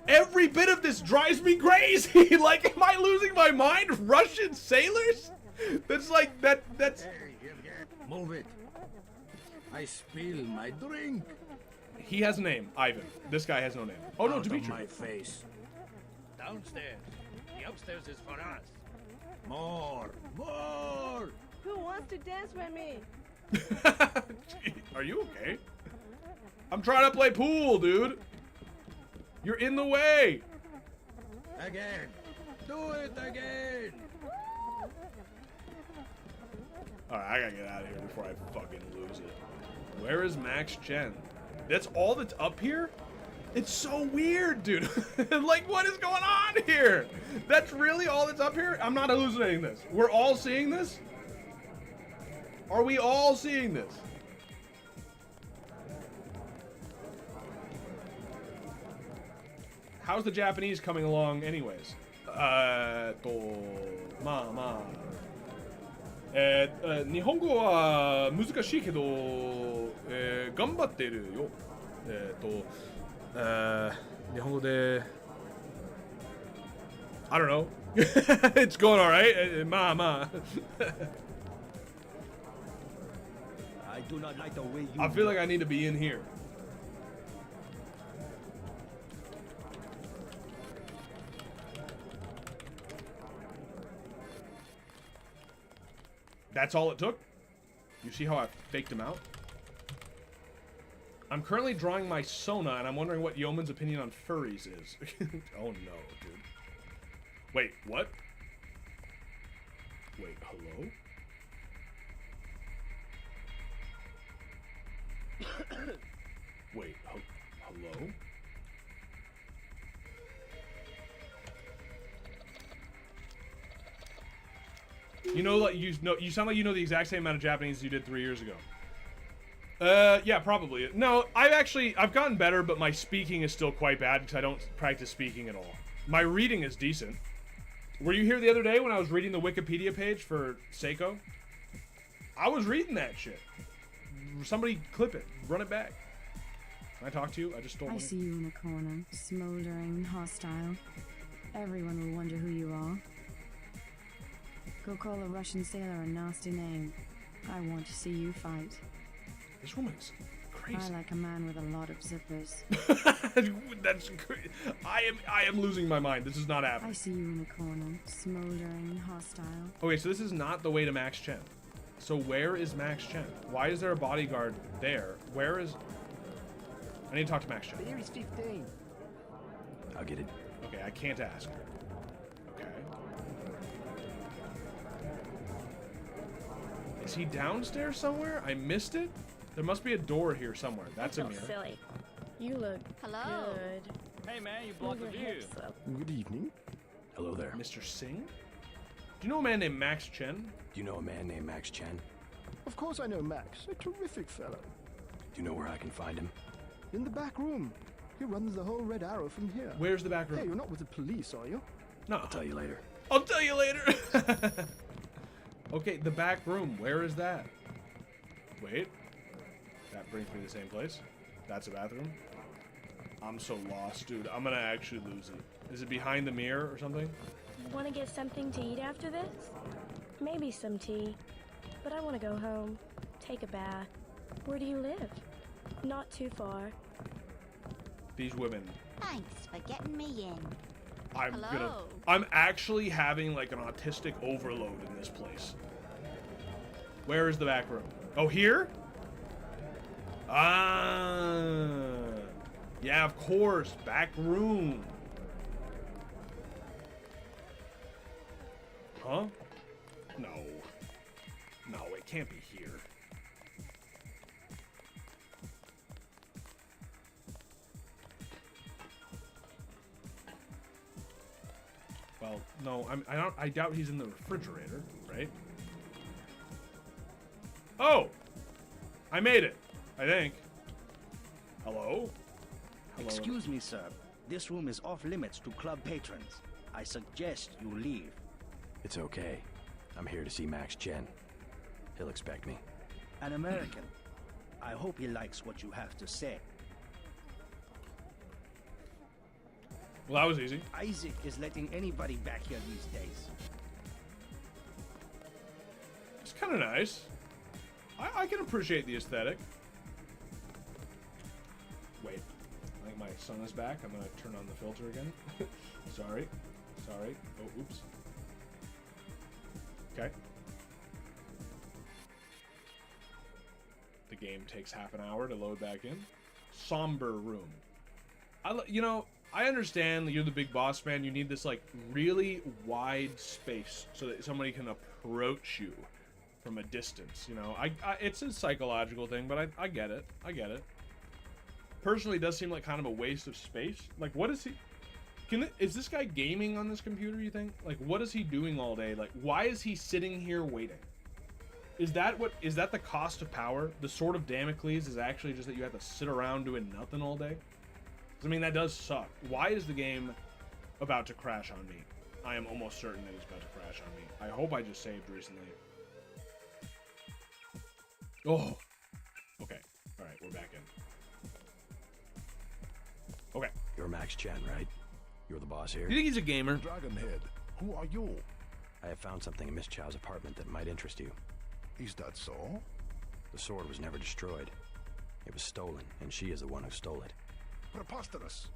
Every bit of this drives me crazy. Like, am I losing my mind? Russian sailors? That's like, that's... Hey, move it. I spill my drink. He has a name, Ivan. This guy has no name. Oh no, Dimitri. My face. Downstairs. The upstairs is for us. More. Who wants to dance with me? Are you okay? I'm trying to play pool, dude. You're in the way. Again. Do it again. Alright, I gotta get out of here before I fucking lose it. Where is Max Chen? That's all that's up here? It's so weird, dude. Like, what is going on here? That's really all that's up here? I'm not hallucinating this. We're all seeing this? Are we all seeing this? How's the Japanese coming along anyways? 日本語は難しいけど、頑張ってるよ。日本語で I don't know. It's going all right. まあまあ I do not like the way you... I feel like I need to be in here. That's all it took? You see how I faked him out? I'm currently drawing my Sona, and I'm wondering what Yeoman's opinion on furries is. Oh no, dude. Wait, what? Wait, hello? Wait, hello? You know, like you sound like you know the exact same amount of Japanese as you did 3 years ago. Yeah, probably. No, I've gotten better, but my speaking is still quite bad because I don't practice speaking at all. My reading is decent. Were you here the other day when I was reading the Wikipedia page for Seiko? I was reading that shit. Somebody clip it. Run it back. Can I talk to you? I just stole money. I see you in a corner, smoldering and hostile. Everyone will wonder who you are. Go call a Russian sailor a nasty name. I want to see you fight. This woman's crazy. I like a man with a lot of zippers. That's crazy. I am losing my mind. This is not happening. I see you in a corner, smoldering and hostile. Okay, so this is not the way to Max Chen. So where is Max Chen? Why is there a bodyguard there? Where is... I need to talk to Max Chen. Here is 15. I'll get it. Okay, I can't ask. Okay. Is he downstairs somewhere? I missed it? There must be a door here somewhere. That's a mirror. Silly. You look good. Hey man, you blocked the view. Good evening. Hello there. Mr. Singh? Do you know a man named Max Chen? Do you know a man named Max Chen? Of course I know Max, a terrific fellow. Do you know where I can find him? In the back room. He runs the whole Red Arrow from here. Where's the back room? Hey, you're not with the police, are you? No. I'll tell you later. I'll tell you later. Okay, the back room. Where is that? Wait. That brings me to the same place. That's a bathroom. I'm so lost, dude. I'm gonna actually lose it. Is it behind the mirror or something? Want to get something to eat after this? Maybe some tea. but I want to go home, take a bath. Where do you live? Not too far. These women. Thanks for getting me in. I'm actually having like an autistic overload in this place. Where is the back room? Oh, here? Ah. Yeah, of course. Back room. Huh? No. No, it can't be here. Well, no, I doubt he's in the refrigerator, right? Oh! I made it, I think. Hello? Hello? Excuse me, sir. This room is off limits to club patrons. I suggest you leave. It's okay. I'm here to see Max Chen. He'll expect me. An American. I hope he likes what you have to say. Well, that was easy. Isaac is letting anybody back here these days. It's kind of nice. I can appreciate the aesthetic. Wait. I think my sun is back. I'm going to turn on the filter again. Sorry. Sorry. Oh, oops. Okay. The game takes half an hour to load back in. Somber room. You know, I understand that you're the big boss man. You need this, like, really wide space so that somebody can approach you from a distance, you know. It's a psychological thing, but I get it. I get it. Personally, it does seem like kind of a waste of space. Like, what is he... Is this guy gaming on this computer, you think? Like, what is he doing all day? Like, why is he sitting here waiting? Is that the cost of power? The Sword of Damocles is actually just that you have to sit around doing nothing all day? I mean, that does suck. Why is the game about to crash on me? I am almost certain that it's about to crash on me. I hope I just saved recently. Oh. Okay. Alright, we're back in. Okay. You're Max Chen, right? You're the boss here? You think he's a gamer? Dragonhead, who are you? I have found something in Miss Chow's apartment that might interest you. Is that so? The sword was never destroyed. It was stolen, and she is the one who stole it. Preposterous.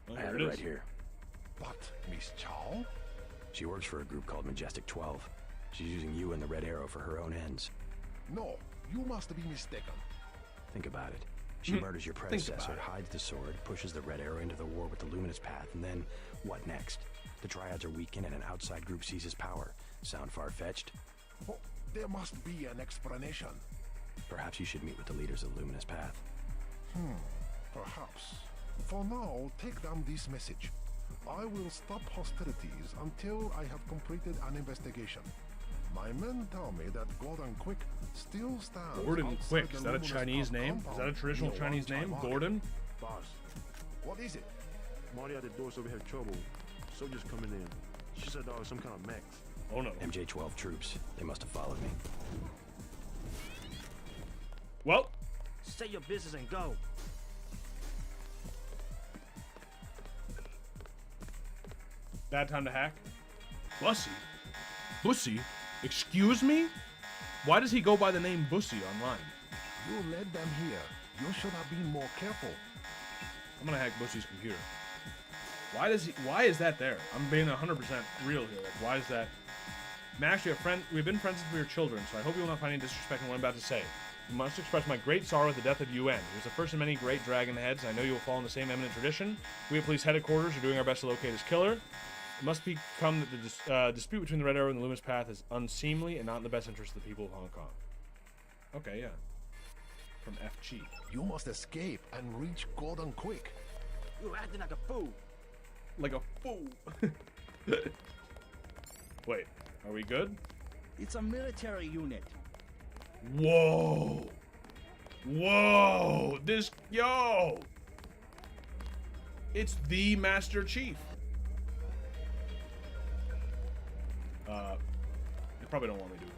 Oh, I have it right here. But Miss Chow? She works for a group called Majestic 12. She's using you and the Red Arrow for her own ends. No, you must be mistaken. Think about it. She murders your predecessor, hides the sword, pushes the Red Arrow into the war with the Luminous Path, and then, what next? The Triads are weakened and an outside group seizes power. Sound far-fetched? Oh, there must be an explanation. Perhaps you should meet with the leaders of the Luminous Path. Perhaps. For now, take down this message. I will stop hostilities until I have completed an investigation. My men tell me that Gordon Quick still stands. Gordon Quick, is that a Chinese name? Is that a traditional Chinese name? Gordon? Boss. What is it? Marty at the door said we had trouble. Soldiers coming in. She said there was some kind of mech. Oh no. MJ-12 troops. They must have followed me. Well. Say your business and go. Bad time to hack. Bussy? Bussy? Excuse me? Why does he go by the name Bussy online? You led them here. You should have been more careful. I'm gonna hack Bussy's computer. Why is that there? I'm being 100% real here. Like, why is that? Max, we've been friends since we were children, so I hope you will not find any disrespect in what I'm about to say. I must express my great sorrow at the death of UN. He was the first of many great dragon heads, and I know you will follow in the same eminent tradition. We at police headquarters are doing our best to locate his killer. It must become that the dispute between the Red Arrow and the Luminous Path is unseemly and not in the best interest of the people of Hong Kong. Okay, yeah. From FG. You must escape and reach Gordon Quick. You're acting like a fool. Like a fool. Wait, are we good? It's a military unit. Whoa! Whoa! Yo! It's the Master Chief. You probably don't want me doing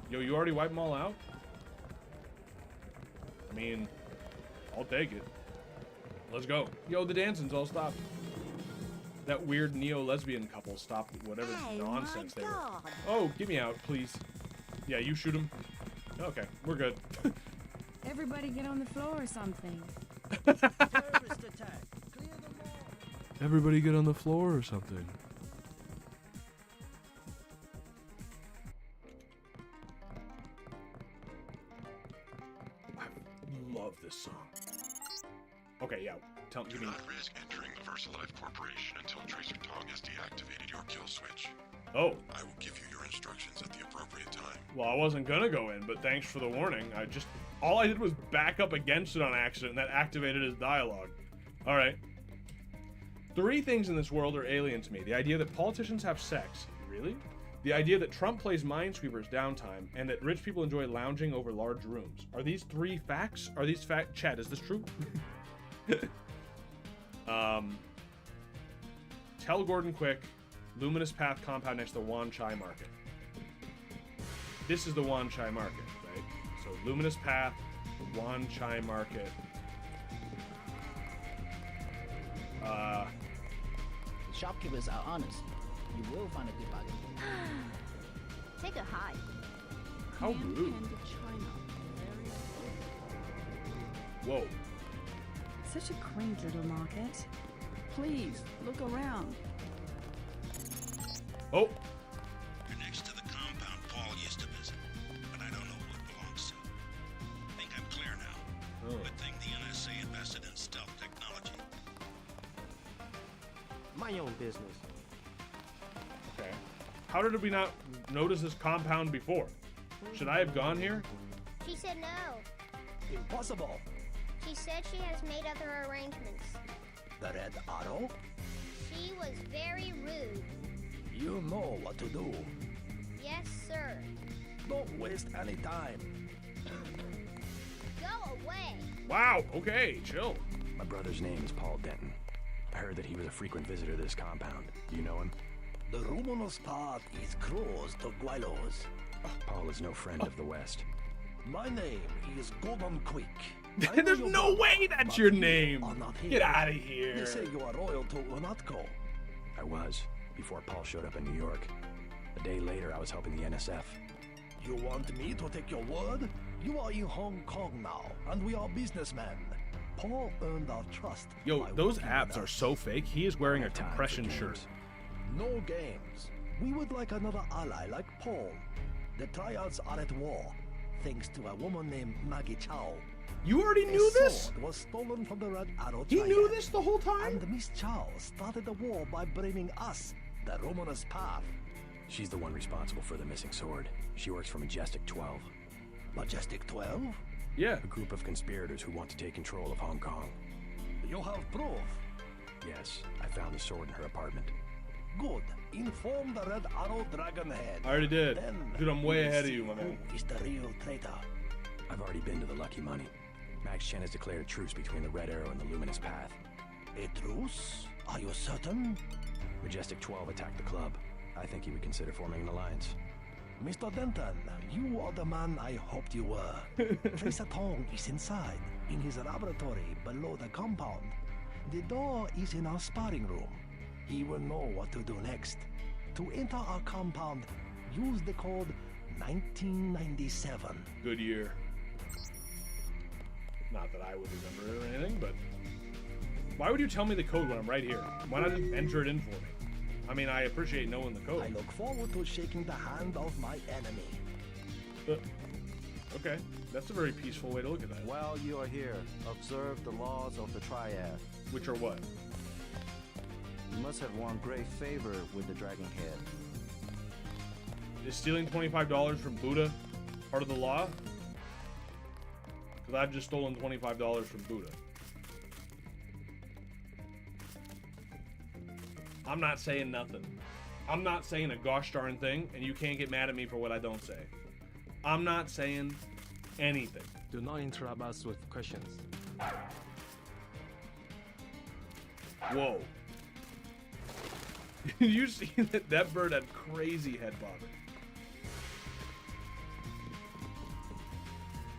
that. Yo, you already wiped them all out? I mean, I'll take it. Let's go. Yo, the dancing's all stopped. that weird neo-lesbian couple stop whatever nonsense they were. Oh, get me out, please. Yeah, you shoot him. Okay, we're good. Everybody get on the floor or something. Terrorist attack. Clear the mall. Everybody get on the floor or something. I love this song. Okay, yeah. Do not risk entering VersaLife Corporation until Tracer Tong has deactivated your kill switch. Oh. I will give you your instructions at the appropriate time. Well, I wasn't gonna go in, but thanks for the warning. All I did was back up against it on accident, and that activated his dialogue. Alright. 3 things in this world are alien to me. The idea that politicians have sex. Really? The idea that Trump plays Minesweepers downtime, and that rich people enjoy lounging over large rooms. Are these 3 facts? Are these fact? Chat, is this true? Tell Gordon quick. Luminous Path compound next to Wan Chai Market. This is the Wan Chai Market, right? So Luminous Path, Wan Chai Market. The shopkeepers are honest. You will find a good bargain. Take a hike. How rude. Whoa. Such a quaint little market. Please, look around. Oh. You're next to the compound Paul used to visit, but I don't know who it belongs to. I think I'm clear now. Oh. Good thing the NSA invested in stealth technology. My own business. Okay. How did we not notice this compound before? Should I have gone here? She said no. Impossible. She said she has made other arrangements. The Red Arrow? She was very rude. You know what to do. Yes, sir. Don't waste any time. Go away. Wow, okay, chill. My brother's name is Paul Denton. I heard that he was a frequent visitor to this compound. Do you know him? The Luminous Path is close to Guilos. Paul is no friend of the West. My name is Gordon Quick. There's no way that's your name. Get out of here. They say you are loyal to UNATCO. I was, before Paul showed up in New York. A day later, I was helping the NSF. You want me to take your word? You are in Hong Kong now, and we are businessmen. Paul earned our trust. Yo, those abs are so fake. He is wearing a compression shirt. No games. We would like another ally like Paul. The Triads are at war, thanks to a woman named Maggie Chow. You already knew this? Sword was stolen from the Red Arrow He Triad. knew this the whole time? And Miss Chow started the war by blaming us, the Luminous Path. She's the one responsible for the missing sword. She works for Majestic 12. Majestic 12? Yeah. A group of conspirators who want to take control of Hong Kong. You have proof? Yes, I found the sword in her apartment. Good. Inform the Red Arrow Dragonhead. I already did. Then Dude, I'm way we'll ahead of see you, my man. Who is the real traitor? I've already been to the Lucky Money. Max Chen has declared a truce between the Red Arrow and the Luminous Path. A truce? Are you certain? Majestic 12 attacked the club. I think he would consider forming an alliance. Mr. Denton, you are the man I hoped you were. Tracer Tong is inside, in his laboratory below the compound. The door is in our sparring room. He will know what to do next. To enter our compound, use the code 1997. Good year. Not that I would remember it or anything, but... Why would you tell me the code when I'm right here? Why not just enter it in for me? I mean, I appreciate knowing the code. I look forward to shaking the hand of my enemy. Okay, that's a very peaceful way to look at that. While you are here, observe the laws of the Triad. Which are what? You must have won great favor with the Dragon Head. Is stealing $25 from Buddha part of the law? Because I've just stolen $25 from Buddha. I'm not saying nothing. I'm not saying a gosh darn thing, and you can't get mad at me for what I don't say. I'm not saying anything. Do not interrupt us with questions. Whoa. You see that bird had crazy head bobbing.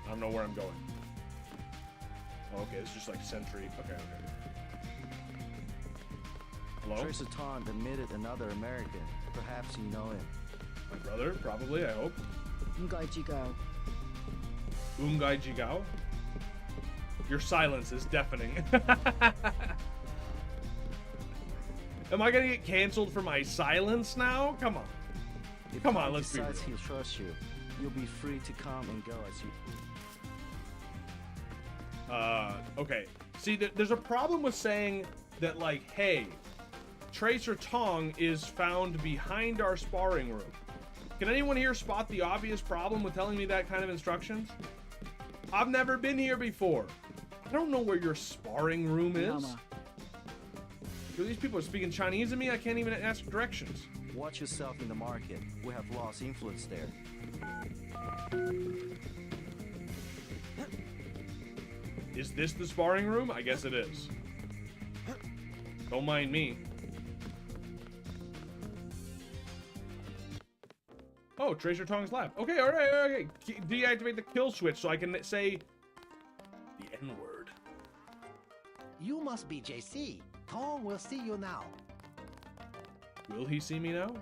I don't know where I'm going. Oh, okay, it's just like sentry. Okay, okay. Hello? Tracer Tong admitted another American. Perhaps you know him. My brother, probably, I hope. Ngai Jigao. Ungai Jigao? Your silence is deafening. Am I gonna get canceled for my silence now? Come on. Come on, let's be real. Besides, he'll trust you. You'll be free to come and go as you... Okay. See, there's a problem with saying that, like, hey, Tracer Tong is found behind our sparring room. Can anyone here spot the obvious problem with telling me that kind of instructions? I've never been here before. I don't know where your sparring room is. Mama. These people are speaking Chinese to me. I can't even ask directions. Watch yourself in the market. We have lost influence there. Is this the sparring room? I guess it is. Don't mind me. Oh, Tracer Tong's lab. Okay, alright, okay. Deactivate the kill switch so I can say the N-word. You must be JC. Tong will see you now. Will he see me now?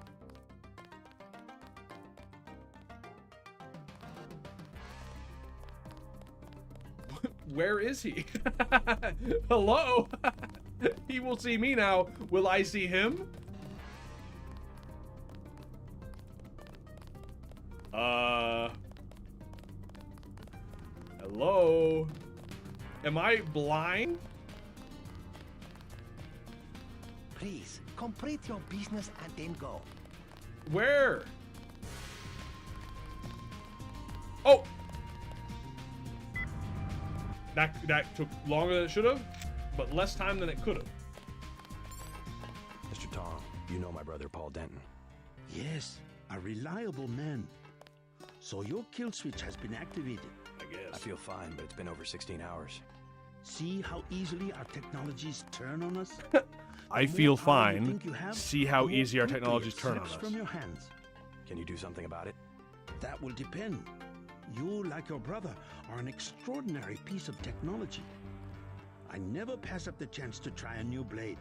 Where is he? Hello? He will see me now. Will I see him? Hello? Am I blind? Please, complete your business and then go. Where? Oh! That took longer than it should have, but less time than it could have. Mr. Tong, you know my brother Paul Denton. Yes, a reliable man. So your kill switch has been activated. I guess. I feel fine, but it's been over 16 hours. See how easily our technologies turn on us? I feel fine. See how easy our technologies turn on us. From your hands. Can you do something about it? That will depend. You, like your brother, are an extraordinary piece of technology. I never pass up the chance to try a new blade,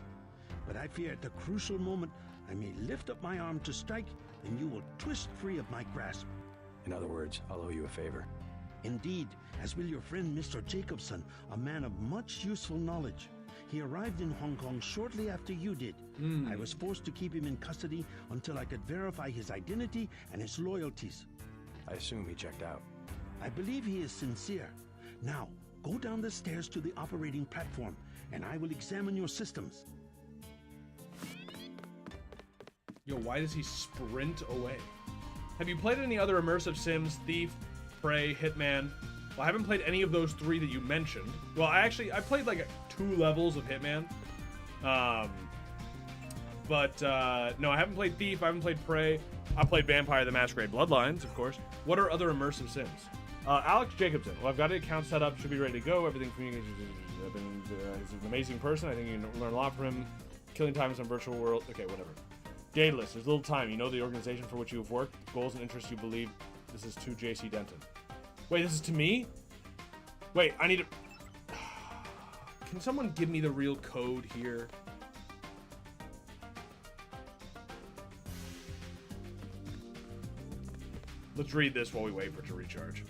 but I fear at the crucial moment I may lift up my arm to strike and you will twist free of my grasp. In other words, I'll owe you a favor. Indeed, as will your friend Mr. Jacobson, a man of much useful knowledge. He arrived in Hong Kong shortly after you did. I was forced to keep him in custody until I could verify his identity and his loyalties. I assume he checked out. I believe he is sincere. Now, go down the stairs to the operating platform, and I will examine your systems. Yo, why does he sprint away? Have you played any other immersive sims? Thief, Prey, Hitman? Well, I haven't played any of those three that you mentioned. Well, I played like 2 levels of Hitman. No, I haven't played Thief, I haven't played Prey. I played Vampire the Masquerade Bloodlines, of course. What are other immersive sims? Alex Jacobson. Well, I've got an account set up, should be ready to go. Everything from you. He's an amazing person. I think you can learn a lot from him. Killing time in some virtual world. Okay, whatever. Daedalus, there's little time. You know the organization for which you have worked, goals and interests you believe. This is to JC Denton. Wait, this is to me? Wait, I need to... Can someone give me the real code here? Let's read this while we wait for it to recharge.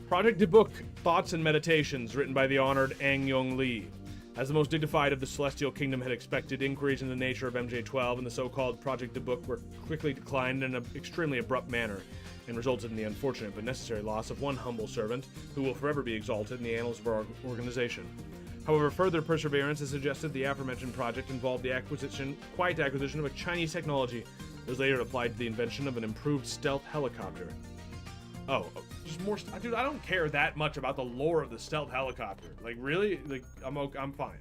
Project Debook, Thoughts and Meditations, written by the honored Ang Yong Lee. As the most dignified of the Celestial Kingdom had expected, inquiries into the nature of MJ-12 and the so-called Project Debook were quickly declined in an extremely abrupt manner, and resulted in the unfortunate but necessary loss of one humble servant, who will forever be exalted in the annals of our organization. However, further perseverance has suggested the aforementioned project involved the quiet acquisition of a Chinese technology that was later applied to the invention of an improved stealth helicopter. Oh, just more. Dude, I don't care that much about the lore of the stealth helicopter. Like, really? Like, I'm fine.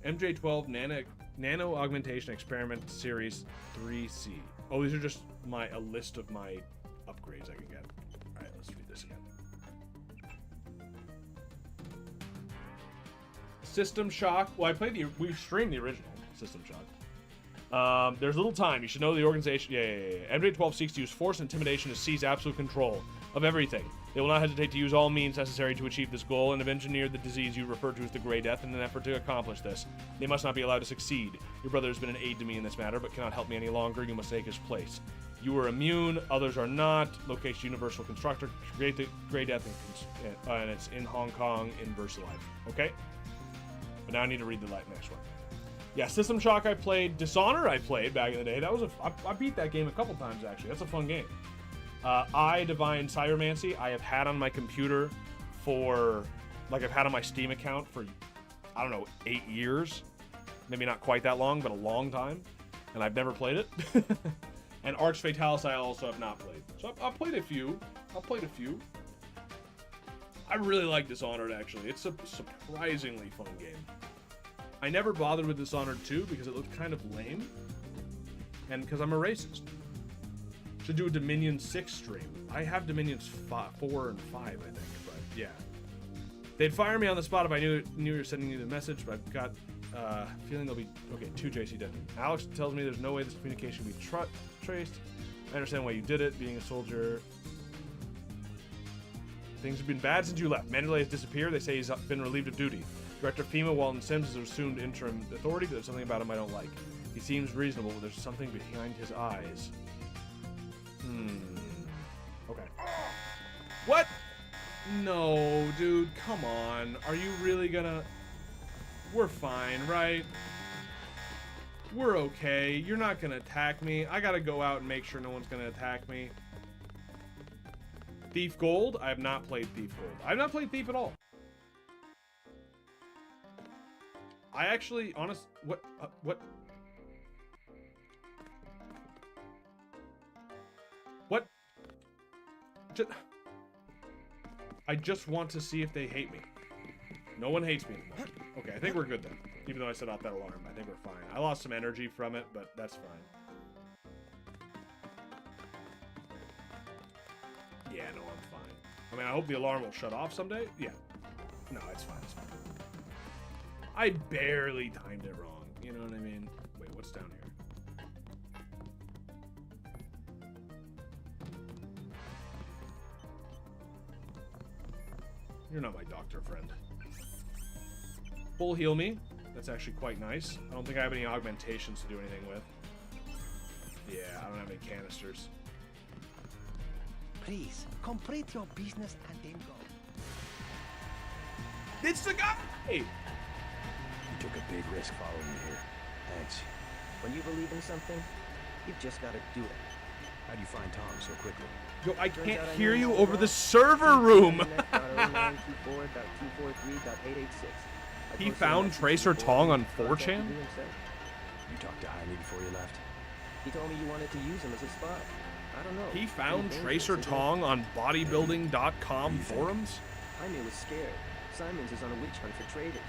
MJ-12 Nano Augmentation Experiment Series 3C. Oh, these are just a list of my upgrades I can get. All right, let's read this again. System Shock. Well, we streamed the original System Shock. There's little time. You should know the organization. Yeah. MJ-12 seeks to use force and intimidation to seize absolute control. of everything. They will not hesitate to use all means necessary to achieve this goal and have engineered the disease you refer to as the Grey Death in an effort to accomplish this. They must not be allowed to succeed. Your brother has been an aid to me in this matter, but cannot help me any longer. You must take his place. You are immune, others are not. Location Universal Constructor. Create the Grey Death, and it's in Hong Kong in VersaLife. Okay? But now I need to read the next one. Yeah, System Shock I played. Dishonor I played back in the day. That was I beat that game a couple times, actually. That's a fun game. Divine Cyromancy, I have had on my computer for, like, I've had on my Steam account for, I don't know, 8 years. Maybe not quite that long, but a long time. And I've never played it. And Arx Fatalis I also have not played. So I've played a few. I really like Dishonored, actually. It's a surprisingly fun game. I never bothered with Dishonored 2 because it looked kind of lame. And because I'm a racist. Should do a Dominion 6 stream. I have Dominions 4 and 5, I think, but yeah. They'd fire me on the spot if I knew you were sending you the message, but I've got a feeling they'll be... Okay, 2 JC dead. Alex tells me there's no way this communication can be traced. I understand why you did it, being a soldier. Things have been bad since you left. Mandalay has disappeared. They say he's been relieved of duty. Director FEMA, Walton Sims, has assumed interim authority, but there's something about him I don't like. He seems reasonable, but there's something behind his eyes. Okay. What? No, dude, come on. Are you really gonna... We're fine, right? We're okay. You're not gonna attack me. I gotta go out and make sure no one's gonna attack me. Thief Gold? I have not played Thief Gold. I have not played Thief at all. I actually, what? What? I just want to see if they hate me. No one hates me anymore. Okay, I think we're good then. Even though I set off that alarm, I think we're fine. I lost some energy from it, but that's fine. Yeah, no, I'm fine. I mean, I hope the alarm will shut off someday. Yeah. No, it's fine, it's fine. I barely timed it wrong. You know what I mean? Wait, what's down here? You're not my doctor friend. Full heal me. That's actually quite nice. I don't think I have any augmentations to do anything with. Yeah, I don't have any canisters. Please, complete your business and then go. It's the guy! You took a big risk following me here. Thanks. When you believe in something, you've just got to do it. How'd you find Tom so quickly? Yo, I can't hear you over the server room! He found Tracer Tong on 4chan? You talked to Jaime before you left? He told me you wanted to use him as a spy. I don't know. He found Tracer Tong on bodybuilding.com forums? Jaime was scared. Simons is on a witch hunt for traitors.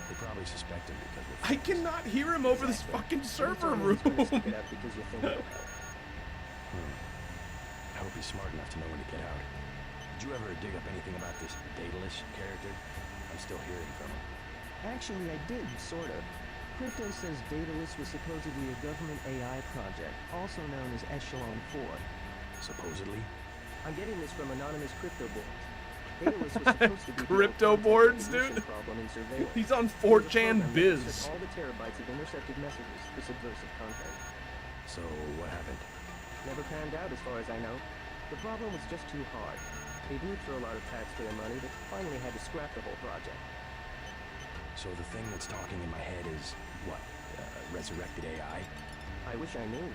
They probably suspect him because we're I cannot hear him over this fucking server room! I hope he's smart enough to know when to get out. Did you ever dig up anything about this Daedalus character? I'm still hearing from him. Actually, I did, sort of. Crypto says Daedalus was supposedly a government AI project, also known as Echelon 4. Supposedly? I'm getting this from anonymous crypto boards. Daedalus was supposed to be crypto boards, dude? He's on 4chan Biz. All the terabytes of intercepted messages for subversive content. So, what happened? Never panned out as far as I know. The problem was just too hard. They blew through a lot of taxpayer money, but finally had to scrap the whole project. So the thing that's talking in my head is, what, resurrected AI? I wish I knew.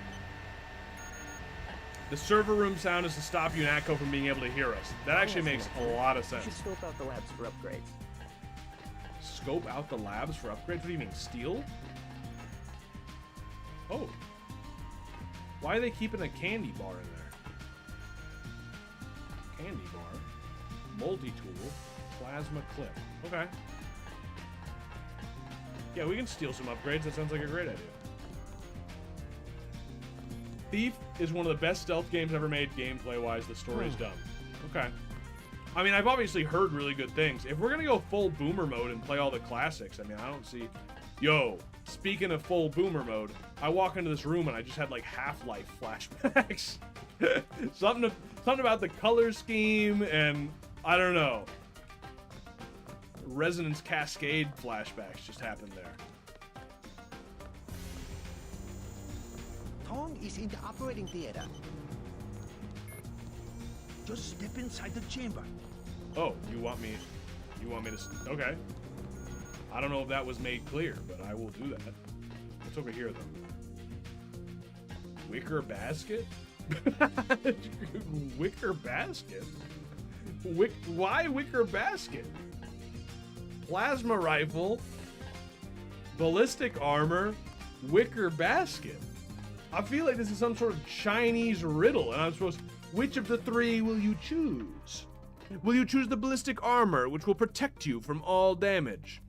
The server room sound is to stop you and Atco from being able to hear us. That actually makes a lot of sense. You should scope out the labs for upgrades. Scope out the labs for upgrades? What do you mean, steal? Oh. Why are they keeping a candy bar in there? Candy bar. Multi-tool. Plasma clip. Okay. Yeah, we can steal some upgrades. That sounds like a great idea. Thief is one of the best stealth games ever made gameplay-wise. The story is dumb. Okay. I mean, I've obviously heard really good things. If we're going to go full boomer mode and play all the classics, I mean, I don't see... Yo, speaking of full boomer mode, I walk into this room and I just had, like, Half-Life flashbacks. something about the color scheme and I don't know. Resonance Cascade flashbacks just happened there. Tong is in the operating theater. Just step inside the chamber. Oh, you want me to... Okay. I don't know if that was made clear, but I will do that. What's over here, though? Wicker basket? Wicker basket? Why wicker basket? Plasma rifle, ballistic armor, wicker basket. I feel like this is some sort of Chinese riddle, and I'm supposed... Which of the three will you choose? Will you choose the ballistic armor, which will protect you from all damage?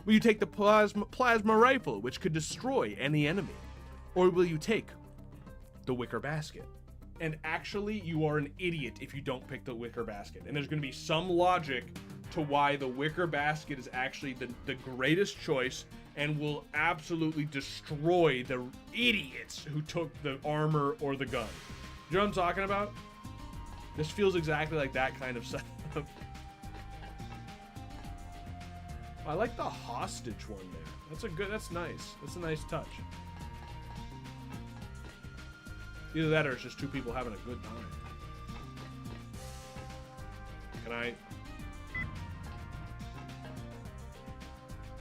Will you take the plasma rifle, which could destroy any enemy? Or will you take the wicker basket? And actually, you are an idiot if you don't pick the wicker basket. And there's going to be some logic to why the wicker basket is actually the greatest choice and will absolutely destroy the idiots who took the armor or the gun. You know what I'm talking about? This feels exactly like that kind of setup. I like the hostage one there. That's nice. That's a nice touch. Either that or it's just two people having a good time. Can I...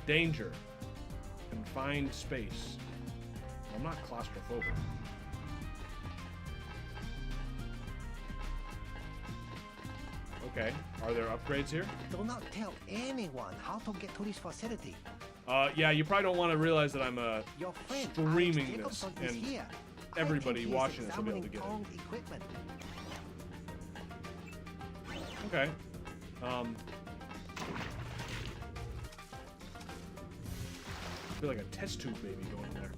Danger. Confined space. I'm not claustrophobic. Okay. Are there upgrades here? Do not tell anyone how to get to this facility. Yeah, you probably don't want to realize that I'm Your friend, streaming Alex this, Jacobson, is and here. everybody watching this will be able to get it. Equipment. Okay. I feel like a test tube baby going in there.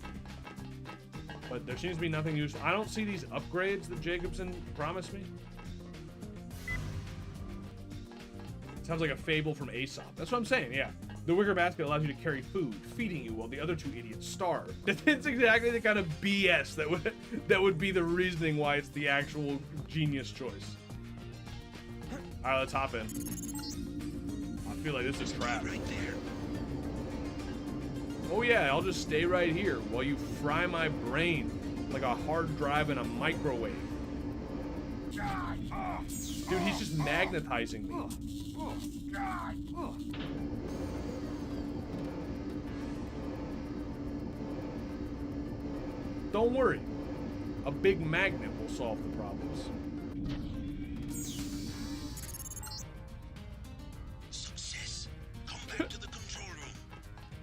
But there seems to be nothing useful. I don't see these upgrades that Jacobson promised me. Sounds like a fable from Aesop. That's what I'm saying, yeah. The wicker basket allows you to carry food, feeding you while the other two idiots starve. That's exactly the kind of BS that would be the reasoning why it's the actual genius choice. All right, let's hop in. I feel like this is crap. Right there. Oh yeah, I'll just stay right here while you fry my brain like a hard drive in a microwave. Dude, he's just magnetizing me. Don't worry. A big magnet will solve the problems. Success. Come back to the control room.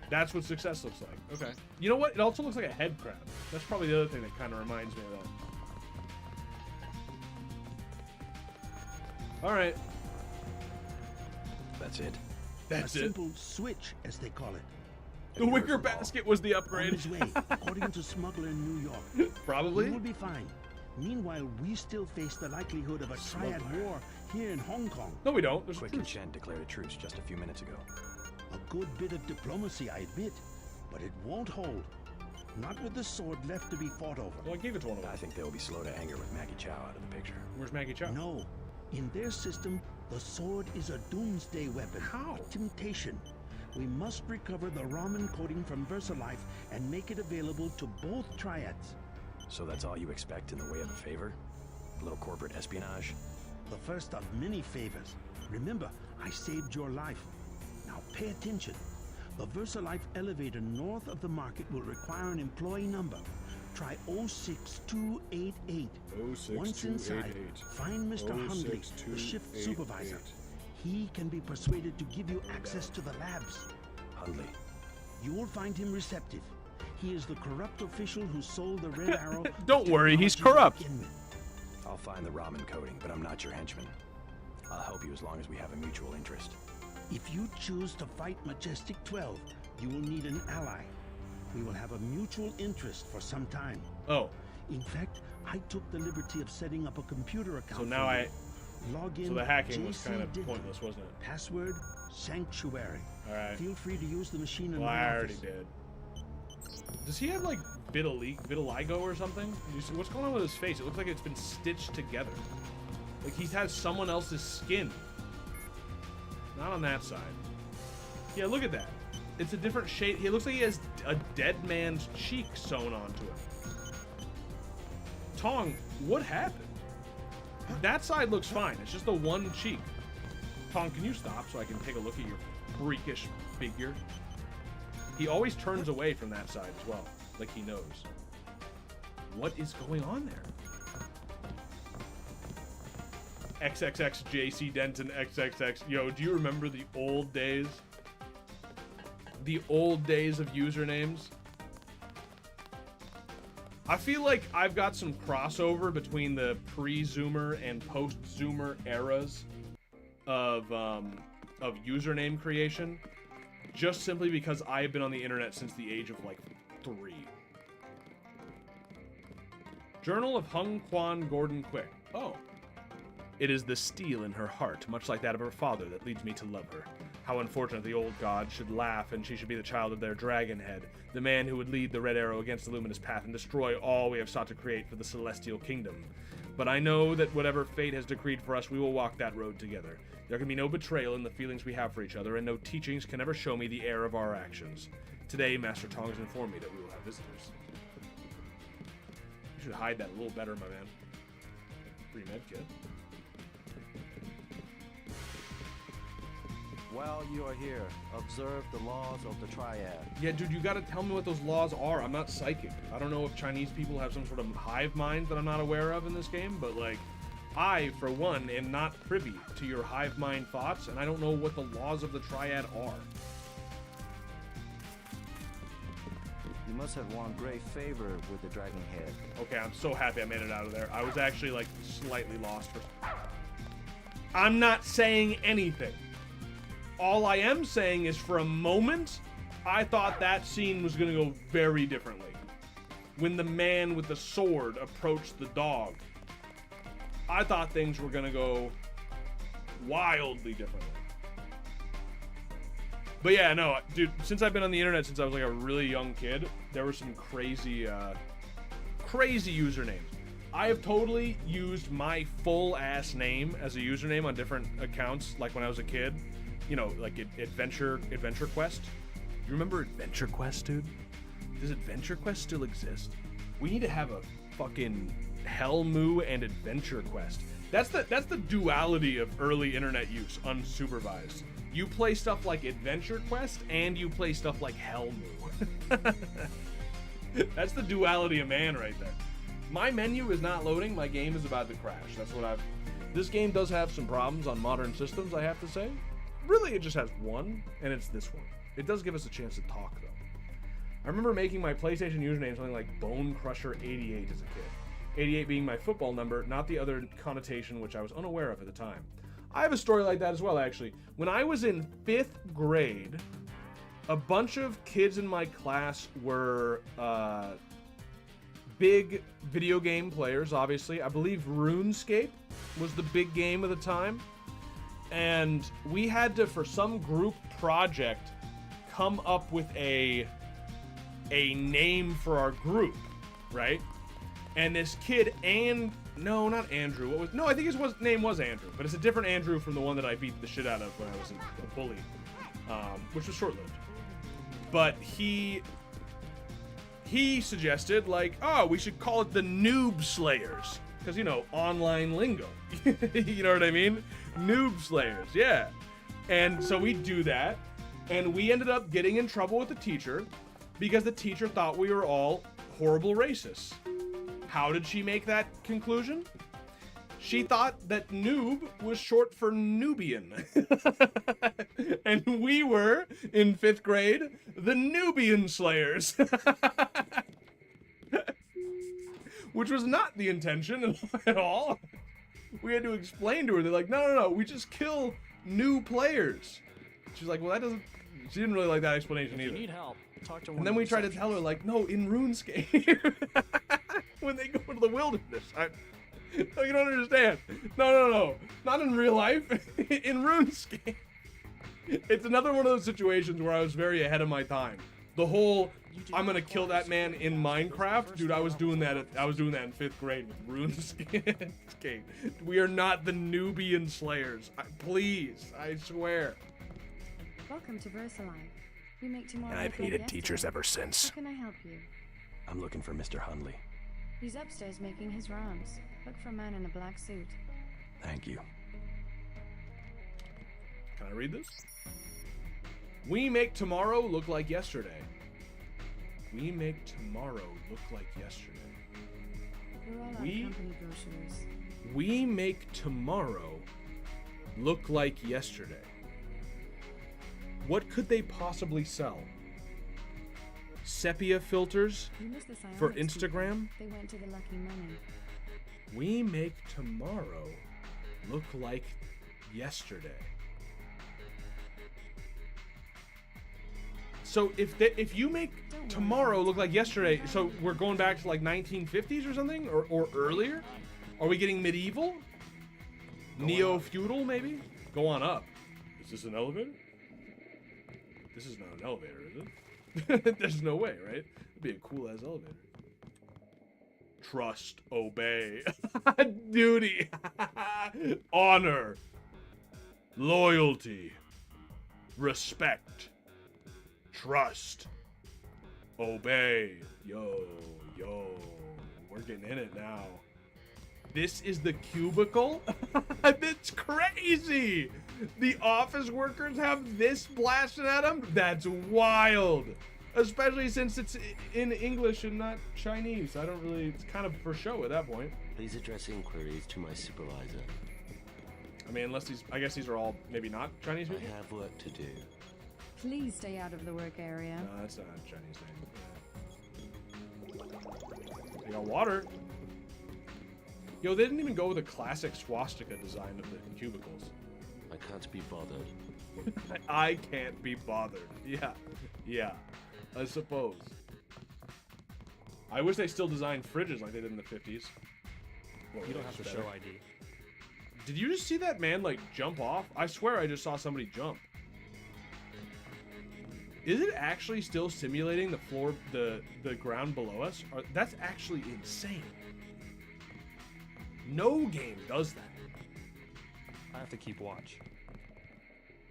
That's what success looks like. Okay. You know what? It also looks like a head crab. That's probably the other thing that kind of reminds me of that. All right. That's it. That's a it. simple switch, as they call it. The wicker basket was the upgrade. On his way, according to smuggler in New York. Probably. He will be fine. Meanwhile, we still face the likelihood of a triad war here in Hong Kong. No, we don't. There's Quick and Chen declared a truce just a few minutes ago. A good bit of diplomacy, I admit, but it won't hold. Not with the sword left to be fought over. Well, I gave it to one of them. I think they'll be slow to anger with Maggie Chow out of the picture. Where's Maggie Chow? No. In their system, the sword is a doomsday weapon. How? A temptation. We must recover the Ramen coating from VersaLife and make it available to both triads. So that's all you expect in the way of a favor? A little corporate espionage? The first of many favors. Remember, I saved your life. Now pay attention. The VersaLife elevator north of the market will require an employee number. Try 06288. Once inside, find Mr. Hundley, the shift supervisor. He can be persuaded to give you access to the labs. Hundley. You will find him receptive. He is the corrupt official who sold the Red Arrow. Don't worry, he's corrupt. I'll find the ramen coating, but I'm not your henchman. I'll help you as long as we have a mutual interest. If you choose to fight Majestic 12, you will need an ally. We will have a mutual interest for some time. Oh. In fact, I took the liberty of setting up a computer account. So now Log in. So the hacking was JC kind of Denton. pointless, wasn't it? Password Sanctuary. All right. Feel free to use the machine in Well, my I already office. did. Does he have like vitiligo or something? What's going on with his face? It looks like it's been stitched together. Like he has someone else's skin. Not on that side. Yeah, look at that. It's a different shade. He looks like he has a dead man's cheek sewn onto him. Tong, what happened? That side looks fine. It's just the one cheek. Tong, can you stop so I can take a look at your freakish figure? He always turns away from that side as well, like he knows. What is going on there? XXX JC Denton XXX. Yo, do you remember the old days? The old days of usernames? I feel like I've got some crossover between the pre-Zoomer and post-Zoomer eras of username creation, just simply because I've been on the internet since the age of like 3. Journal of Hung Kwan Gordon Quick. Oh. It is the steel in her heart, much like that of her father, that leads me to love her. How unfortunate the old god should laugh and she should be the child of their dragon head, the man who would lead the Red Arrow against the luminous path and destroy all we have sought to create for the celestial kingdom. But I know that whatever fate has decreed for us, we will walk that road together. There can be no betrayal in the feelings we have for each other, and no teachings can ever show me the error of our actions. Today, Master Tong has informed me that we will have visitors. You should hide that a little better, my man. Free med kit. While you are here, observe the laws of the triad. Yeah, dude, you gotta tell me what those laws are. I'm not psychic. I don't know if Chinese people have some sort of hive mind that I'm not aware of in this game, but like, I, for one, am not privy to your hive mind thoughts, and I don't know what the laws of the triad are. You must have won great favor with the dragon head. Okay, I'm so happy I made it out of there. I was actually, like, slightly lost for... I'm not saying anything. All I am saying is, for a moment, I thought that scene was gonna go very differently. When the man with the sword approached the dog, I thought things were gonna go wildly differently. But yeah, no, dude, since I've been on the internet since I was like a really young kid, there were some crazy, crazy usernames. I have totally used my full-ass name as a username on different accounts, like when I was a kid. You know, like Adventure Quest. You remember Adventure Quest, dude? Does Adventure Quest still exist? We need to have a fucking Hellmoo and Adventure Quest. That's the duality of early internet use, unsupervised. You play stuff like Adventure Quest and you play stuff like Hellmoo. That's the duality of man right there. My menu is not loading. My game is about to crash. That's what I've... This game does have some problems on modern systems, I have to say. Really, it just has one, and it's this one. It does give us a chance to talk, though. I remember making my PlayStation username something like Bone Crusher 88 as a kid. 88 being my football number, not the other connotation which I was unaware of at the time. I have a story like that as well, actually. When I was in 5th grade, a bunch of kids in my class were big video game players, obviously. I believe RuneScape was the big game of the time. And we had to, for some group project, come up with a name for our group, right? And this kid, no, not Andrew. I think his name was Andrew, but it's a different Andrew from the one that I beat the shit out of when I was a bully, which was short-lived. But he suggested, like, oh, we should call it the Noob Slayers. Because, you know, online lingo. You know what I mean? Noob Slayers, yeah. And so we do that, and we ended up getting in trouble with the teacher because the teacher thought we were all horrible racists. How did she make that conclusion? She thought that noob was short for Nubian. And we were, in 5th grade, the Nubian Slayers. Which was not the intention at all. We had to explain to her. They're like, no, we just kill new players. She's like, well, that doesn't... She didn't really like that explanation either. If you need help, talk to one. And then we tried to tell her, like, no, in RuneScape. When they go into the wilderness. No, you don't understand. No. Not in real life. In RuneScape. It's another one of those situations where I was very ahead of my time. The whole, I'm gonna kill that man in Minecraft, dude. I was doing that in 5th grade with RuneScape. We are not the Nubian Slayers. Please, I swear. Welcome to VersaLife. We make tomorrow. And I've look like hated teachers yesterday. ever since. How can I help you? I'm looking for Mr. Hundley. He's upstairs making his rounds. Look for a man in a black suit. Thank you. Can I read this? We make tomorrow look like yesterday. We make tomorrow look like yesterday. We're all out of company brochures. We make tomorrow look like yesterday. What could they possibly sell? Sepia filters You missed the for psionics people. Instagram? They went to the Lucky Money. We make tomorrow look like yesterday. So if you make tomorrow look like yesterday, so we're going back to like 1950s or something, or earlier? Are we getting medieval? Neo-feudal maybe? Go on up. Is this an elevator? This is not an elevator, is it? There's no way, right? It'd be a cool ass elevator. Trust, obey, duty, honor, loyalty, respect, trust, obey. Yo, we're getting in it now. This is the cubicle? That's crazy! The office workers have this blasted at them? That's wild! Especially since it's in English and not Chinese. I don't really... It's kind of for show at that point. Please address inquiries to my supervisor. I mean, unless these... I guess these are all maybe not Chinese people? I have work to do. Please stay out of the work area. No, that's not a Chinese thing. They got water. Yo, they didn't even go with a classic swastika design of the cubicles. I can't be bothered. I can't be bothered. Yeah, I suppose. I wish they still designed fridges like they did in the 50s. You don't have to show ID. Did you just see that man, like, jump off? I swear I just saw somebody jump. Is it actually still simulating the floor, the ground below us? That's actually insane. No game does that. I have to keep watch.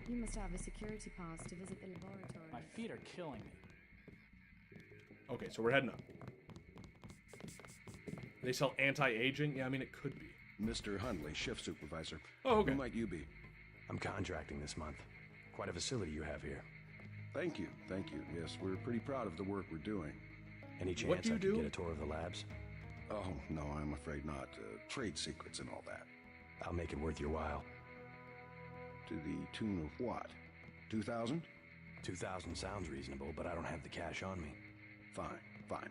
You must have a security pass to visit the laboratory. My feet are killing me. Okay, so we're heading up. They sell anti-aging? Yeah, I mean, it could be. Mr. Hundley, shift supervisor. Oh, okay. Who might you be? I'm contracting this month. Quite a facility you have here. Thank you. Yes, we're pretty proud of the work we're doing. Any chance I could get a tour of the labs? Oh, no, I'm afraid not. Trade secrets and all that. I'll make it worth your while. To the tune of what? 2,000? 2,000 sounds reasonable, but I don't have the cash on me. Fine.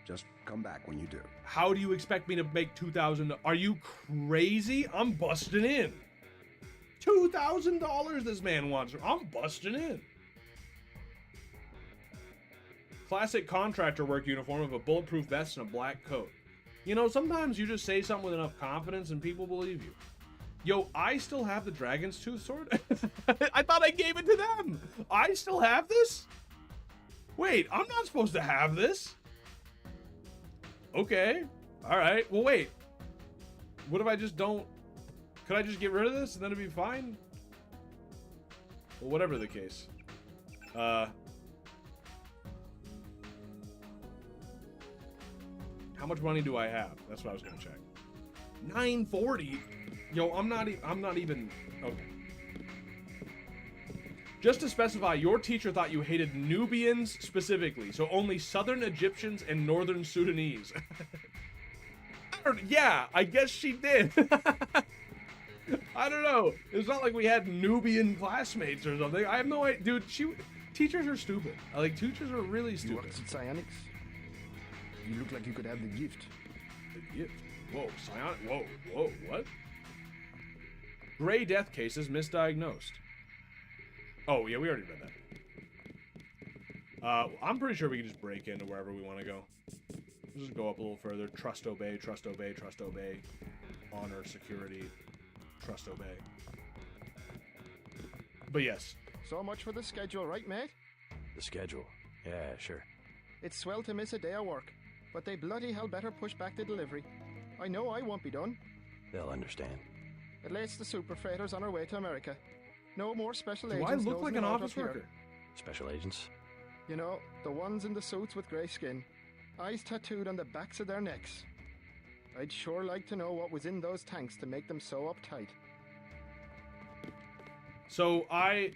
Just come back when you do. How do you expect me to make 2,000? Are you crazy? I'm busting in. $2,000 this man wants. I'm busting in. Classic contractor work uniform of a bulletproof vest and a black coat. You know, sometimes you just say something with enough confidence and people believe you. Yo, I still have the Dragon's Tooth sword? I thought I gave it to them. I still have this? Wait, I'm not supposed to have this. Okay. All right. Well, wait. What if I just don't... Could I just get rid of this and then it'd be fine? Well, whatever the case. How much money do I have? That's what I was gonna check. 940. Yo, I'm not even. Okay. Just to specify, your teacher thought you hated Nubians specifically, so only Southern Egyptians and Northern Sudanese. Yeah, I guess she did. I don't know. It's not like we had Nubian classmates or something. I have no idea, dude. Teachers are stupid. Like, teachers are really stupid. You worked at psionics? You look like you could have the gift. The gift? Whoa, psionic? Whoa, what? Gray death cases misdiagnosed. Oh, yeah, we already read that. I'm pretty sure we can just break into wherever we want to go. Let's just go up a little further. Trust, obey, trust, obey, trust, obey. Honor, security, trust, obey. But yes. So much for the schedule, right, mate? The schedule? Yeah, sure. It's swell to miss a day of work, but they bloody hell better push back the delivery. I know I won't be done. They'll understand. At least the super freighter's on our way to America. No more special Do agents. I look nosing like an about office up here. worker? Special agents? You know, the ones in the suits with grey skin. Eyes tattooed on the backs of their necks. I'd sure like to know what was in those tanks to make them so uptight. So alright.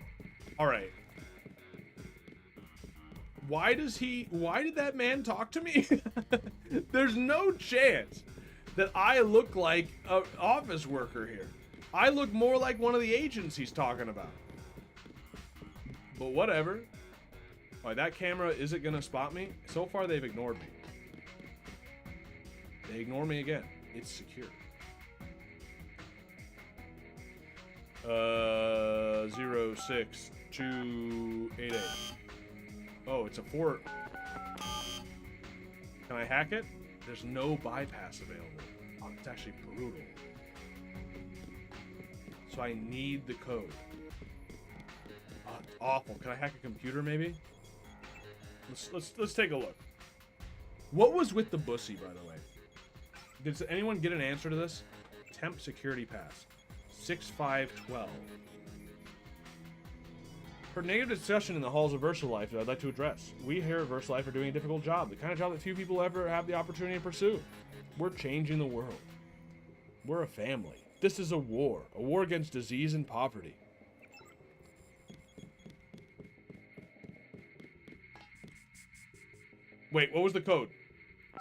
Why did that man talk to me? There's no chance that I look like an office worker here. I look more like one of the agents he's talking about. But whatever. Alright, that camera isn't gonna spot me. So far they've ignored me. They ignore me again. It's secure. 06288. Oh, it's a 4. Can I hack it? There's no bypass available. Oh, it's actually brutal. So I need the code. Oh, it's awful. Can I hack a computer maybe? Let's take a look. What was with the bussy, by the way? Did anyone get an answer to this? Temp security pass. 6512. For negative discussion in the halls of VersaLife that I'd like to address. We here at VersaLife are doing a difficult job, the kind of job that few people ever have the opportunity to pursue. We're changing the world. We're a family. This is a war against disease and poverty. Wait, what was the code?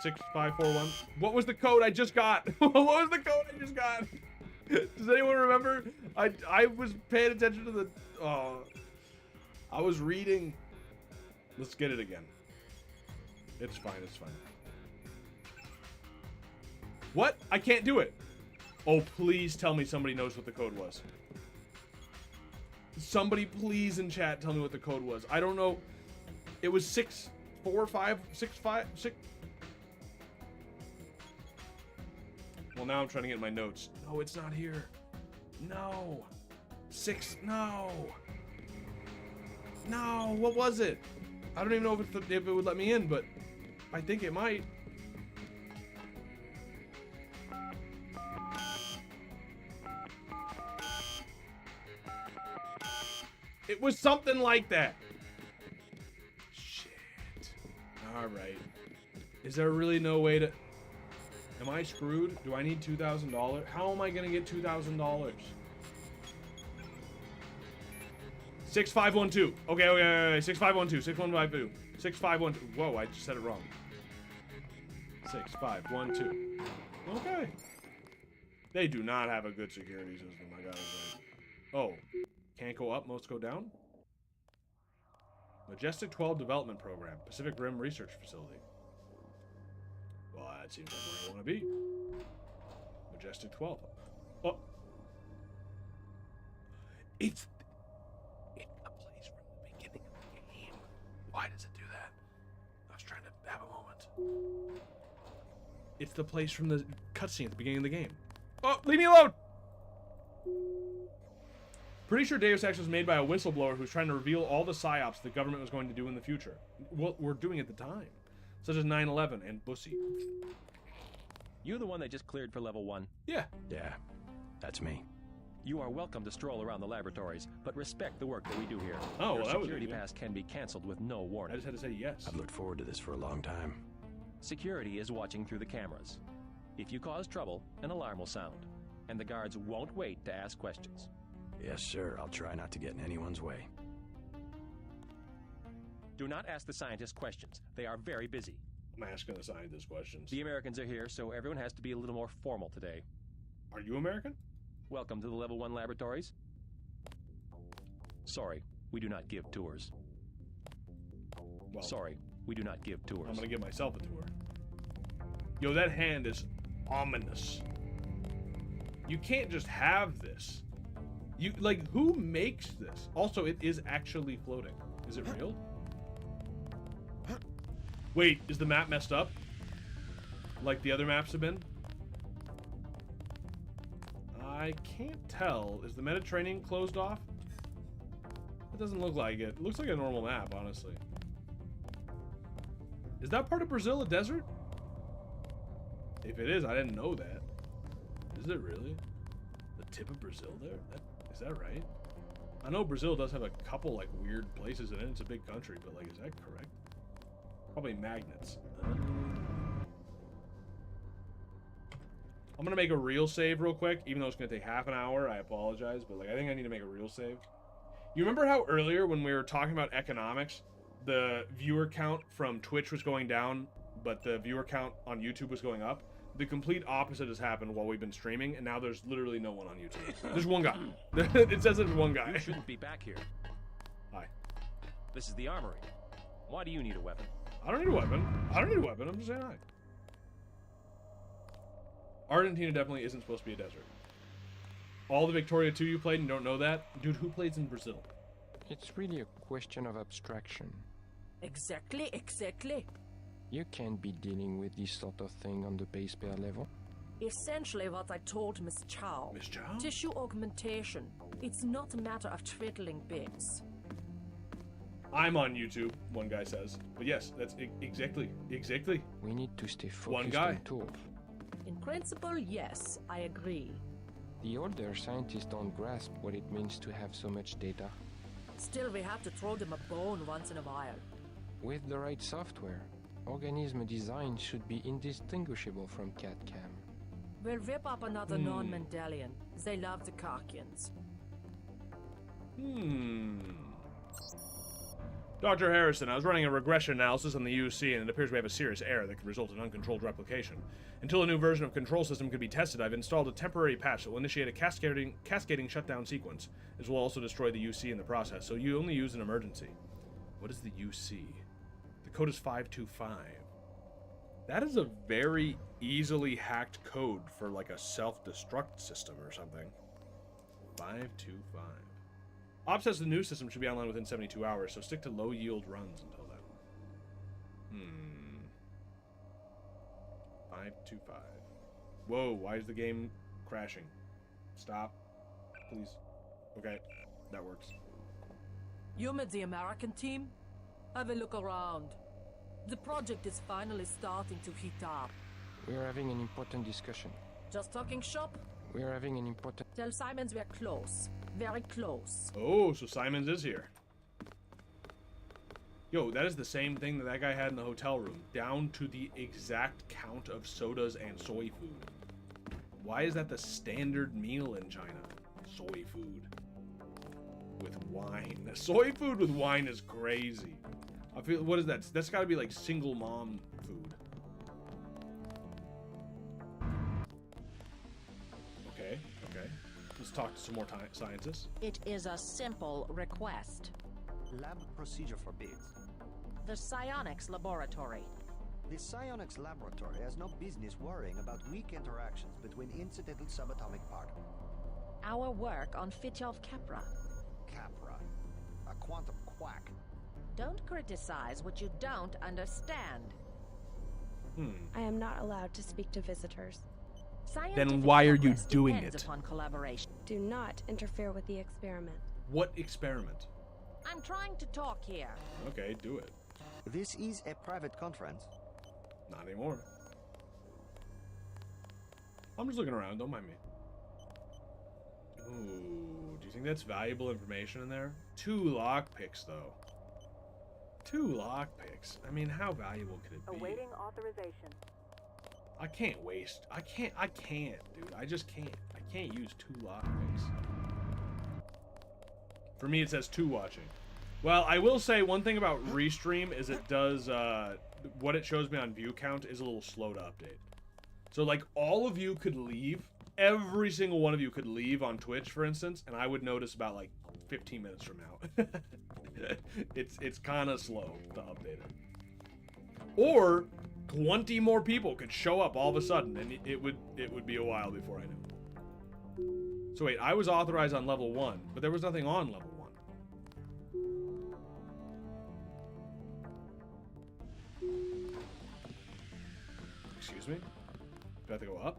6541. What was the code I just got? What was the code I just got? Does anyone remember? I was paying attention to the... I was reading. Let's get it again. It's fine, it's fine. What? I can't do it. Oh, please tell me somebody knows what the code was. Somebody please in chat tell me what the code was. I don't know. It was 64565. Well, now I'm trying to get my notes. No, it's not here. No. No, what was it? I don't even know if it would let me in, but I think it might. It was something like that. Shit. Alright. Is there really no way to... Am I screwed? Do I need $2,000? How am I going to get $2,000? 6512. Okay. 6512. 6152. 6512. Whoa, I just said it wrong. 6512. Okay. They do not have a good security system, I gotta say. Oh. Can't go up, most go down? Majestic 12 Development Program. Pacific Rim Research Facility. Well, that seems like where I want to be. Majestic 12. Oh. It's the place from the beginning of the game. Why does it do that? I was trying to have a moment. It's the place from the cutscene at the beginning of the game. Oh, leave me alone! Pretty sure Deus Ex was made by a whistleblower who's trying to reveal all the psyops the government was going to do in the future. What we're doing at the time. Such as 9/11 and Bussy. You the one they just cleared for level 1? Yeah. Yeah, that's me. You are welcome to stroll around the laboratories, but respect the work that we do here. Oh, Your well, that was security easy. pass can be canceled with no warning. I just had to say yes. I've looked forward to this for a long time. Security is watching through the cameras. If you cause trouble, an alarm will sound, and the guards won't wait to ask questions. Yes, sir. I'll try not to get in anyone's way. Do not ask the scientists questions. They are very busy. I'm asking the scientists questions. The Americans are here, so everyone has to be a little more formal today. Are you American? Welcome to the Level 1 laboratories. Sorry, we do not give tours. Well, sorry, we do not give tours. I'm gonna give myself a tour. Yo, that hand is ominous. You can't just have this. You, like, who makes this? Also, it is actually floating. Is it real? Wait, is the map messed up? Like the other maps have been? I can't tell. Is the Mediterranean closed off? It doesn't look like it. It looks like a normal map, honestly. Is that part of Brazil a desert? If it is, I didn't know that. Is it really? The tip of Brazil there? Is that right? I know Brazil does have a couple like weird places in it. It's a big country, but like, is that correct? Probably magnets. I'm gonna make a real save real quick, even though it's gonna take half an hour. I apologize, but like, I think I need to make a real save. You remember how earlier when we were talking about economics, the viewer count from Twitch was going down, but the viewer count on YouTube was going up? The complete opposite has happened while we've been streaming, and now there's literally no one on YouTube. There's one guy. It says there's one guy. You shouldn't be back here. Hi. This is the armory. Why do you need a weapon? I don't need a weapon. I don't need a weapon. I'm just saying hi. Argentina definitely isn't supposed to be a desert. All the Victoria 2 you played and don't know that? Dude, who plays in Brazil? It's really a question of abstraction. Exactly. You can't be dealing with this sort of thing on the base pair level. Essentially what I told Miss Chow. Miss Chow? Tissue augmentation. It's not a matter of twiddling bits. I'm on YouTube, one guy says. But yes, that's exactly. We need to stay focused One guy. on tools. In principle, yes, I agree. The older scientists don't grasp what it means to have so much data. Still, we have to throw them a bone once in a while. With the right software, organism design should be indistinguishable from CAD-CAM. We'll rip up another non-Mendelian. They love the Karkians. Dr. Harrison, I was running a regression analysis on the UC, and it appears we have a serious error that could result in uncontrolled replication. Until a new version of control system can be tested, I've installed a temporary patch that will initiate a cascading shutdown sequence. This will also destroy the UC in the process, so you only use an emergency. What is the UC? The code is 525. That is a very easily hacked code for like a self-destruct system or something. 525. Ops says the new system should be online within 72 hours, so stick to low-yield runs until then. 525. Whoa, why is the game crashing? Stop. Please. Okay, that works. You met the American team? Have a look around. The project is finally starting to heat up. We're having an important discussion. Just talking shop? We're having an important... Tell Simons we're close. Very close. Oh, so Simons is here. Yo, that is the same thing that guy had in the hotel room, down to the exact count of sodas and soy food. Why is that the standard meal in China? Soy food. With wine. Soy food with wine is crazy. I feel, what is that? That's gotta be like single mom food. Okay. Let's talk to some more scientists. It is a simple request. Lab procedure for bids. The psionics laboratory. The psionics laboratory has no business worrying about weak interactions between incidental subatomic particles. Our work on Fitjov Capra. Capra. A quantum quack. Don't criticize what you don't understand. I am not allowed to speak to visitors. Then why are you doing depends it? Upon collaboration. Do not interfere with the experiment. What experiment? I'm trying to talk here. Okay, do it. This is a private conference. Not anymore. I'm just looking around, don't mind me. Ooh, do you think that's valuable information in there? 2 lockpicks, though. 2 lockpicks. I mean, how valuable could it be? Awaiting authorization. I can't waste. I can't, dude. I just can't. I can't use 2 lockpicks. For me, it says 2 watching. Well, I will say one thing about Restream is it does, what it shows me on view count is a little slow to update. So, like, all of you could leave. Every single one of you could leave on Twitch, for instance, and I would notice about, like, 15 minutes from now. It's kind of slow to update it. Or 20 more people could show up all of a sudden, and it would be a while before I knew. So wait, I was authorized on level 1, but there was nothing on level 1. Excuse me? Do I have to go up?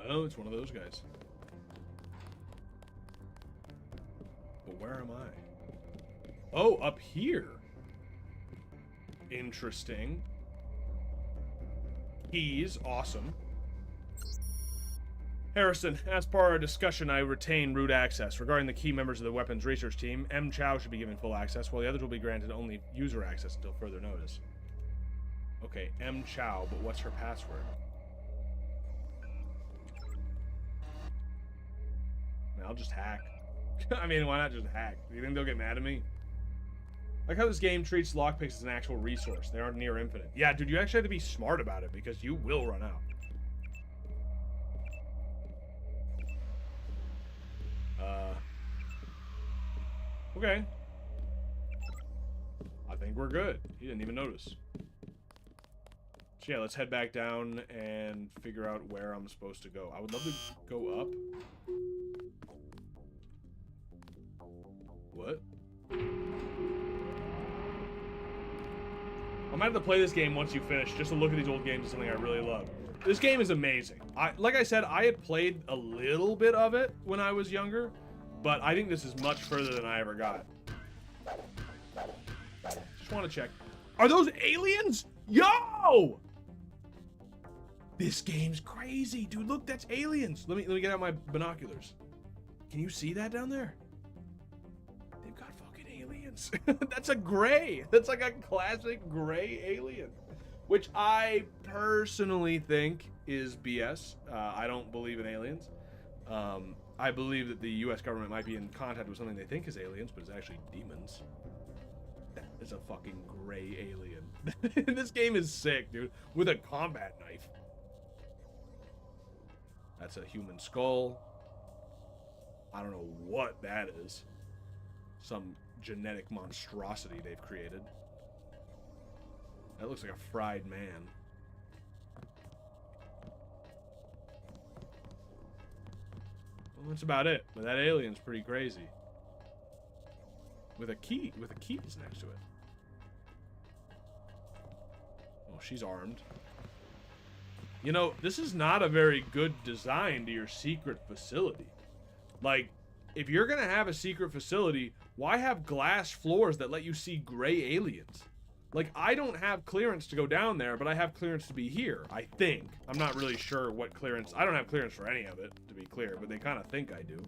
Oh, it's one of those guys. But where am I? Oh, up here. Interesting. Keys, awesome. Harrison, as per our discussion, I retain root access. Regarding the key members of the weapons research team, M. Chow should be given full access, while the others will be granted only user access until further notice. Okay, M. Chow, but what's her password? I mean, I'll just hack. I mean, why not just hack? Do you think they'll get mad at me? Like how this game treats lockpicks as an actual resource. They aren't near infinite. Yeah, dude, you actually have to be smart about it because you will run out. Okay. I think we're good. He didn't even notice. So yeah, let's head back down and figure out where I'm supposed to go. I would love to go up. What? I might have to play this game once you finish, just to look at these old games is something I really love. This game is amazing. Like I said, I had played a little bit of it when I was younger, but I think this is much further than I ever got. Just want to check. Are those aliens? Yo! This game's crazy, dude. Look, that's aliens. Let me get out my binoculars. Can you see that down there? They've got fucking aliens. That's a gray. That's like a classic gray alien, which I personally think is BS. I don't believe in aliens. I believe that the U.S. government might be in contact with something they think is aliens, but it's actually demons. That is a fucking gray alien. This game is sick, dude. With a combat knife. That's a human skull. I don't know what that is. Some genetic monstrosity they've created. That looks like a fried man. Well, that's about it. But that alien's pretty crazy. With a key that's next to it. Oh, she's armed. You know, this is not a very good design to your secret facility. Like, if you're gonna have a secret facility, why have glass floors that let you see gray aliens? Like, I don't have clearance to go down there, but I have clearance to be here, I think. I'm not really sure what clearance. I don't have clearance for any of it, to be clear, but they kind of think I do.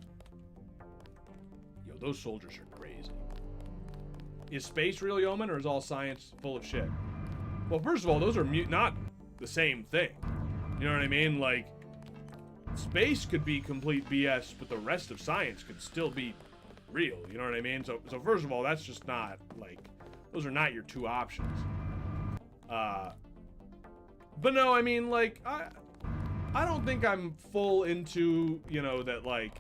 Yo, those soldiers are crazy. Is space real, Yeoman, or is all science full of shit? Well, first of all, those are not the same thing. You know what I mean? Like, space could be complete BS, but the rest of science could still be real. You know what I mean? So first of all, that's just not, like, those are not your two options. But no, I mean, like, I don't think I'm full into, you know, that, like,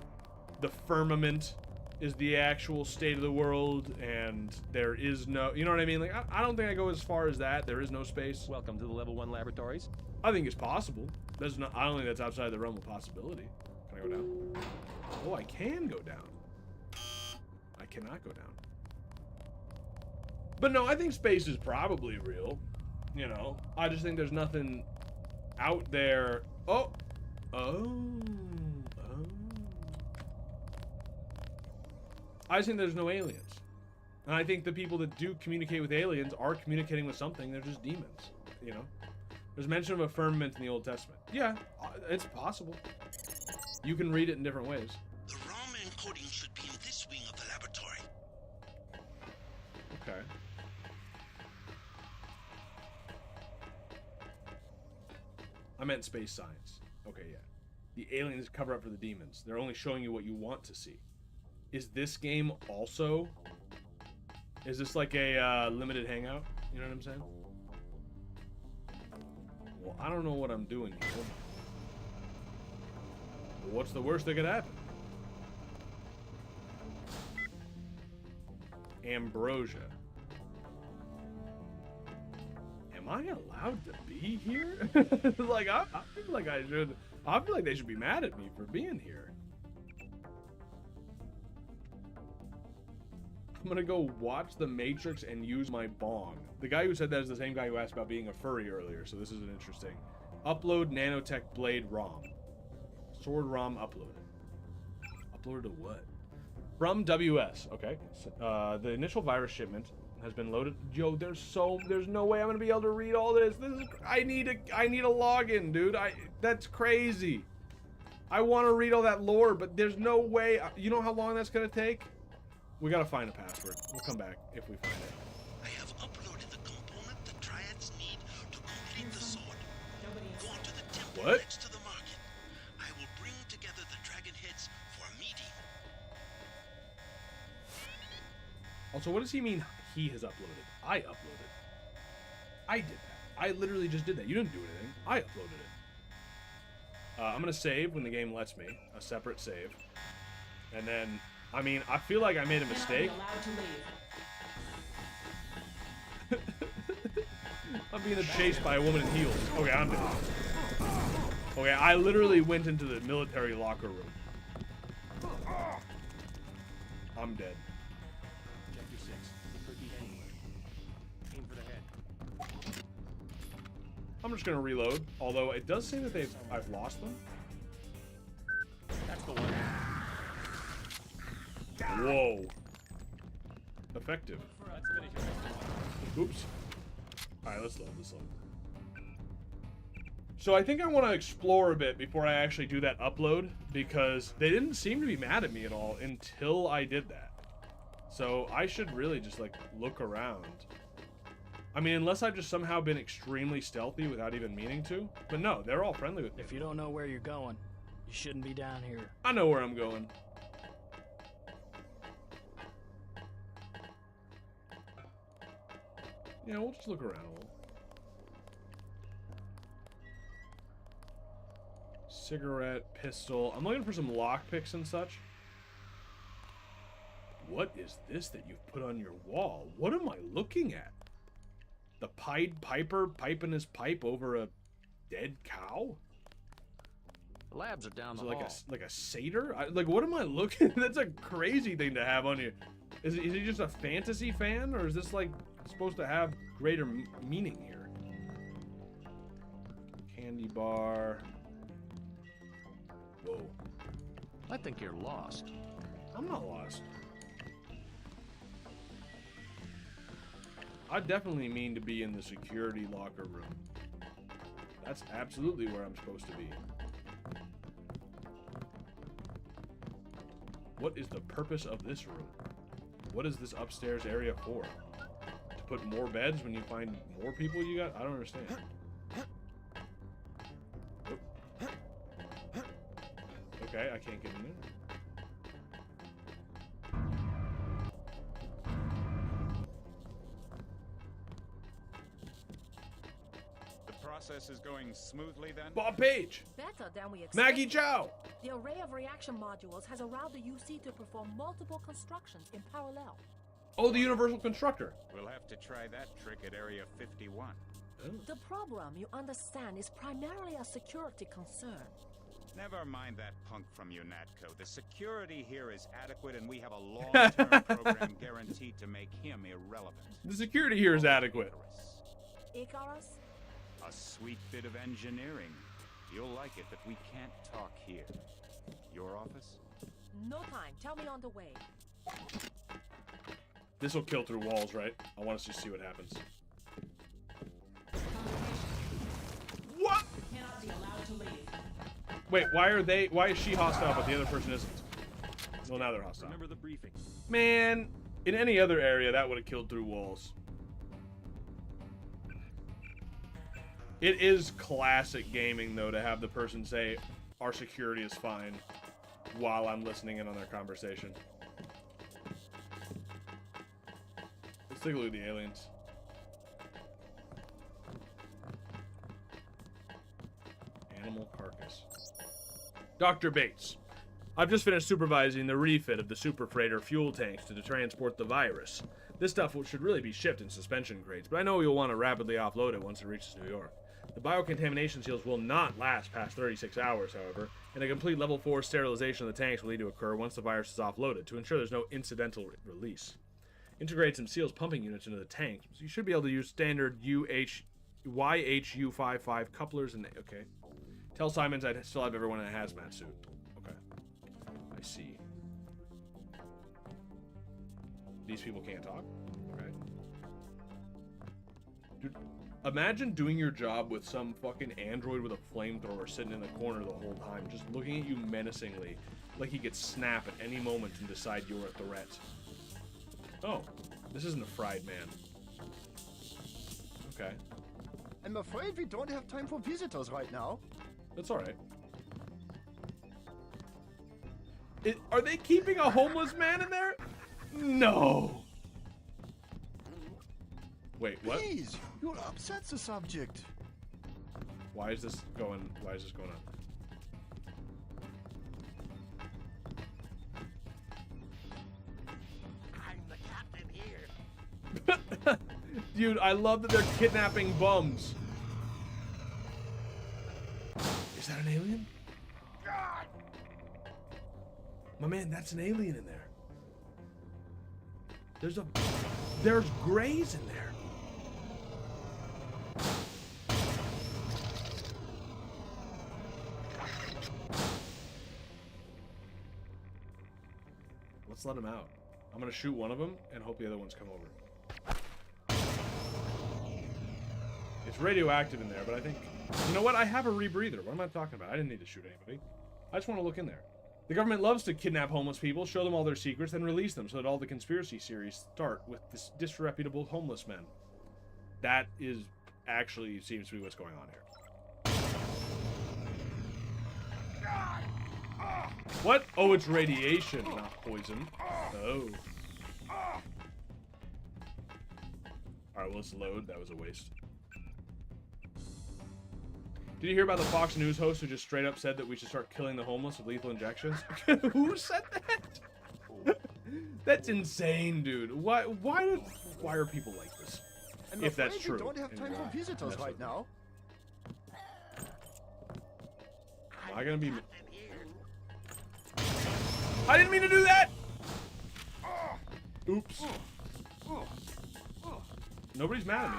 the firmament is the actual state of the world and there is no, you know what I mean? Like, I don't think I go as far as that. There is no space. Welcome to the Level 1 laboratories. I think it's possible. There's not, I don't think that's outside the realm of possibility. Can I go down? Oh, I can go down. I cannot go down. But no, I think space is probably real. You know, I just think there's nothing out there. Oh. I just think there's no aliens. And I think the people that do communicate with aliens are communicating with something. They're just demons, you know? There's mention of a firmament in the Old Testament. Yeah, it's possible. You can read it in different ways. The ROM encoding should be in this wing of the laboratory. Okay. I meant space science. Okay, yeah. The aliens cover up for the demons. They're only showing you what you want to see. Is this game also... Is this like a limited hangout? You know what I'm saying? Well, I don't know what I'm doing here. What's the worst that could happen? Ambrosia. Am I allowed to be here? Like, I feel like I should. I feel like they should be mad at me for being here. I'm gonna go watch The Matrix and use my bong. The guy who said that is the same guy who asked about being a furry earlier, so this is an interesting. Upload nanotech blade ROM. Sword ROM uploaded. Uploaded to what? From WS. Okay. So, the initial virus shipment has been loaded. Yo, there's no way I'm gonna be able to read all this. I need a login, dude. That's crazy. I want to read all that lore, but there's no way. You know how long that's gonna take? We gotta find a password. We'll come back if we find it. I have uploaded the component the Triads need to complete the sword. Go to the temple What? next to the market. I will bring together the dragon heads for a meeting. Also, what does he mean he has uploaded? I uploaded. I did that. I literally just did that. You didn't do anything. I uploaded it. I'm going to save when the game lets me. A separate save. And then, I mean, I feel like I made a mistake. I'm being chased by a woman in heels. Okay, I'm dead. Okay, I literally went into the military locker room. I'm dead. Objective 6. It could be anywhere. Aim for the head. I'm just gonna reload. Although it does seem that I've lost them. That's the one. Whoa. Effective. Let's finish it. Oops. Alright, let's load this one. So I think I want to explore a bit before I actually do that upload, because they didn't seem to be mad at me at all until I did that. So I should really just, like, look around. I mean, unless I've just somehow been extremely stealthy without even meaning to. But no, they're all friendly with me. If you don't know where you're going, you shouldn't be down here. I know where I'm going. Yeah, we'll just look around a little. Cigarette, pistol. I'm looking for some lockpicks and such. What is this that you've put on your wall? What am I looking at? The Pied Piper piping his pipe over a dead cow? The labs are down the like hall. like a satyr? Like, what am I looking? That's a crazy thing to have on you. Is he just a fantasy fan, or is this like supposed to have greater meaning here? Candy bar. Whoa. I think you're lost. I'm not lost. I definitely mean to be in the security locker room. That's absolutely where I'm supposed to be. What is the purpose of this room? What is this upstairs area for? To put more beds when you find more people you got? I don't understand. Oh. Okay, I can't get in there. Process is going smoothly then? Bob Page! Better than we expected. Maggie Chow! The array of reaction modules has allowed the UC to perform multiple constructions in parallel. Oh, the Universal Constructor. We'll have to try that trick at Area 51. Oh. The program, you understand, is primarily a security concern. Never mind that punk from UNATCO. The security here is adequate, and we have a long-term program guaranteed to make him irrelevant. The security here is adequate. Icarus? A sweet bit of engineering. You'll like it, but we can't talk here. Your office? No time. Tell me on the way. This will kill through walls, right? I want us to see what happens. What? Cannot be allowed to leave. Wait, why is she hostile but the other person isn't? Well, now they're hostile. Remember the briefing. Man, in any other area, that would have killed through walls. It is classic gaming, though, to have the person say, our security is fine, while I'm listening in on their conversation. Let's take a look at the aliens. Animal carcass. Dr. Bates. I've just finished supervising the refit of the super freighter fuel tanks to transport the virus. This stuff should really be shipped in suspension crates, but I know you'll want to rapidly offload it once it reaches New York. The biocontamination seals will not last past 36 hours, however, and a complete level 4 sterilization of the tanks will need to occur once the virus is offloaded to ensure there's no incidental release. Integrate some seals pumping units into the tanks, so you should be able to use standard YHU55 couplers and okay. Tell Simons I'd still have everyone in a hazmat suit. Okay. I see. These people can't talk? Okay. Dude, imagine doing your job with some fucking android with a flamethrower sitting in the corner the whole time, just looking at you menacingly, like he could snap at any moment and decide you're a threat. Oh, this isn't a fried man. Okay. I'm afraid we don't have time for visitors right now. That's alright. Are they keeping a homeless man in there? No. Wait, what? Please, you'll upset the subject. Why is this going on? I'm the captain here. Dude, I love that they're kidnapping bums. Is that an alien? My man, that's an alien in there. There's grays in there. Let's let him out. I'm gonna shoot one of them and hope the other ones come over. It's radioactive in there, but I think... You know what? I have a rebreather. What am I talking about? I didn't need to shoot anybody. I just want to look in there. The government loves to kidnap homeless people, show them all their secrets, then release them so that all the conspiracy series start with this disreputable homeless men. That is actually seems to be what's going on here. What? Oh, it's radiation, not poison. Oh. Alright, well, let's load. That was a waste. Did you hear about the Fox News host who just straight up said that we should start killing the homeless with lethal injections? Who said that? That's insane, dude. Why are people like this? If that's true. We don't have time for visitors right now. Am I gonna be... I didn't mean to do that! Oops. Nobody's mad at me,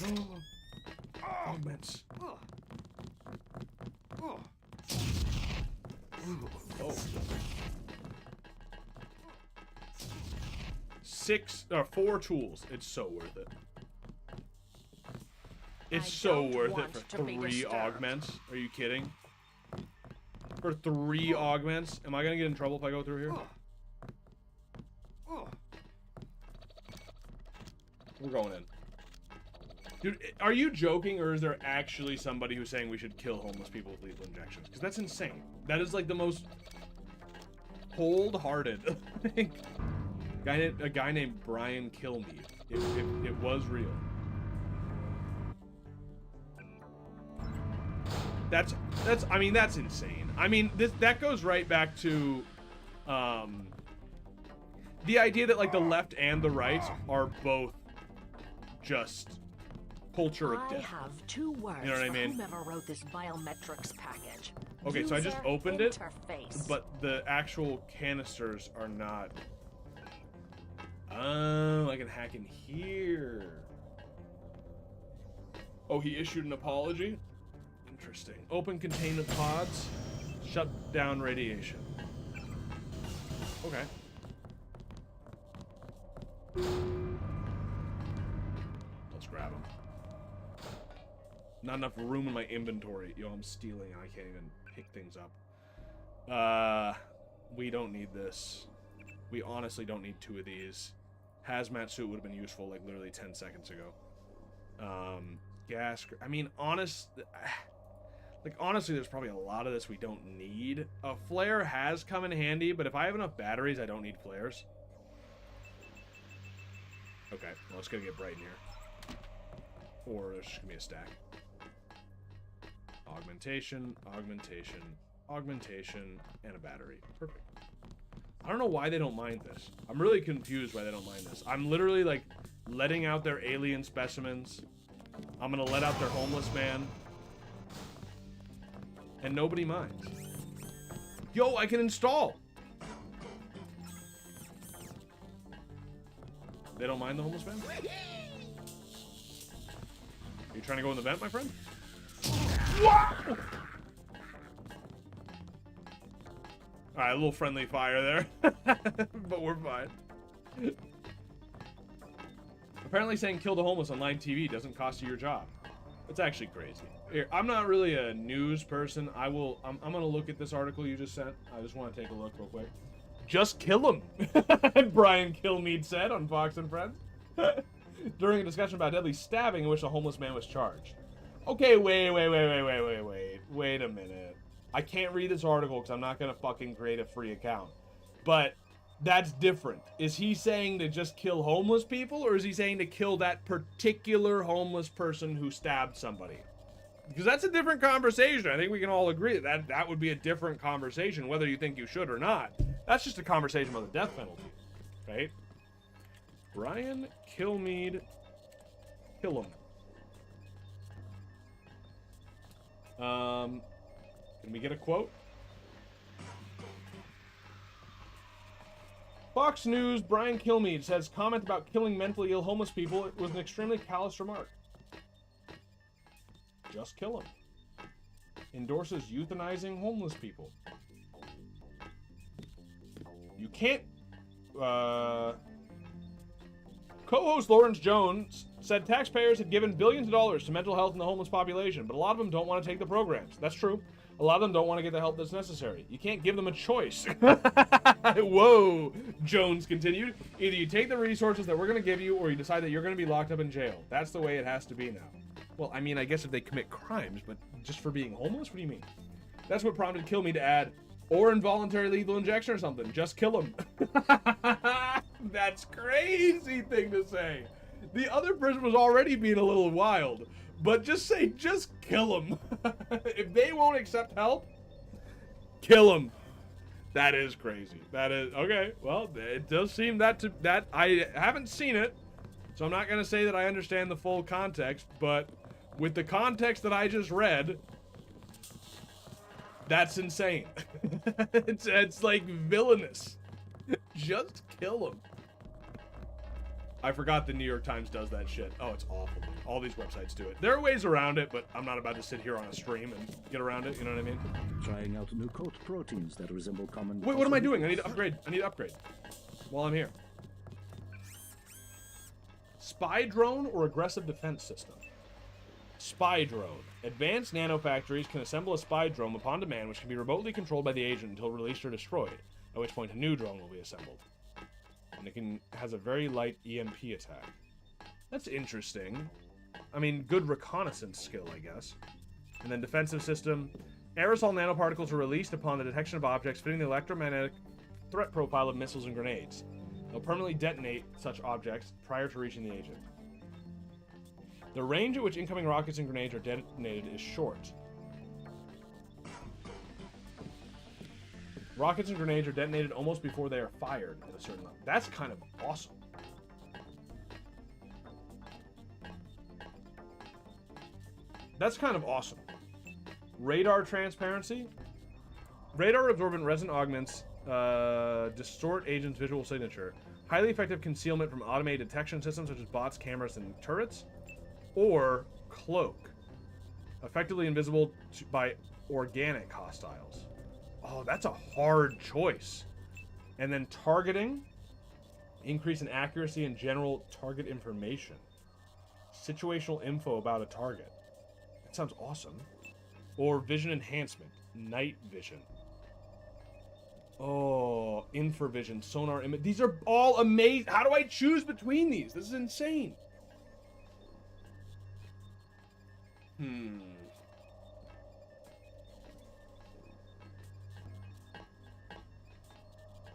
though. Augments. Oh. 4 tools. It's so worth it. It's so worth it for 3 augments. Are you kidding? For 3 augments? Am I gonna get in trouble if I go through here? We're going in. Dude, are you joking, or is there actually somebody who's saying we should kill homeless people with lethal injections? Because that's insane. That is like the most cold-hearted a guy named Brian Kilmeade. It was real. That's I mean, that's insane. I mean, that goes right back to the idea that like the left and the right are both just culture of death. I have 2 words, you know what I mean? for whomever wrote this biometrics package. Okay, so I just User opened it, interface. but the actual canisters are not. Oh, I can hack in here. Oh, he issued an apology? Interesting. Open containment pods. Shut down radiation. Okay. Let's grab them. Not enough room in my inventory. Yo, I'm stealing. I can't even pick things up. We don't need this. We honestly don't need 2 of these. Hazmat suit would have been useful like literally 10 seconds ago. Gas. I mean, honestly, there's probably a lot of this we don't need. A flare has come in handy, but if I have enough batteries, I don't need flares. Okay, well, it's gonna get bright in here. Or there's just gonna be a stack. Augmentation, augmentation, augmentation, and a battery. Perfect. I don't know why they don't mind this. I'm really confused why they don't mind this. I'm literally, like, letting out their alien specimens. I'm gonna let out their homeless man. And nobody minds. Yo, I can install! They don't mind the homeless man? Are you trying to go in the vent, my friend? Alright, a little friendly fire there. But we're fine. Apparently saying kill the homeless on live TV doesn't cost you your job. It's actually crazy. Here, I'm not really a news person. I'm gonna look at this article you just sent. I just want to take a look real quick. Just kill him, Brian Kilmeade said on Fox and Friends. During a discussion about deadly stabbing in which a homeless man was charged. Okay, wait a minute. I can't read this article because I'm not gonna fucking create a free account. But that's different. Is he saying to just kill homeless people, or is he saying to kill that particular homeless person who stabbed somebody? Because that's a different conversation. I think we can all agree that that would be a different conversation, whether you think you should or not. That's just a conversation about the death penalty, right? Brian Kilmeade, kill him. Can we get a quote? Fox News, Brian Kilmeade says comment about killing mentally ill homeless people was an extremely callous remark. Just kill him. Endorses euthanizing homeless people. You can't... Co-host Lawrence Jones said taxpayers had given billions of dollars to mental health in the homeless population, but a lot of them don't want to take the programs. That's true. A lot of them don't want to get the help that's necessary. You can't give them a choice. Whoa, Jones continued. Either you take the resources that we're going to give you, or you decide that you're going to be locked up in jail. That's the way it has to be now. Well, I mean, I guess if they commit crimes, but just for being homeless? What do you mean? That's what prompted Kilmeade to add, or involuntary lethal injection or something. Just kill them. That's crazy thing to say. The other person was already being a little wild. But just say, just kill them. If they won't accept help, kill them. That is crazy. That is, okay, well, it does seem that I haven't seen it, so I'm not going to say that I understand the full context, but with the context that I just read, that's insane. It's like villainous. Just kill them. I forgot the New York Times does that shit. Oh, it's awful. All these websites do it. There are ways around it, but I'm not about to sit here on a stream and get around it. You know what I mean? Trying out new coat proteins that resemble common... Wait, what am I doing? I need to upgrade. I need to upgrade. While I'm here. Spy drone or aggressive defense system? Spy drone. Advanced nanofactories can assemble a spy drone upon demand, which can be remotely controlled by the agent until released or destroyed, at which point a new drone will be assembled. And it has a very light EMP attack. That's interesting. I mean, good reconnaissance skill, I guess. And then defensive system. Aerosol nanoparticles are released upon the detection of objects fitting the electromagnetic threat profile of missiles and grenades. They'll permanently detonate such objects prior to reaching the agent. The range at which incoming rockets and grenades are detonated is short. Rockets and grenades are detonated almost before they are fired at a certain level. That's kind of awesome. That's kind of awesome. Radar transparency. Radar absorbent resin augments distort agent's visual signature. Highly effective concealment from automated detection systems such as bots, cameras, and turrets. Or cloak. Effectively invisible by organic hostiles. Oh, that's a hard choice. And then targeting. Increase in accuracy and general target information. Situational info about a target. That sounds awesome. Or vision enhancement. Night vision. Oh, infravision, sonar image. These are all amazing. How do I choose between these? This is insane.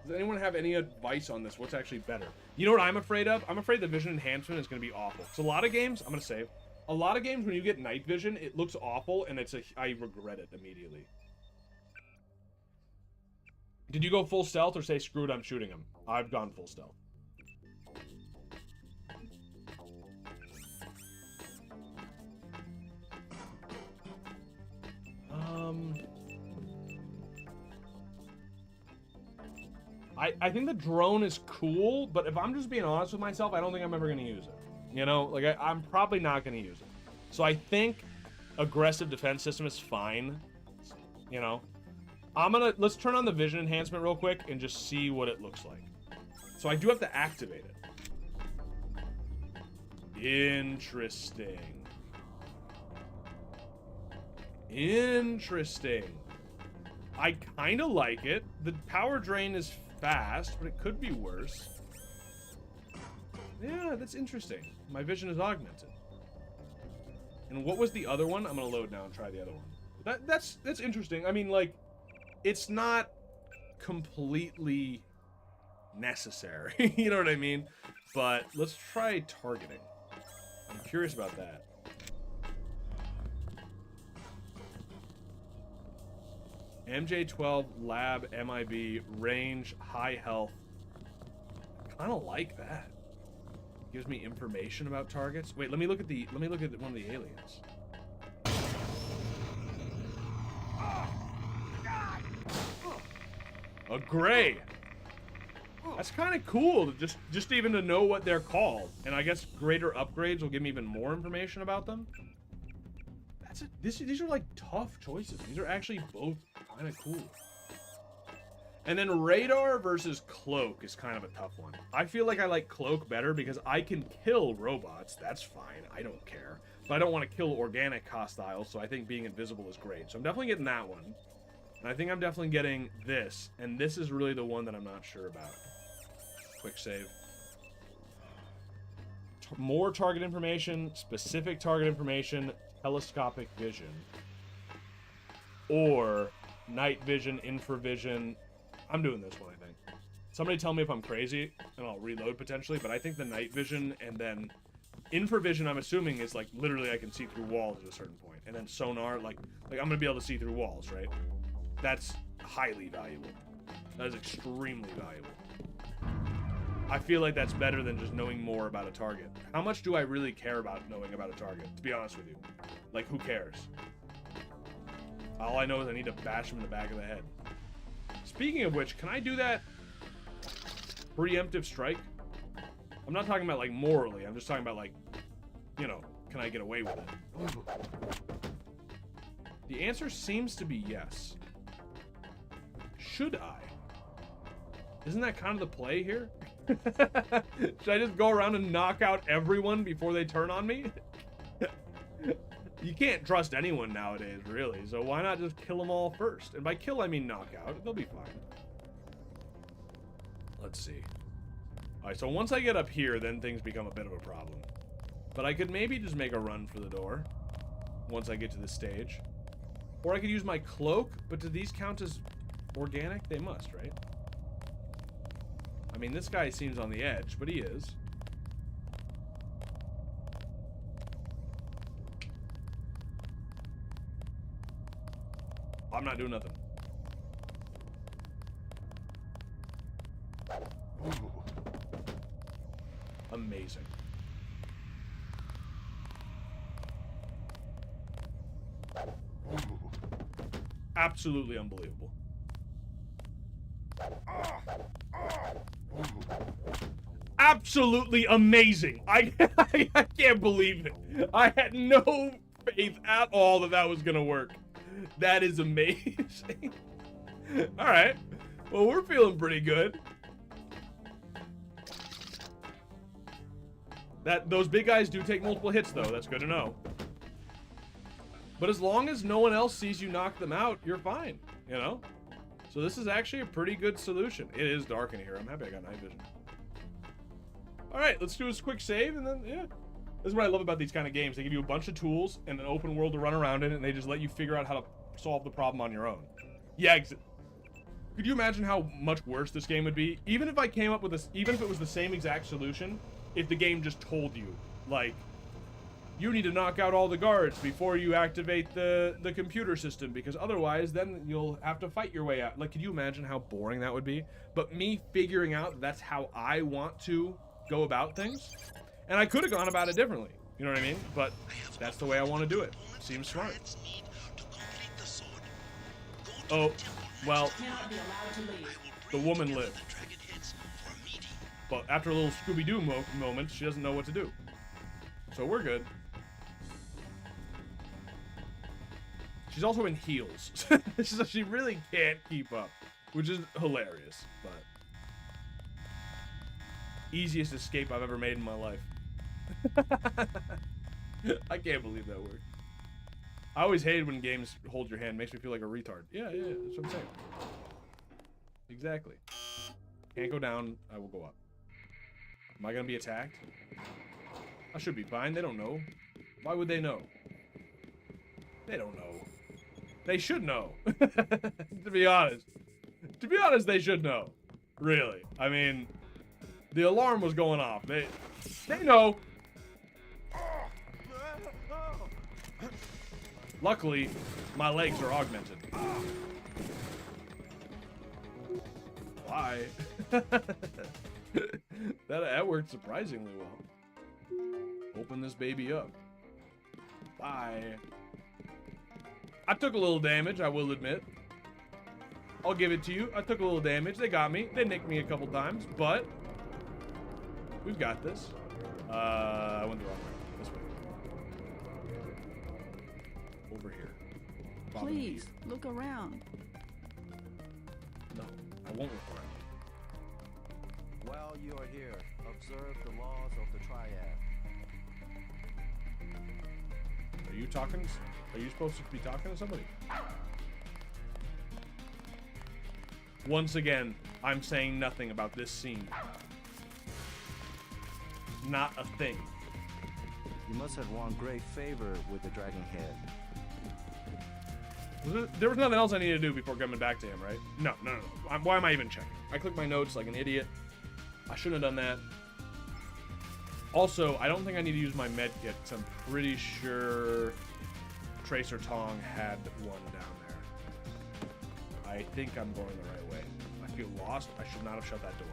Does anyone have any advice on this? What's actually better? You know what I'm afraid of? I'm afraid the vision enhancement is going to be awful. So a lot of games, I'm going to save. A lot of games, when you get night vision, it looks awful, and I regret it immediately. Did you go full stealth or say, screw it, I'm shooting him? I've gone full stealth. I think the drone is cool, but if I'm just being honest with myself, I don't think I'm ever going to use it. You know, like, I'm probably not going to use it. So I think aggressive defense system is fine, you know. let's turn on the vision enhancement real quick and just see what it looks like. So I do have to activate it. Interesting. Interesting. I kind of like it. The power drain is fast, but it could be worse. Yeah, that's interesting. My vision is augmented. And what was the other one? I'm gonna load now and try the other one. That's interesting. I mean, like, it's not completely necessary. You know what I mean? But let's try targeting. I'm curious about that. MJ12 lab MIB range high health. Kind of like that. Gives me information about targets. Wait, let me look at one of the aliens. A gray. That's kind of cool. Just even to know what they're called, and I guess greater upgrades will give me even more information about them. These are like tough choices. These are actually both kind of cool. And then radar versus cloak is kind of a tough one. I feel like I like cloak better because I can kill robots. That's fine. I don't care. But I don't want to kill organic hostiles, so I think being invisible is great. So I'm definitely getting that one. And I think I'm definitely getting this. And this is really the one that I'm not sure about. Quick save. More target information, specific target information, telescopic vision. Or night vision, infravision. I'm doing this one, I think. Somebody tell me if I'm crazy, and I'll reload potentially, but I think the night vision and then infravision, I'm assuming, is like literally I can see through walls at a certain point. And then sonar, like I'm gonna be able to see through walls, right? That's highly valuable. That is extremely valuable. I feel like that's better than just knowing more about a target. How much do I really care about knowing about a target, to be honest with you? Like, who cares? All I know is I need to bash him in the back of the head. Speaking of which, can I do that preemptive strike? I'm not talking about, like, morally. I'm just talking about, like, you know, can I get away with it? Ooh. The answer seems to be yes. Should I? Isn't that kind of the play here? Should I just go around and knock out everyone before they turn on me? You can't trust anyone nowadays, really, so why not just kill them all first? And by kill, I mean knock out. They'll be fine. Let's see. Alright, so once I get up here, then things become a bit of a problem. But I could maybe just make a run for the door once I get to the stage. Or I could use my cloak, but do these count as organic? They must, right? I mean, this guy seems on the edge, but he is. I'm not doing nothing. Ooh. Amazing. Ooh. Absolutely unbelievable. Absolutely amazing. I can't believe it. I had no faith at all that that was gonna work. That is amazing. All right. Well, we're feeling pretty good. Those big guys do take multiple hits, though. That's good to know. But as long as no one else sees you knock them out, you're fine, you know? So this is actually a pretty good solution. It is dark in here. I'm happy I got night vision. All right, let's do this quick save, and then, yeah. This is what I love about these kind of games. They give you a bunch of tools and an open world to run around in, and they just let you figure out how to solve the problem on your own. Yeah, could you imagine how much worse this game would be? Even if I came up with this, even if it was the same exact solution, if the game just told you, like, you need to knock out all the guards before you activate the computer system, because otherwise then you'll have to fight your way out. Like, could you imagine how boring that would be? But me figuring out that's how I want to go about things, and I could have gone about it differently, you know what I mean? But that's the way I want to do it. Seems smart. Oh, well, the woman lived. But after a little Scooby-Doo moment, she doesn't know what to do. So we're good. She's also in heels, so she really can't keep up, which is hilarious, but easiest escape I've ever made in my life. I can't believe that worked. I always hated when games hold your hand. Makes me feel like a retard. Yeah, that's what I'm saying. Exactly. Can't go down. I will go up. Am I gonna be attacked? I should be fine. They don't know. Why would they know? They don't know. They should know. To be honest. To be honest, they should know. Really. I mean, the alarm was going off. They know. Luckily, my legs are augmented. Why? that worked surprisingly well. Open this baby up. Bye. I took a little damage, I will admit. I'll give it to you. I took a little damage. They got me. They nicked me a couple times, but we've got this. I went the wrong way. This way. Over here. Bottom Please, look around. No, I won't look around. While you are here, observe the laws of the triad. Are you talking? Are you supposed to be talking to somebody? Once again, I'm saying nothing about this scene. Not a thing. You must have won great favor with the dragon head. There was nothing else I needed to do before coming back to him, right? No. Why am I even checking? I clicked my notes like an idiot. I shouldn't have done that. Also, I don't think I need to use my med kit because I'm pretty sure Tracer Tong had one down there. I think I'm going the right way. I feel lost. I should not have shut that door.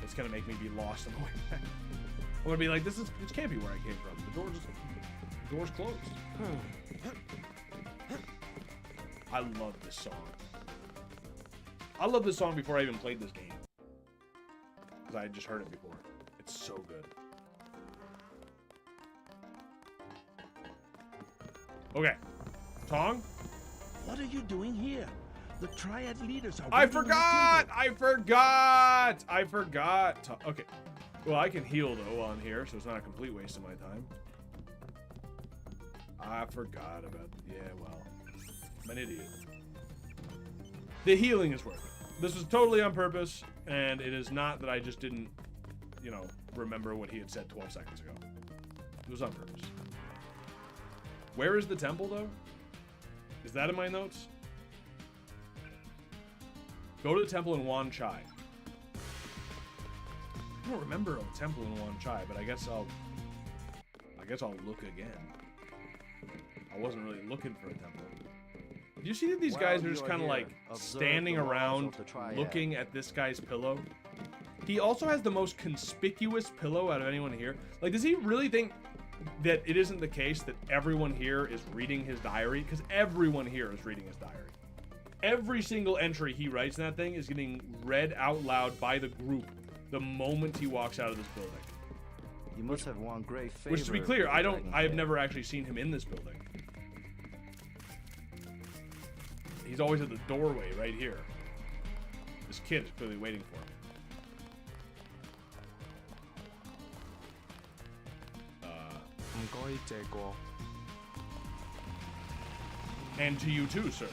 It's gonna make me be lost on the way back. I'm gonna be like, this can't be where I came from. The door's closed. I love this song. I love this song before I even played this game. Because I had just heard it before. It's so good. Okay. Tong? What are you doing here? The Triad leaders are... I waiting on the forgot! I forgot! Okay. Well, I can heal, though, on here, so it's not a complete waste of my time. I forgot about... Yeah, well... I'm an idiot. The healing is worth it. This was totally on purpose, and it is not that I just didn't, you know, remember what he had said 12 seconds ago. It was on purpose. Where is the temple, though? Is that in my notes? Go to the temple in Wan Chai. I don't remember a temple in Wan Chai, but I guess I'll look again. I wasn't really looking for a temple. Do you see that these guys are just kind of like standing around looking at this guy's pillow? He also has the most conspicuous pillow out of anyone here. Like, does he really think that it isn't the case that everyone here is reading his diary? Because everyone here is reading his diary. Every single entry he writes in that thing is getting read out loud by the group the moment he walks out of this building. You must have won great favor. Which, to be clear, I have never actually seen him in this building. He's always at the doorway right here. This kid is clearly waiting for him. And to you too, sir.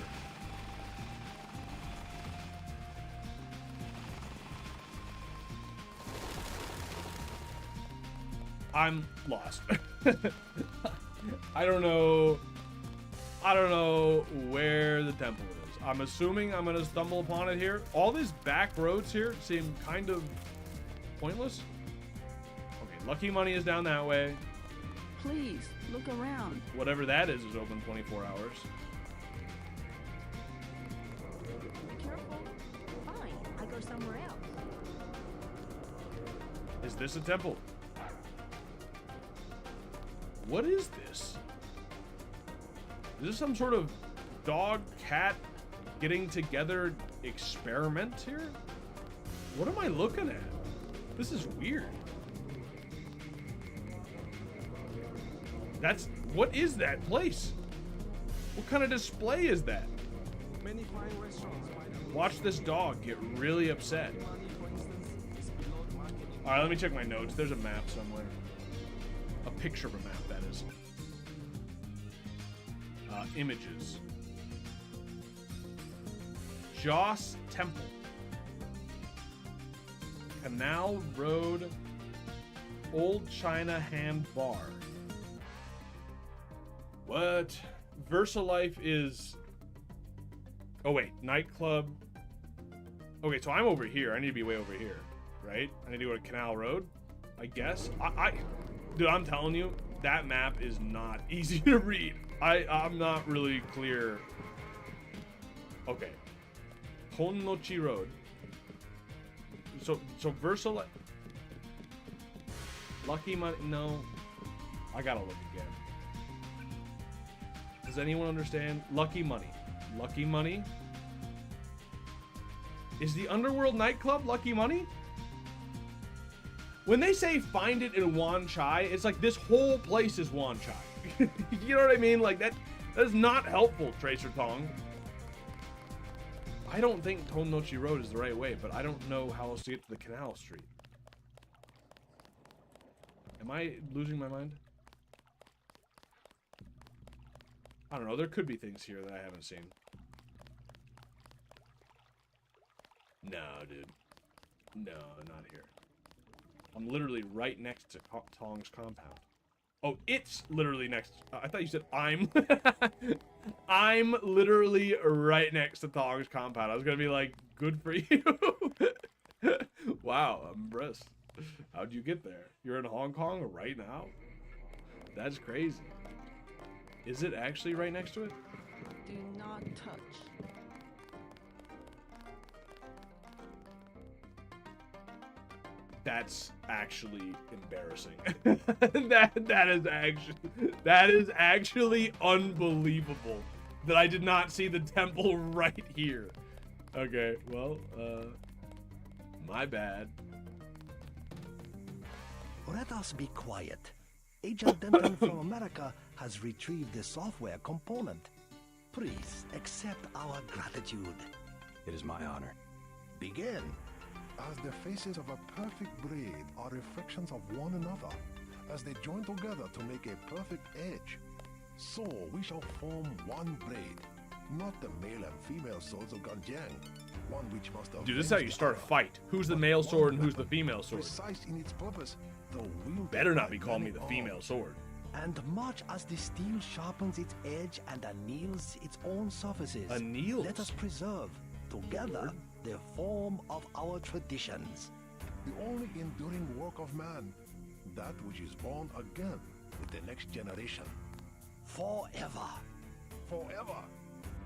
I'm lost. I don't know where the temple is. I'm assuming I'm gonna stumble upon it here. All these back roads here seem kind of pointless. Okay, Lucky Money is down that way. Please, look around. Whatever that is open 24 hours. Be careful. Fine, I go somewhere else. Is this a temple? What is this? Is this some sort of dog-cat getting together experiment here? What am I looking at? This is weird. What is that place? What kind of display is that? Many fine restaurants. Watch this dog get really upset. Alright, let me check my notes. There's a map somewhere. A picture of a map, that is. Images. Joss Temple. Canal Road. Old China Hand Bar. What? VersaLife is... Oh, wait. Nightclub. Okay, so I'm over here. I need to be way over here, right? I need to go to Canal Road, I guess. Dude, I'm telling you, that map is not easy to read. I'm not really clear. Okay. Honnochi Road. So VersaLife... Lucky Money... No. I gotta look again. Does anyone understand? Lucky Money. Lucky Money? Is the Underworld nightclub Lucky Money? When they say find it in Wan Chai, it's like this whole place is Wan Chai. You know what I mean? Like that is not helpful, Tracer Tong. I don't think Tonnochi Road is the right way, but I don't know how else to get to the Canal Street. Am I losing my mind? I don't know. There could be things here that I haven't seen. No, dude. No, not here. I'm literally right next to Tong's compound. Oh, it's literally next. I thought you said I'm. I'm literally right next to Tong's compound. I was gonna be like, good for you. Wow, I'm impressed. How'd you get there? You're in Hong Kong right now? That's crazy. Is it actually right next to it? Do not touch. That's actually embarrassing. that is actually unbelievable that I did not see the temple right here. Okay, well, my bad. Let us be quiet. Agent Denton from America has retrieved the software component. Please accept our gratitude. It is my honor. Begin. As the faces of a perfect braid are reflections of one another, as they join together to make a perfect edge, so we shall form one blade, not the male and female swords of Ganjiang, one which must have... Dude, this is how you start a fight. Who's the male sword and who's the female sword? Precise in its purpose, though better not be calling me the female sword. And much as the steel sharpens its edge and anneals its own surfaces, anneals? Let us preserve, together, the form of our traditions. The only enduring work of man, that which is born again with the next generation. Forever. Forever.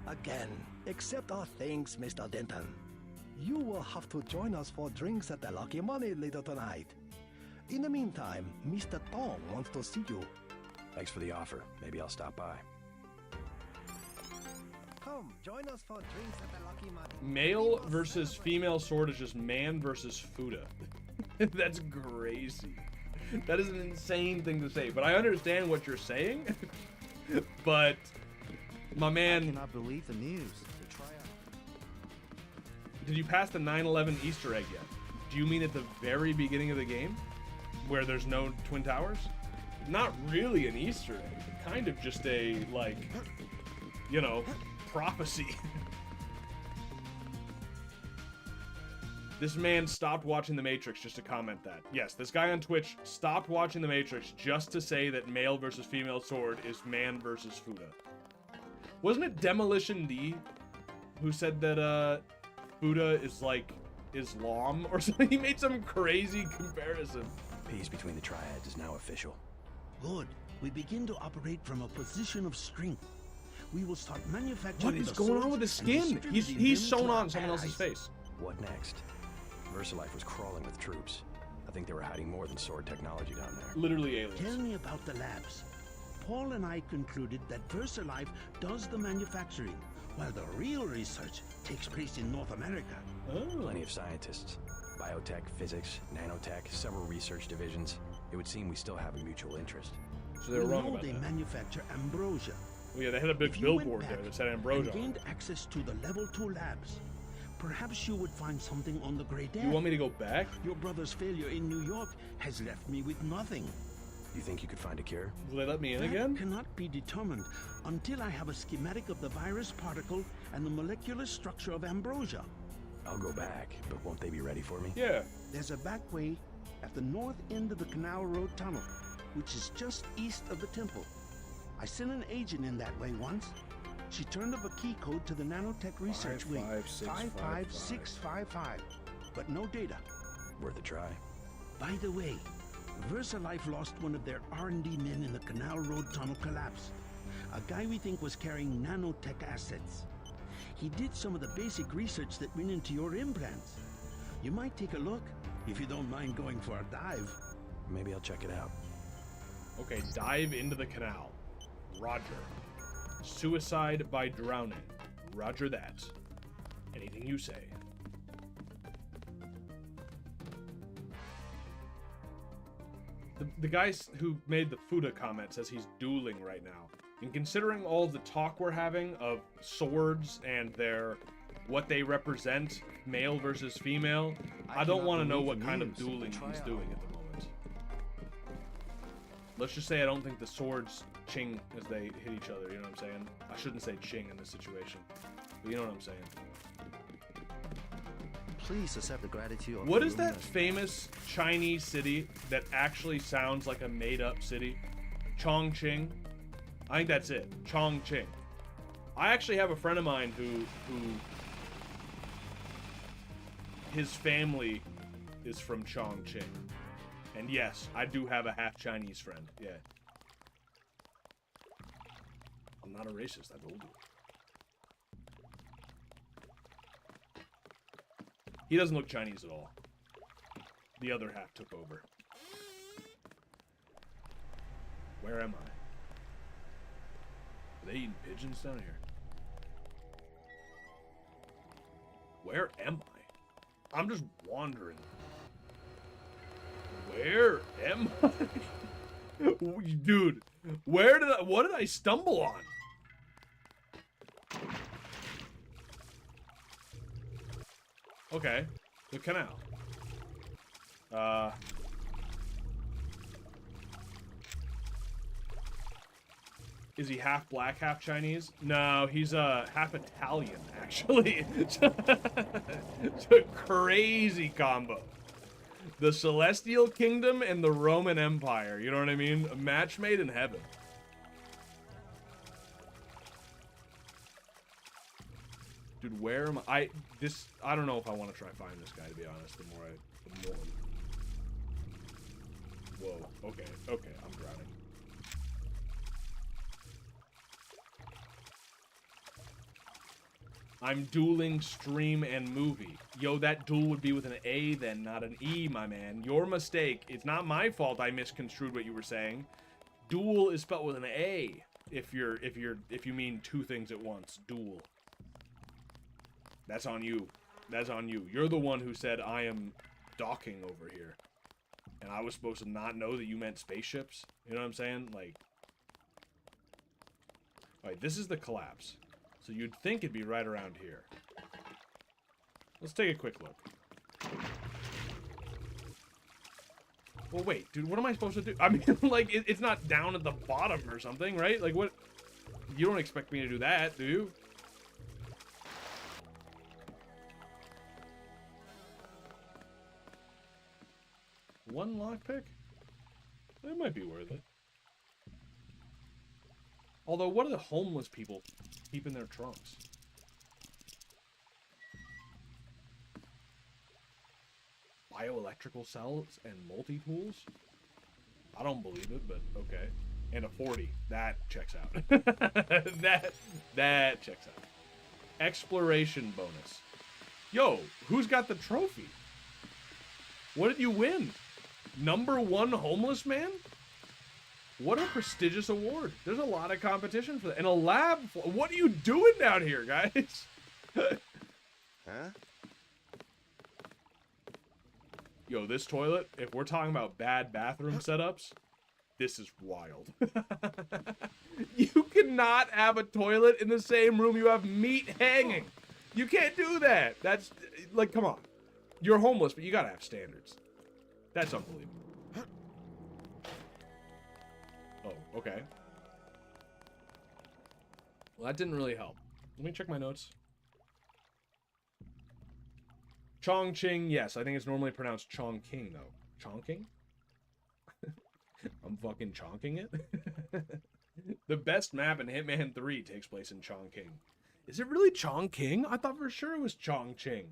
Again, accept our thanks, Mr. Denton. You will have to join us for drinks at the Lucky Money later tonight. In the meantime, Mr. Tong wants to see you. Thanks for the offer. Maybe I'll stop by. Come, join us for drinks at the Lucky Money. Male versus female sword is just man versus Fuda. That's crazy. That is an insane thing to say, but I understand what you're saying. But my man, I cannot believe the news. Did you pass the 9/11 Easter egg yet? Do you mean at the very beginning of the game, where there's no Twin Towers? Not really an Easter egg. Kind of just a, like, you know, prophecy. This man stopped watching The Matrix just to comment that. Yes, this guy on Twitch stopped watching The Matrix just to say that male versus female sword is man versus Fuda. Wasn't it Demolition D who said that Fuda is like Islam or something? He made some crazy comparison. Peace between the triads is now official. Good. We begin to operate from a position of strength. We will start manufacturing. What is going on with his skin? He's sewn on someone else's face. What next? VersaLife was crawling with troops. I think they were hiding more than sword technology down there. Literally aliens. Tell me about the labs. Paul and I concluded that VersaLife does the manufacturing, while the real research takes place in North America. Oh. Plenty of scientists. Biotech, physics, nanotech, several research divisions. It would seem we still have a mutual interest. So they were wrong about they that. manufacture ambrosia, Oh, yeah, they had a big If you went billboard there back that said and Ambrosia. gained access to the level 2 labs, perhaps you would find something on the Grey Death. You want me to go back? Your brother's failure in New York has left me with nothing. You think you could find a cure? Will they let me in That again? cannot be determined until I have a schematic of the virus particle and the molecular structure of Ambrosia. I'll go back, but won't they be ready for me? Yeah. There's a back way at the north end of the Canal Road Tunnel, which is just east of the temple. I sent an agent in that way once. She turned up a key code to the nanotech research wing, 55655, but no data. Worth a try. By the way, VersaLife lost one of their R&D men in the Canal Road Tunnel collapse. A guy we think was carrying nanotech assets. He did some of the basic research that went into your implants. You might take a look, if you don't mind going for a dive. Maybe I'll check it out. Okay, dive into the canal. Roger. Suicide by drowning. Roger that. Anything you say. The guy who made the Fuda comment says he's dueling right now. And considering all the talk we're having of swords and what they represent, male versus female, I don't want to know what kind of dueling he's doing at the moment. Let's just say I don't think the swords ching as they hit each other, you know what I'm saying? I shouldn't say ching in this situation, but you know what I'm saying. Please accept the gratitude of What is that famous Chinese city that actually sounds like a made-up city? Chongqing? I think that's it. Chongqing. I actually have a friend of mine who his family is from Chongqing. And yes, I do have a half Chinese friend. Yeah. I'm not a racist, I told you. He doesn't look Chinese at all. The other half took over. Where am I? Are they eating pigeons down here? Where am I? I'm just wandering. Where am I? Dude, what did I stumble on? Okay, the canal. Is he half black, half Chinese? No, he's half Italian, actually. It's a crazy combo. The Celestial Kingdom and the Roman Empire, you know what I mean? A match made in heaven. Dude, where am I? I don't know if I want to try find this guy, to be honest. The more. Whoa. Okay. I'm drowning. I'm dueling stream and movie. Yo, that duel would be with an A then, not an E, my man. Your mistake. It's not my fault I misconstrued what you were saying. Duel is spelled with an A. If you mean two things at once. Duel. That's on you. That's on you. You're the one who said I am docking over here. And I was supposed to not know that you meant spaceships. You know what I'm saying? Like. Alright, this is the collapse. So you'd think it'd be right around here. Let's take a quick look. Well, wait, dude, what am I supposed to do? I mean, like, it's not down at the bottom or something, right? Like, what? You don't expect me to do that, do you? One lockpick? That might be worth it. Although, what are the homeless people keep in their trunks? Bioelectrical cells and multi-tools? I don't believe it, but okay. And a 40. That checks out. that checks out. Exploration bonus. Yo, who's got the trophy? What did you win? #1 homeless man? What a prestigious award. There's a lot of competition for that. And a lab. What are you doing down here, guys? Huh? Yo, this toilet, if we're talking about bad bathroom setups, This is wild. You cannot have a toilet in the same room you have meat hanging. You can't do that. That's, like, come on. You're homeless, but you gotta have standards. That's unbelievable. Oh, okay. Well, that didn't really help. Let me check my notes. Chongqing, yes. I think it's normally pronounced Chongqing, though. Chongqing? I'm fucking chonking it? The best map in Hitman 3 takes place in Chongqing. Is it really Chongqing? I thought for sure it was Chongqing.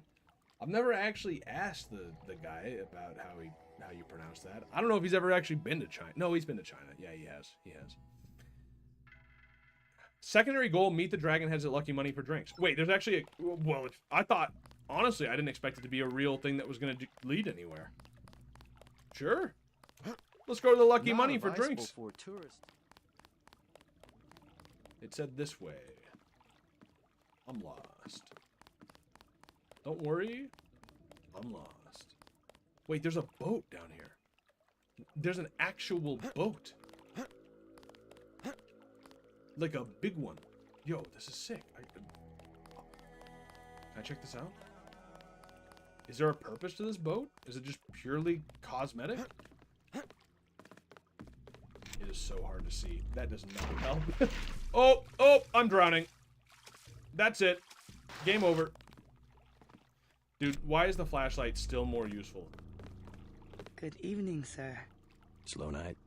I've never actually asked the guy about how you pronounce that. I don't know if he's ever actually been to China. No, he's been to China. Yeah, he has. He has. Secondary goal, meet the dragon heads at Lucky Money for drinks. Wait, there's actually a... Well, I thought... Honestly, I didn't expect it to be a real thing that was going to lead anywhere. Sure. Let's go to the Lucky Money for drinks. For tourists. It said this way. I'm lost. Don't worry. I'm lost. Wait, there's a boat down here. There's an actual boat. Like a big one. Yo, this is sick. Can I check this out? Is there a purpose to this boat? Is it just purely cosmetic? It is so hard to see. That does not help. Oh, I'm drowning. That's it. Game over. Dude, why is the flashlight still more useful? Good evening, sir. Slow night?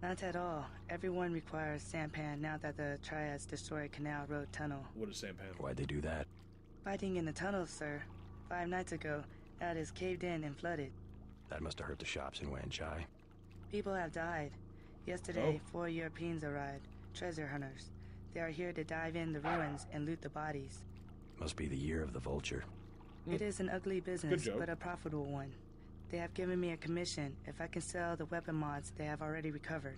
Not at all. Everyone requires sampan now that the Triads destroyed Canal Road Tunnel. What is sampan? Why'd they do that? Fighting in the tunnels, sir. 5 nights ago, that is caved in and flooded. That must have hurt the shops in Wanchai. People have died. Yesterday, 4 Europeans arrived, treasure hunters. They are here to dive in the ruins and loot the bodies. Must be the year of the vulture. It is an ugly business, but a profitable one. They have given me a commission if I can sell the weapon mods they have already recovered.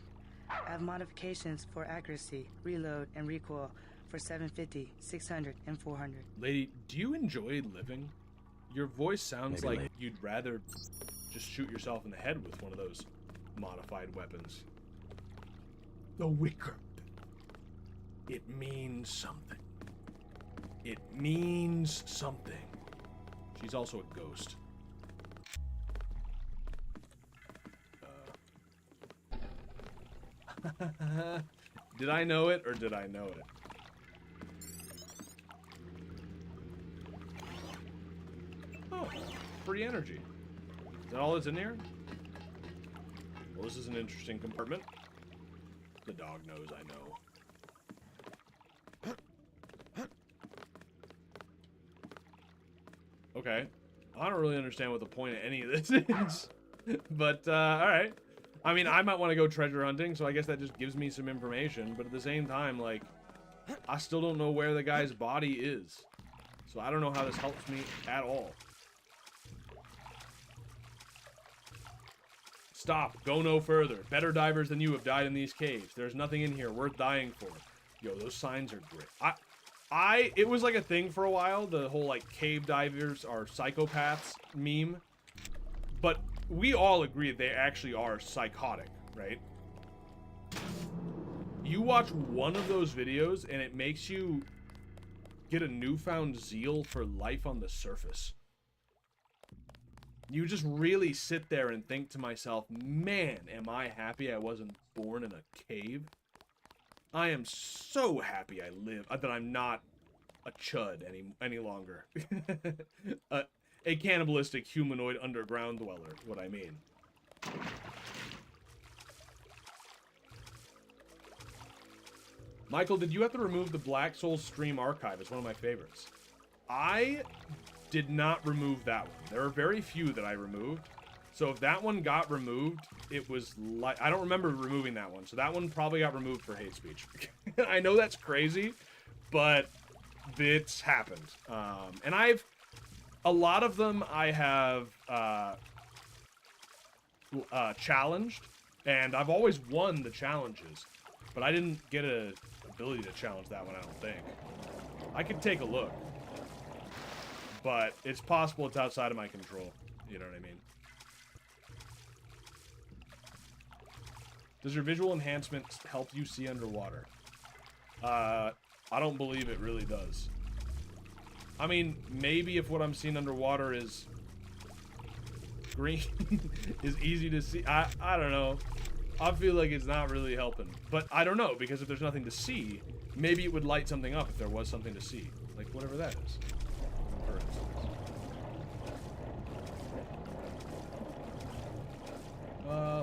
I have modifications for accuracy, reload, and recoil for 750, 600, and 400. Lady, do you enjoy living? Your voice sounds Maybe like you'd rather just shoot yourself in the head with one of those modified weapons. The wicker. It means something. It means something. She's also a ghost. Did I know it or did I know it? Oh, free energy. Is that all that's in here? Well, this is an interesting compartment. The dog knows I know. Okay. I don't really understand what the point of any of this is. But, alright. I mean, I might want to go treasure hunting, so I guess that just gives me some information. But at the same time, like, I still don't know where the guy's body is. So I don't know how this helps me at all. Stop. Go no further. Better divers than you have died in these caves. There's nothing in here worth dying for. Yo, those signs are great. It was like a thing for a while, the whole, like, cave divers are psychopaths meme. But we all agree they actually are psychotic, right? You watch one of those videos and it makes you get a newfound zeal for life on the surface. You just really sit there and think to myself, man, am I happy I wasn't born in a cave? I am so happy I live, that I'm not a chud any longer. A cannibalistic humanoid underground dweller, what I mean. Michael, did you have to remove the Black Souls stream archive? It's one of my favorites. I did not remove that one. There are very few that I removed. So if that one got removed, it was like... I don't remember removing that one. So that one probably got removed for hate speech. I know that's crazy, but it's happened. And I've... A lot of them I have challenged, and I've always won the challenges. But I didn't get an ability to challenge that one, I don't think. I could take a look. But it's possible it's outside of my control. You know what I mean? Does your visual enhancement help you see underwater? I don't believe it really does. I mean, maybe if what I'm seeing underwater is green, is easy to see. I don't know. I feel like it's not really helping. But I don't know, because if there's nothing to see, maybe it would light something up if there was something to see. Like whatever that is. For instance.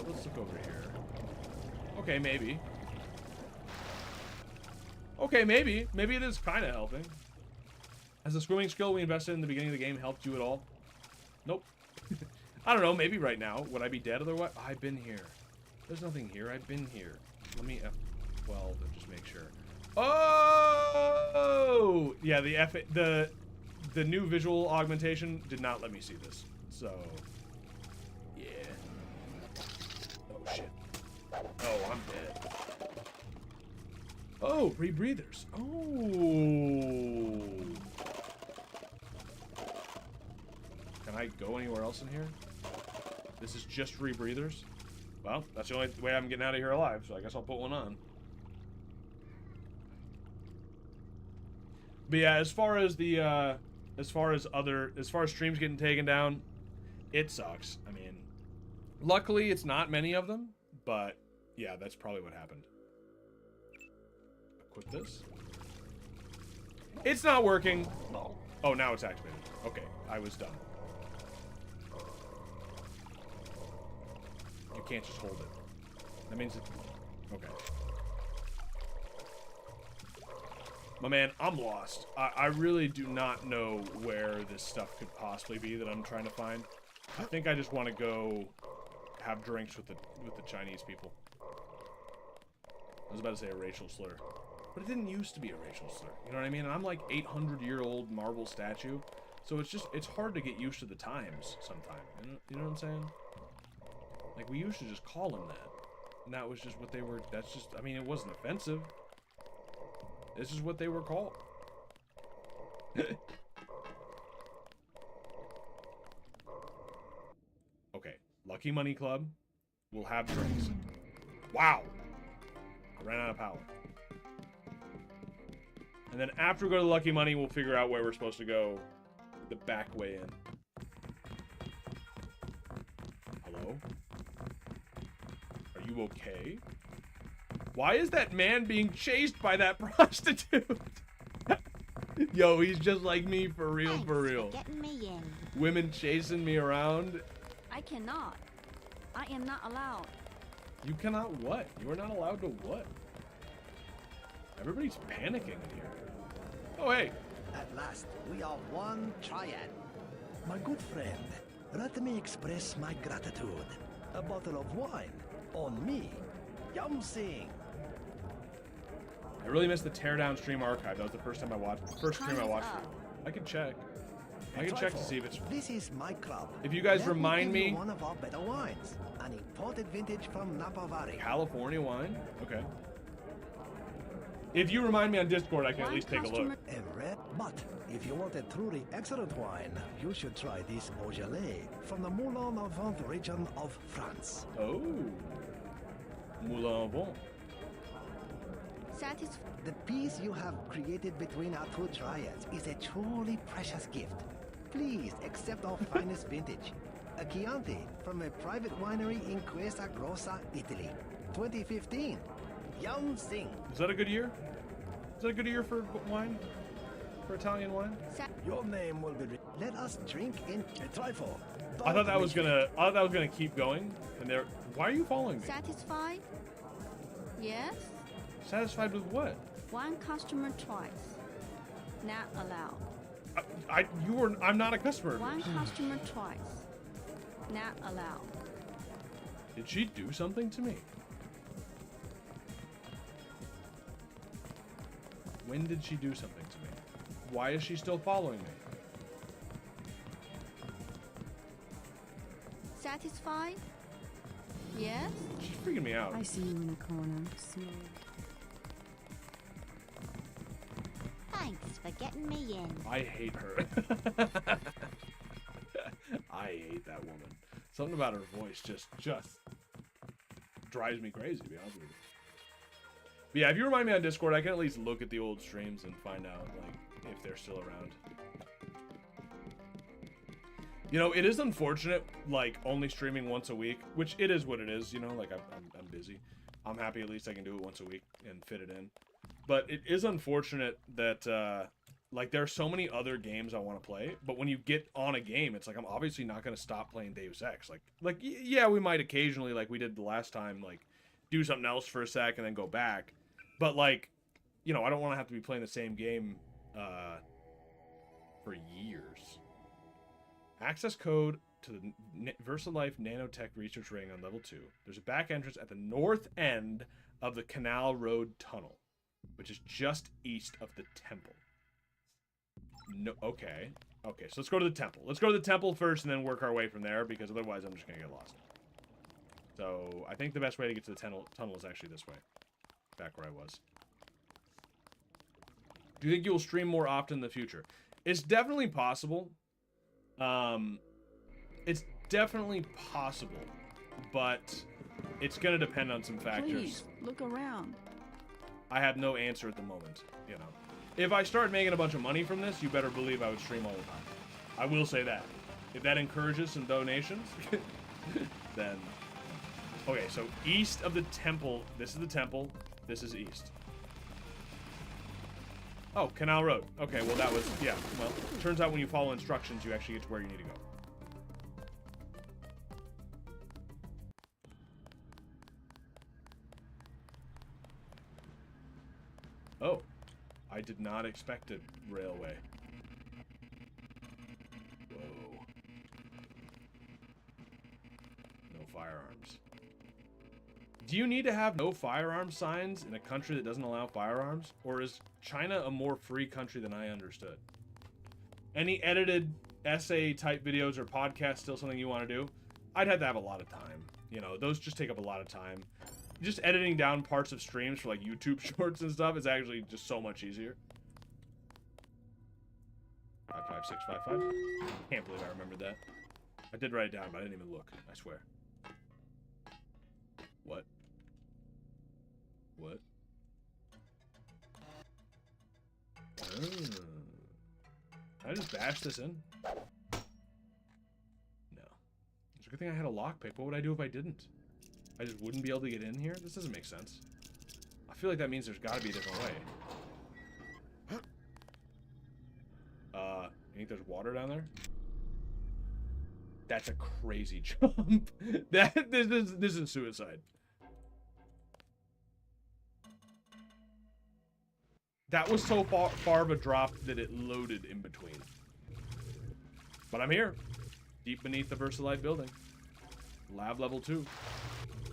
Let's look over here. Okay, maybe. Okay, maybe. Maybe it is kind of helping. Has the swimming skill we invested in the beginning of the game helped you at all? Nope. I don't know, maybe right now. Would I be dead otherwise? I've been here. There's nothing here. I've been here. Let me F12 and just make sure. Oh! Yeah, the new visual augmentation did not let me see this. So, yeah. Oh, shit. Oh, I'm dead. Oh, rebreathers. Oh. Can I go anywhere else in here? This is just rebreathers? Well, that's the only way I'm getting out of here alive, so I guess I'll put one on. But yeah, as far as streams getting taken down, it sucks. I mean, luckily it's not many of them, but yeah, that's probably what happened. Equip this. It's not working. Oh, now it's activated. Okay, I was done. You can't just hold it. That means it... Okay. My man, I'm lost. I really do not know where this stuff could possibly be that I'm trying to find. I think I just want to go have drinks with the Chinese people. I was about to say a racial slur. But it didn't used to be a racial slur. You know what I mean? And I'm like 800-year-old marble statue. So it's hard to get used to the times sometimes. You know what I'm saying? Like, we used to just call them that. And that was just what they were... That's just... I mean, it wasn't offensive. This is what they were called. Okay. Lucky Money Club. We'll have drinks. Wow. I ran out of power. And then after we go to Lucky Money, we'll figure out where we're supposed to go the back way in. Hello? Are you okay? Why is that man being chased by that prostitute? Yo, he's just like me, for real, Thanks for real. For getting me in. Women chasing me around. I cannot. I am not allowed. You cannot what? You are not allowed to what? Everybody's panicking in here. Oh, hey. At last, we are one triad. My good friend, let me express my gratitude. A bottle of wine on me. Yum Sing. I really missed the Teardown stream archive. That was the first time I watched. First stream I watched it. I can check. I can check to see if it's. This is my club. If you guys remind me. One of our better wines, an imported vintage from Napa Valley. California wine. Okay. If you remind me on Discord, I can at least take a look. A red, but if you want a truly excellent wine, you should try this Beaujolais from the Moulin à Vent region of France. Oh. Moulin à Vent. The peace you have created between our two triads is a truly precious gift. Please accept our finest vintage. A Chianti from a private winery in Questa Grossa, Italy. 2015. Yum Sing. Is that a good year? Is that a good year for wine? For Italian wine? Your name will be... Let us drink in a trifle. I thought that was gonna keep going. And there. Why are you following me? Satisfied? Yes? Satisfied with what? One customer twice. Not allowed. I'm not a customer. One customer twice. Not allowed. Did she do something to me? When did she do something to me? Why is she still following me? Satisfied? Yes? She's freaking me out. I see you in the corner. Smooth. Thanks for getting me in. I hate her. I hate that woman. Something about her voice just drives me crazy, to be honest with you. But yeah, if you remind me on Discord, I can at least look at the old streams and find out, like, if they're still around. You know, it is unfortunate, like, only streaming once a week, which it is what it is, you know, like, I'm busy. I'm happy at least I can do it once a week and fit it in. But it is unfortunate that, like, there are so many other games I want to play, but when you get on a game, it's like, I'm obviously not going to stop playing Deus Ex. Like, yeah, we might occasionally, like we did the last time, like, do something else for a sec and then go back. But, like, you know, I don't want to have to be playing the same game, for years. Access code to the VersaLife Nanotech Research Ring on level 2. There's a back entrance at the north end of the Canal Road Tunnel, which is just east of the temple. No, okay. Okay, so let's go to the temple. Let's go to the temple first and then work our way from there, because otherwise I'm just going to get lost. So, I think the best way to get to the tunnel is actually this way. Back where I was. Do you think you'll stream more often in the future? It's definitely possible. It's definitely possible, but it's going to depend on some factors. Please, look around. I have no answer at the moment, you know. If I start making a bunch of money from this, you better believe I would stream all the time. I will say that. If that encourages some donations, then... Okay, so east of the temple, this is the temple, this is east. Oh, Canal Road. Okay, well that was, yeah, well, turns out when you follow instructions, you actually get to where you need to go. Oh, I did not expect a railway. Whoa. No firearms. Do you need to have no firearms signs in a country that doesn't allow firearms? Or is China a more free country than I understood? Any edited essay type videos or podcasts still something you want to do? I'd have to have a lot of time. You know, those just take up a lot of time. Just editing down parts of streams for like YouTube shorts and stuff is actually just so much easier. 55655. Can't believe I remembered that. I did write it down, but I didn't even look. I swear. What? What? Can I just bash this in? No. It's a good thing I had a lockpick. What would I do if I didn't? I just wouldn't be able to get in here? This doesn't make sense. I feel like that means there's gotta be a different way. You think there's water down there? That's a crazy jump. This is suicide. That was so far of a drop that it loaded in between. But I'm here. Deep beneath the VersaLife building. Lab level 2. Do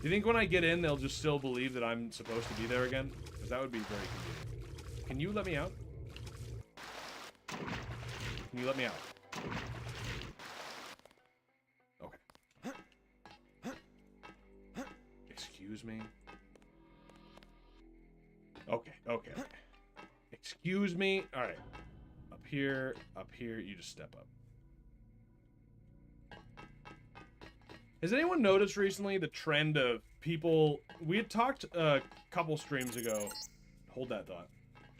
you think when I get in, they'll just still believe that I'm supposed to be there again? Because that would be very convenient. Can you let me out? Can you let me out? Okay. Excuse me? Okay. Excuse me? Alright. Up here, you just step up. Has anyone noticed recently the trend of people... We had talked a couple streams ago. Hold that thought.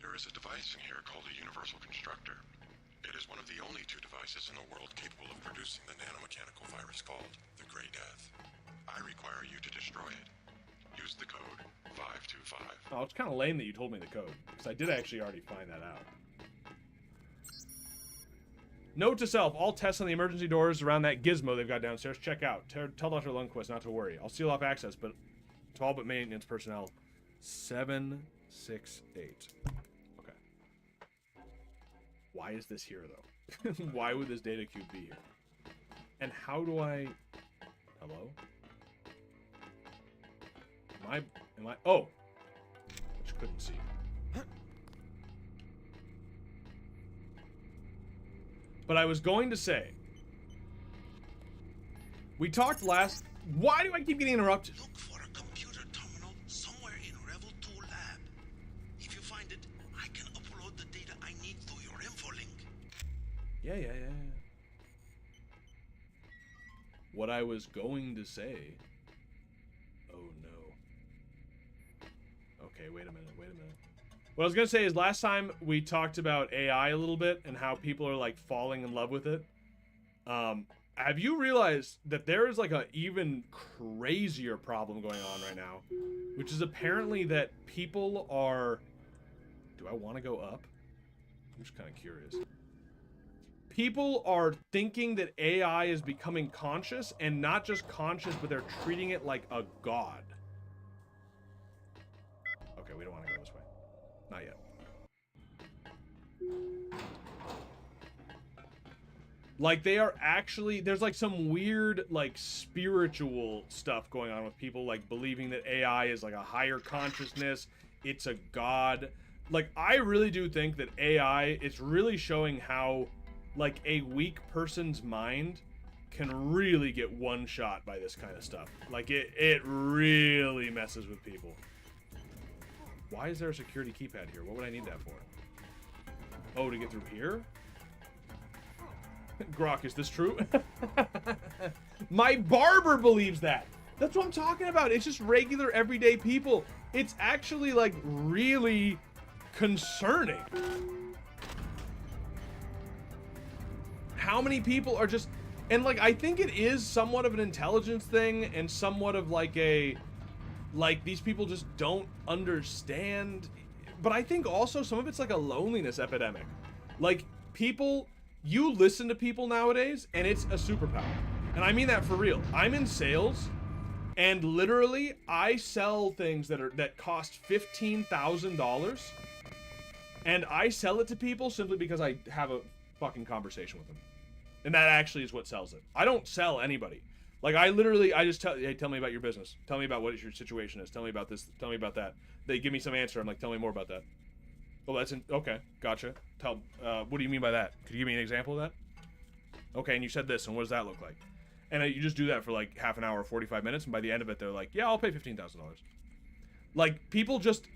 There is a device in here called a universal constructor. It is one of the only 2 devices in the world capable of producing the nanomechanical virus called the Grey Death. I require you to destroy it. Use the code 525. Oh, it's kind of lame that you told me the code, because I did actually already find that out. Note to self, all tests on the emergency doors around that gizmo they've got downstairs, check out. Tell Dr. Lundquist not to worry. I'll seal off access, but to all but maintenance personnel. 768. Okay. Why is this here, though? Why would this data cube be here? And how do I... Hello? Am I... Oh! Which couldn't see. But I was going to say... We talked last... Why do I keep getting interrupted? Look for a computer terminal somewhere in Revel 2 lab. If you find it, I can upload the data I need through your info link. Yeah. What I was going to say... Oh no. Okay, wait a minute. What I was gonna say is last time we talked about AI a little bit and how people are like falling in love with it. Have you realized that there is like a even crazier problem going on right now, which is apparently that people are... Do I want to go up? I'm just kind of curious. People are thinking that AI is becoming conscious, and not just conscious, but they're treating it like a god. Okay, we don't want to go this way. Not yet. Like, they are actually... There's, like, some weird, like, spiritual stuff going on with people, like, believing that AI is, like, a higher consciousness. It's a god. Like, I really do think that AI is really showing how, like, a weak person's mind can really get one-shot by this kind of stuff. Like, it really messes with people. Why is there a security keypad here? What would I need that for? Oh, to get through here? Grok, is this true? My barber believes that. That's what I'm talking about. It's just regular, everyday people. It's actually, like, really concerning. How many people are just... And, like, I think it is somewhat of an intelligence thing and somewhat of, like, a... Like, these people just don't understand. But I think also some of it's, like, a loneliness epidemic. Like, people... You listen to people nowadays, and it's a superpower. And I mean that for real. I'm in sales, and literally, I sell things that cost $15,000, and I sell it to people simply because I have a fucking conversation with them. And that actually is what sells it. I don't sell anybody. Like, I just tell, hey, tell me about your business. Tell me about what your situation is. Tell me about this. Tell me about that. They give me some answer. I'm like, tell me more about that. Oh, okay, gotcha. What do you mean by that? Could you give me an example of that? Okay, and you said this, and what does that look like? And you just do that for like half an hour, 45 minutes, and by the end of it, they're like, yeah, I'll pay $15,000. Like, people just,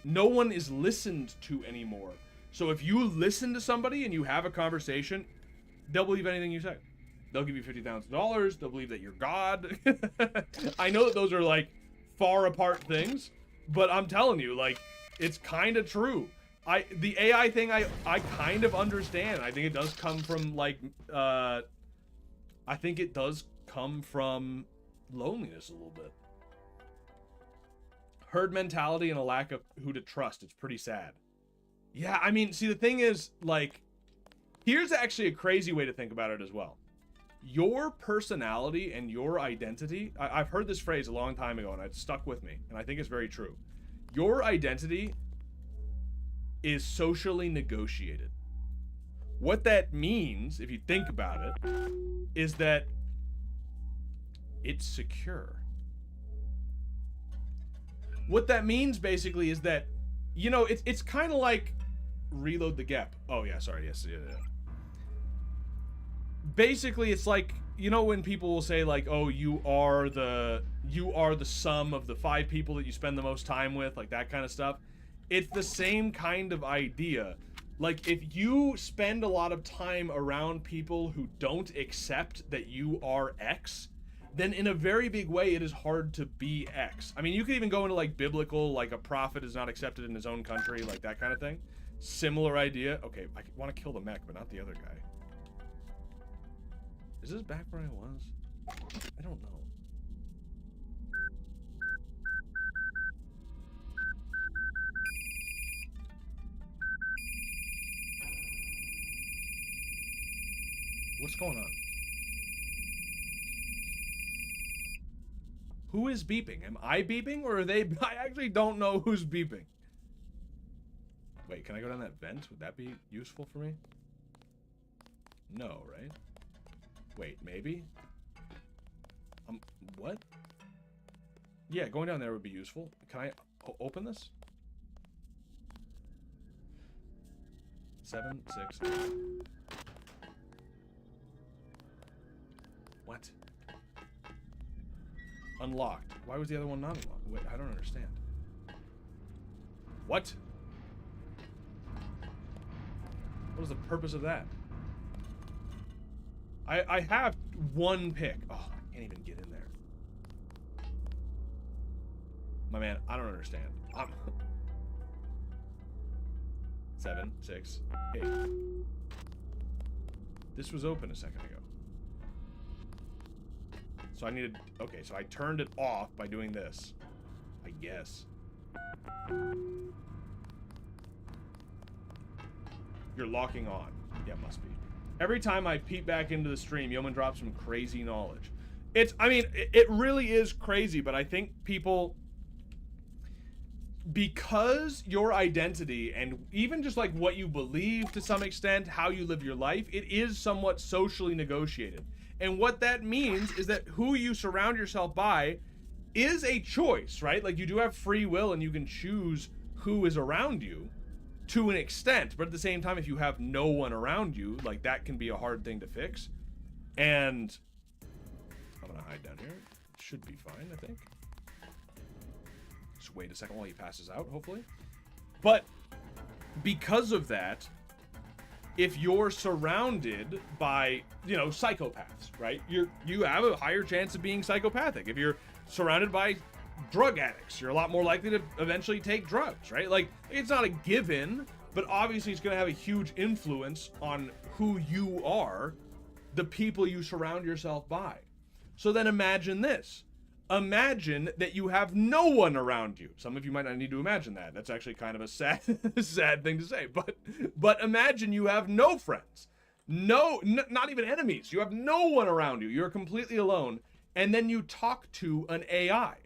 no one is listened to anymore. So if you listen to somebody and you have a conversation, they'll believe anything you say. They'll give you $50,000. They'll believe that you're God. I know that those are like far apart things, but I'm telling you, like, it's kind of true. The AI thing, I kind of understand. I think it does come from, like, I think it does come from loneliness a little bit. Herd mentality and a lack of who to trust. It's pretty sad. Yeah, I mean, see, the thing is, like, here's actually a crazy way to think about it as well. Your personality and your identity, I've heard this phrase a long time ago, and it stuck with me, and I think it's very true. Your identity is socially negotiated. What that means, if you think about it, is that it's secure. What that means basically is that, you know, it's kind of like reload the gap. Oh yeah, sorry, yes, yeah. Basically, it's like, you know, when people will say like, oh, you are the sum of the 5 people that you spend the most time with, like that kind of stuff. It's the same kind of idea. Like, if you spend a lot of time around people who don't accept that you are X, then in a very big way, it is hard to be X. I mean, you could even go into, like, biblical, like, a prophet is not accepted in his own country, like that kind of thing. Similar idea. Okay, I want to kill the mech, but not the other guy. Is this back where I was? I don't know. What's going on? Who is beeping? Am I beeping, or are they? I actually don't know who's beeping. Wait, can I go down that vent? Would that be useful for me? No, right? Wait, maybe? What? Yeah, going down there would be useful. Can I open this? 7, 6. What? Unlocked. Why was the other one not unlocked? Wait, I don't understand. What? What is the purpose of that? I have one pick. Oh, I can't even get in there. My man, I don't understand. 7, 6, 8. This was open a second ago. So I needed... Okay, so I turned it off by doing this. I guess. You're locking on. Yeah, must be. Every time I peep back into the stream, Yeoman drops some crazy knowledge. I mean, it really is crazy, but I think people... Because your identity and even just like what you believe to some extent, how you live your life, it is somewhat socially negotiated. And what that means is that who you surround yourself by is a choice, right? Like you do have free will and you can choose who is around you to an extent. But at the same time, if you have no one around you, like that can be a hard thing to fix. And I'm gonna hide down here. It should be fine, I think. Just wait a second while he passes out, hopefully. But because of that, if you're surrounded by, you know, psychopaths, right? You have a higher chance of being psychopathic. If you're surrounded by drug addicts, you're a lot more likely to eventually take drugs, right? Like, it's not a given, but obviously it's going to have a huge influence on who you are, the people you surround yourself by. So then imagine this. Imagine that you have no one around you. Some of you might not need to imagine that. That's actually kind of a sad thing to say. But imagine you have no friends. Not even enemies. You have no one around you. You're completely alone. And then you talk to an AI,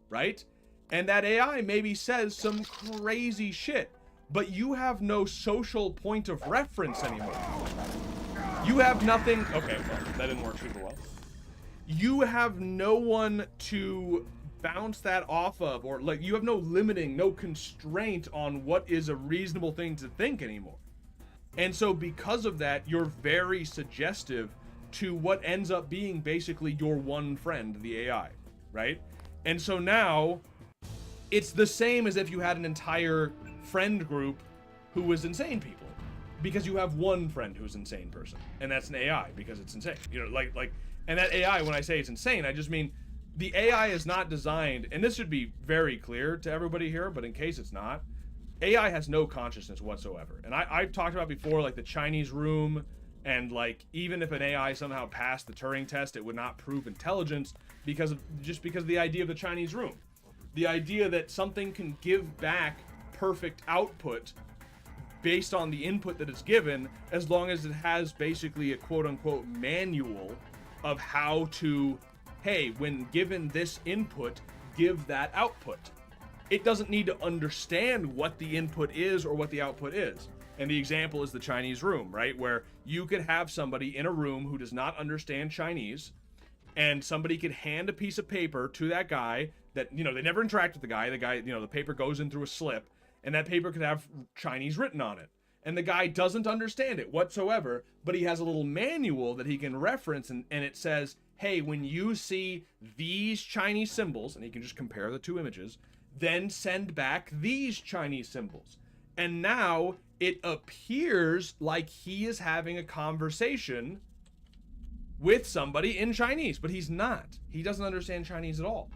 right? And that AI maybe says some crazy shit. But you have no social point of reference anymore. You have nothing... Okay, well, that didn't work super well. You have no one to bounce that off of, or like you have no limiting, no constraint on what is a reasonable thing to think anymore. And so because of that, you're very suggestive to what ends up being basically your one friend, the AI, right? And so now it's the same as if you had an entire friend group who was insane people, because you have one friend who's an insane person, and that's an AI because it's insane. You know, like. And that AI, when I say it's insane, I just mean the AI is not designed, and this should be very clear to everybody here, but in case it's not, AI has no consciousnness whatsoever. And I've talked about before, like the Chinese room, and like even if an AI somehow passed the Turing test, it would not prove intelligence because of the idea of the Chinese room. The idea that something can give back perfect output based on the input that it's given, as long as it has basically a quote-unquote manual of how to, hey, when given this input, give that output. It doesn't need to understand what the input is or what the output is. And the example is the Chinese room, right? Where you could have somebody in a room who does not understand Chinese, and somebody could hand a piece of paper to that guy that, you know, they never interact with the guy, you know, the paper goes in through a slip, and that paper could have Chinese written on it. And the guy doesn't understand it whatsoever, but he has a little manual that he can reference, and it says, hey, when you see these Chinese symbols, and he can just compare the two images, then send back these Chinese symbols. And now it appears like he is having a conversation with somebody in Chinese, but he's not. He doesn't understand Chinese at all.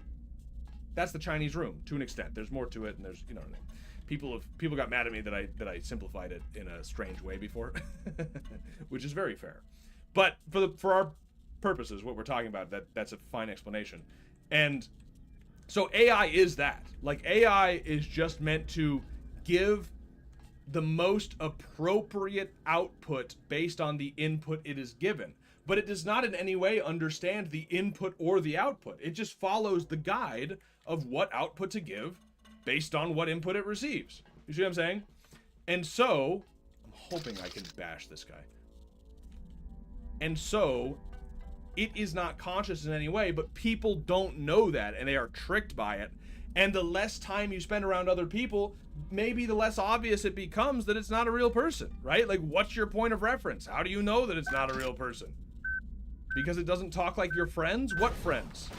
That's the Chinese room, to an extent. There's more to it, and there's, you know, people got mad at me that I simplified it in a strange way before, which is very fair. But for our purposes, what we're talking about, that's a fine explanation. And so AI is that. Like, AI is just meant to give the most appropriate output based on the input it is given. But it does not in any way understand the input or the output. It just follows the guide of what output to give based on what input it receives. You see what I'm saying? And so, I'm hoping I can bash this guy. And so, it is not conscious in any way, but people don't know that, and they are tricked by it. And the less time you spend around other people, maybe the less obvious it becomes that it's not a real person, right? Like, what's your point of reference? How do you know that it's not a real person? Because it doesn't talk like your friends? What friends?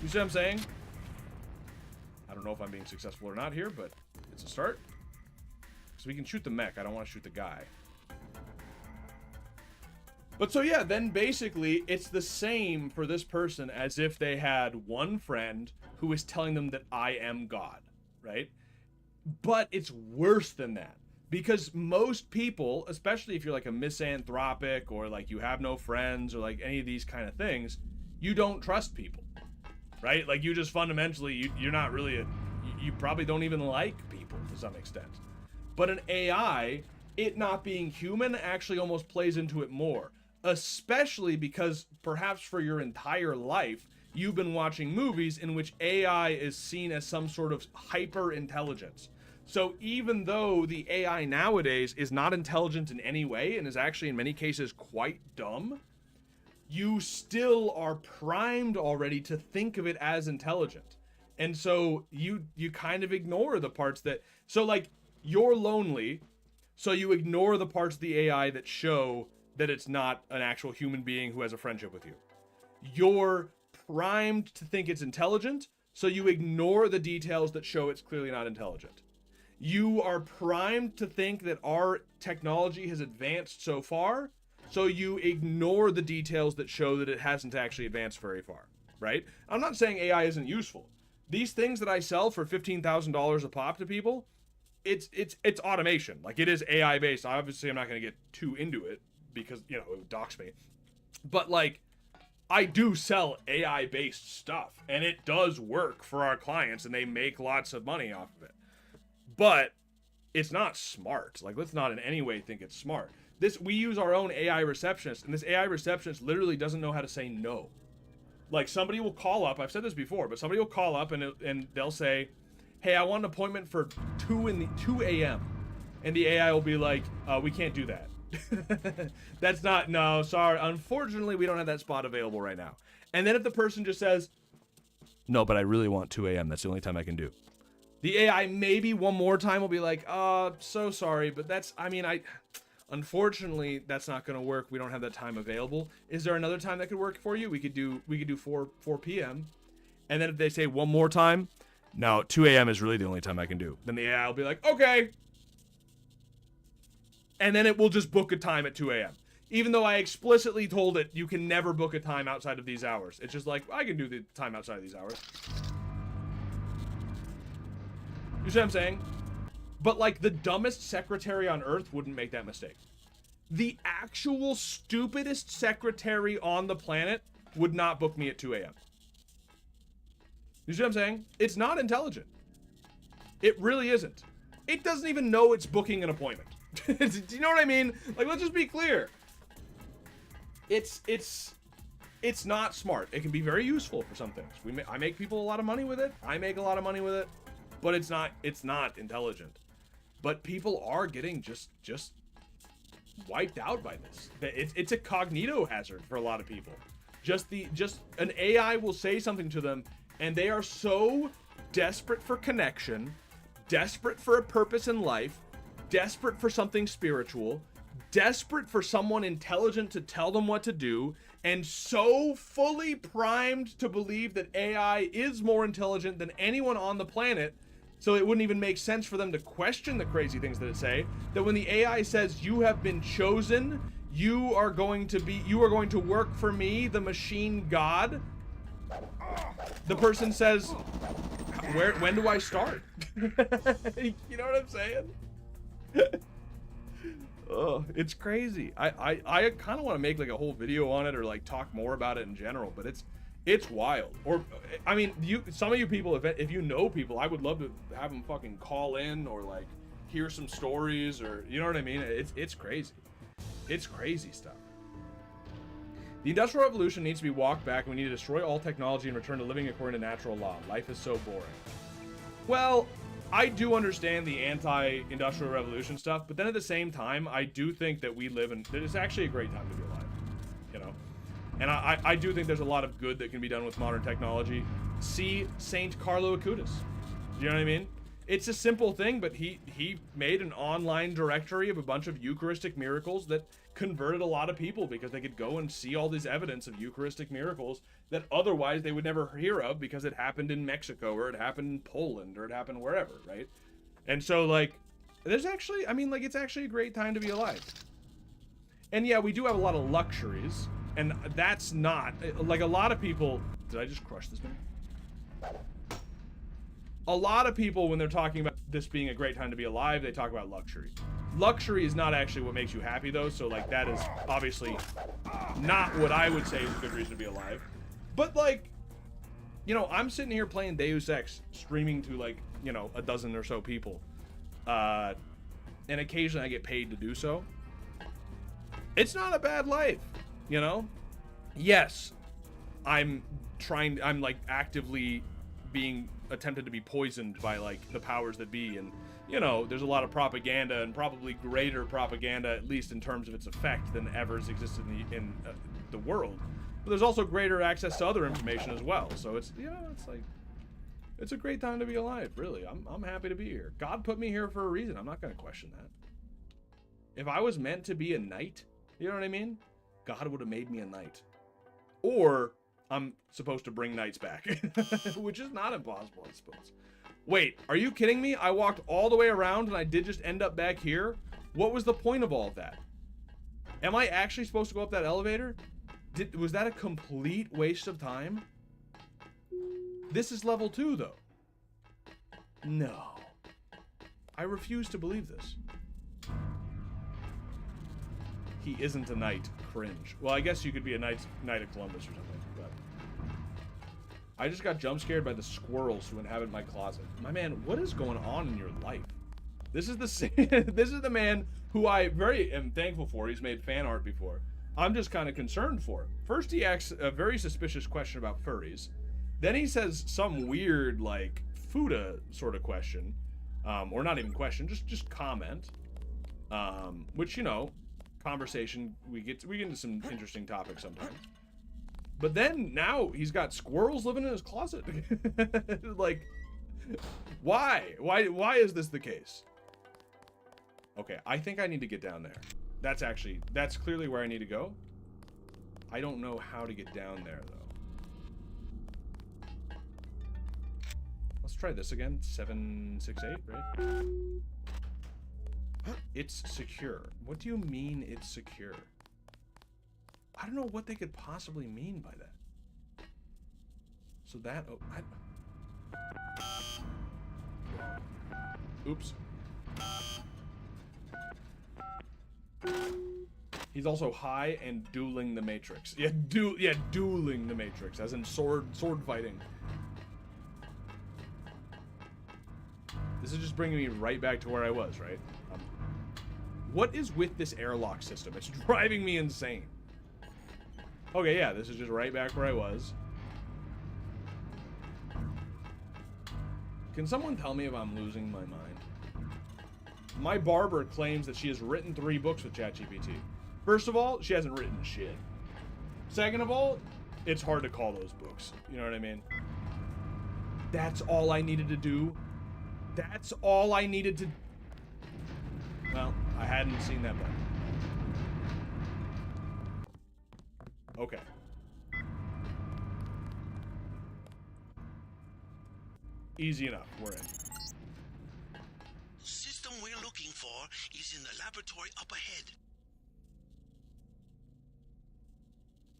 You see what I'm saying? I don't know if I'm being successful or not here, but it's a start. So we can shoot the mech. I don't want to shoot the guy. But so yeah, then basically it's the same for this person as if they had one friend who is telling them that I am God, right? But it's worse than that. Because most people, especially if you're like a misanthropic or like you have no friends or like any of these kind of things, you don't trust people, right? Like you just fundamentally, you're not really you probably don't even like people to some extent. But an AI, it not being human actually almost plays into it more, especially because perhaps for your entire life, you've been watching movies in which AI is seen as some sort of hyper intelligence. So even though the AI nowadays is not intelligent in any way and is actually in many cases quite dumb, you still are primed already to think of it as intelligent. And so you kind of ignore the parts that, so like you're lonely, so you ignore the parts of the AI that show that it's not an actual human being who has a friendship with you. You're primed to think it's intelligent, so you ignore the details that show it's clearly not intelligent. You are primed to think that our technology has advanced so far, so you ignore the details that show that it hasn't actually advanced very far, right? I'm not saying AI isn't useful. These things that I sell for $15,000 a pop to people, it's automation. Like, it is AI based. Obviously, I'm not going to get too into it because, you know, it would dox me. But like, I do sell AI based stuff, and it does work for our clients, and they make lots of money off of it. But it's not smart. Like, let's not in any way think it's smart. We use our own AI receptionist, and this AI receptionist literally doesn't know how to say no. Like, somebody will call up, I've said this before, but somebody will call up and they'll say, hey, I want an appointment for 2 a.m. And the AI will be like, we can't do that. That's not, no, sorry. Unfortunately, we don't have that spot available right now. And then if the person just says, no, but I really want 2 a.m. That's the only time I can do. The AI maybe one more time will be like, so sorry, but that's, unfortunately, that's not going to work. We don't have that time available. Is there another time that could work for you? We could do 4 p.m. And then if they say one more time, no, 2 a.m. is really the only time I can do. Then the AI will be like, okay. And then it will just book a time at 2 a.m. Even though I explicitly told it you can never book a time outside of these hours. It's just like, I can do the time outside of these hours. You see what I'm saying? But like, the dumbest secretary on earth wouldn't make that mistake. The actual stupidest secretary on the planet would not book me at 2 a.m. You see what I'm saying? It's not intelligent. It really isn't. It doesn't even know it's booking an appointment. Do you know what I mean? Like, let's just be clear. It's not smart. It can be very useful for some things. I make people a lot of money with it. I make a lot of money with it. But it's not intelligent. But people are getting just wiped out by this. It's a cognito hazard for a lot of people. Just an AI will say something to them, and they are so desperate for connection, desperate for a purpose in life, desperate for something spiritual, desperate for someone intelligent to tell them what to do, and so fully primed to believe that AI is more intelligent than anyone on the planet, so it wouldn't even make sense for them to question the crazy things that it say, that when the AI says, you have been chosen, you are going to work for me, the machine god, the person says, when do I start? You know what I'm saying? Oh, it's crazy. I kind of want to make like a whole video on it, or like talk more about it in general, but it's wild. Or, I mean, some of you people, if you know people, I would love to have them fucking call in or like hear some stories, or, you know what I mean? It's crazy. It's crazy stuff. The Industrial Revolution needs to be walked back, and we need to destroy all technology and return to living according to natural law. Life is so boring. Well, I do understand the anti-industrial revolution stuff, but then at the same time, I do think that that it's actually a great time to be alive, you know? And I do think there's a lot of good that can be done with modern technology. See Saint Carlo Acutis. Do you know what I mean? It's a simple thing, but he made an online directory of a bunch of Eucharistic miracles that converted a lot of people, because they could go and see all this evidence of Eucharistic miracles that otherwise they would never hear of, because it happened in Mexico, or it happened in Poland, or it happened wherever, right? And so, like, there's actually, it's actually a great time to be alive. And yeah, we do have a lot of luxuries, and that's not, like, a lot of people, did I just crush this man? A lot of people, when they're talking about this being a great time to be alive, they talk about luxury. Luxury is not actually what makes you happy, though, so, like, that is obviously not what I would say is a good reason to be alive. But, like, you know, I'm sitting here playing Deus Ex, streaming to, like, you know, a dozen or so people. And occasionally I get paid to do so. It's not a bad life, you know? Yes, I'm like, actively being attempted to be poisoned by, like, the powers that be, and, you know, there's a lot of propaganda, and probably greater propaganda, at least in terms of its effect, than ever has existed in the world. But there's also greater access to other information as well. So it's, you know, it's like, it's a great time to be alive, really. I'm happy to be here. God put me here for a reason. I'm not going to question that. If I was meant to be a knight, you know what I mean? God would have made me a knight. Or I'm supposed to bring knights back, which is not impossible, I suppose. Wait, are you kidding me? I walked all the way around and I did just end up back here? What was the point of all of that? Am I actually supposed to go up that elevator? Was that a complete waste of time? This is level 2, though. No. I refuse to believe this. He isn't a knight. Cringe. Well, I guess you could be a knight of Columbus or something, but... I just got jump scared by the squirrels who inhabit my closet. My man, what is going on in your life? This is the man who I very am thankful for. He's made fan art before. I'm just kind of concerned for him. First, he asks a very suspicious question about furries. Then he says some weird, like, Fuda sort of question. Or not even question, just comment. Which, you know, conversation, we get into some interesting topics sometimes. But then, now, he's got squirrels living in his closet. Like, why? Why is this the case? Okay, I think I need to get down there. That's clearly where I need to go. I don't know how to get down there, though. Let's try this again. 768, right? It's secure. What do you mean it's secure? I don't know what they could possibly mean by that. So that... Oh, oops. He's also high and dueling the Matrix. Yeah, dueling the Matrix, as in sword fighting. This is just bringing me right back to where I was, right? What is with this airlock system? It's driving me insane. Okay, yeah, this is just right back where I was. Can someone tell me if I'm losing my mind? My barber claims that she has written 3 books with ChatGPT. First of all, she hasn't written shit. Second of all, it's hard to call those books. You know what I mean? That's all I needed to do. That's all I needed to... Well, I hadn't seen that button. Okay. Easy enough. We're in. The system we're looking for is in the laboratory up ahead.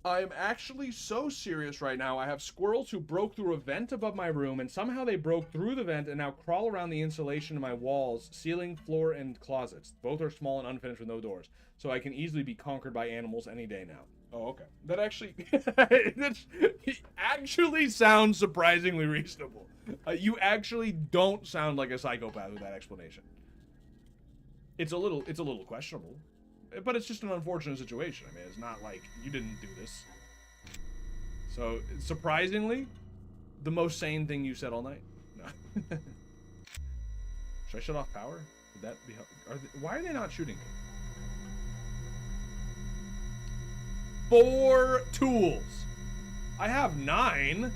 I'm actually so serious right now. I have squirrels who broke through a vent above my room, and somehow they broke through the vent and now crawl around the insulation of my walls, ceiling, floor, and closets. Both are small and unfinished with no doors, so I can easily be conquered by animals any day now. Oh, okay. That actually... that actually sounds surprisingly reasonable. You actually don't sound like a psychopath with that explanation. It's a little questionable. But it's just an unfortunate situation. I mean, it's not like you didn't do this. So, surprisingly, the most sane thing you said all night. No. Should I shut off power? Would that be... why are they not shooting me? 4 tools. I have 9.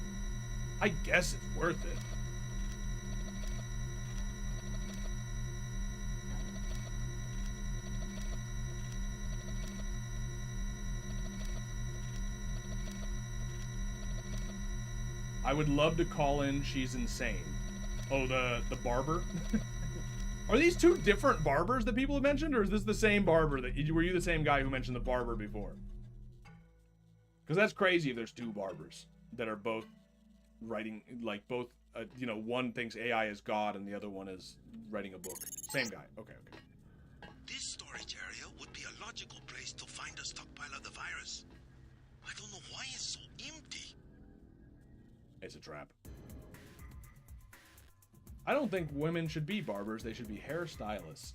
I guess it's worth it. I would love to call in She's Insane. Oh, the barber? Are these 2 different barbers that people have mentioned, or is this the same barber? Were you the same guy who mentioned the barber before? Because that's crazy if there's 2 barbers that are both writing, like, both, you know, one thinks AI is God and the other one is writing a book. Same guy. Okay. This storage area would be a logical place to find a stockpile of the virus. I don't know why it's so empty. It's a trap. I don't think women should be barbers. They should be hairstylists.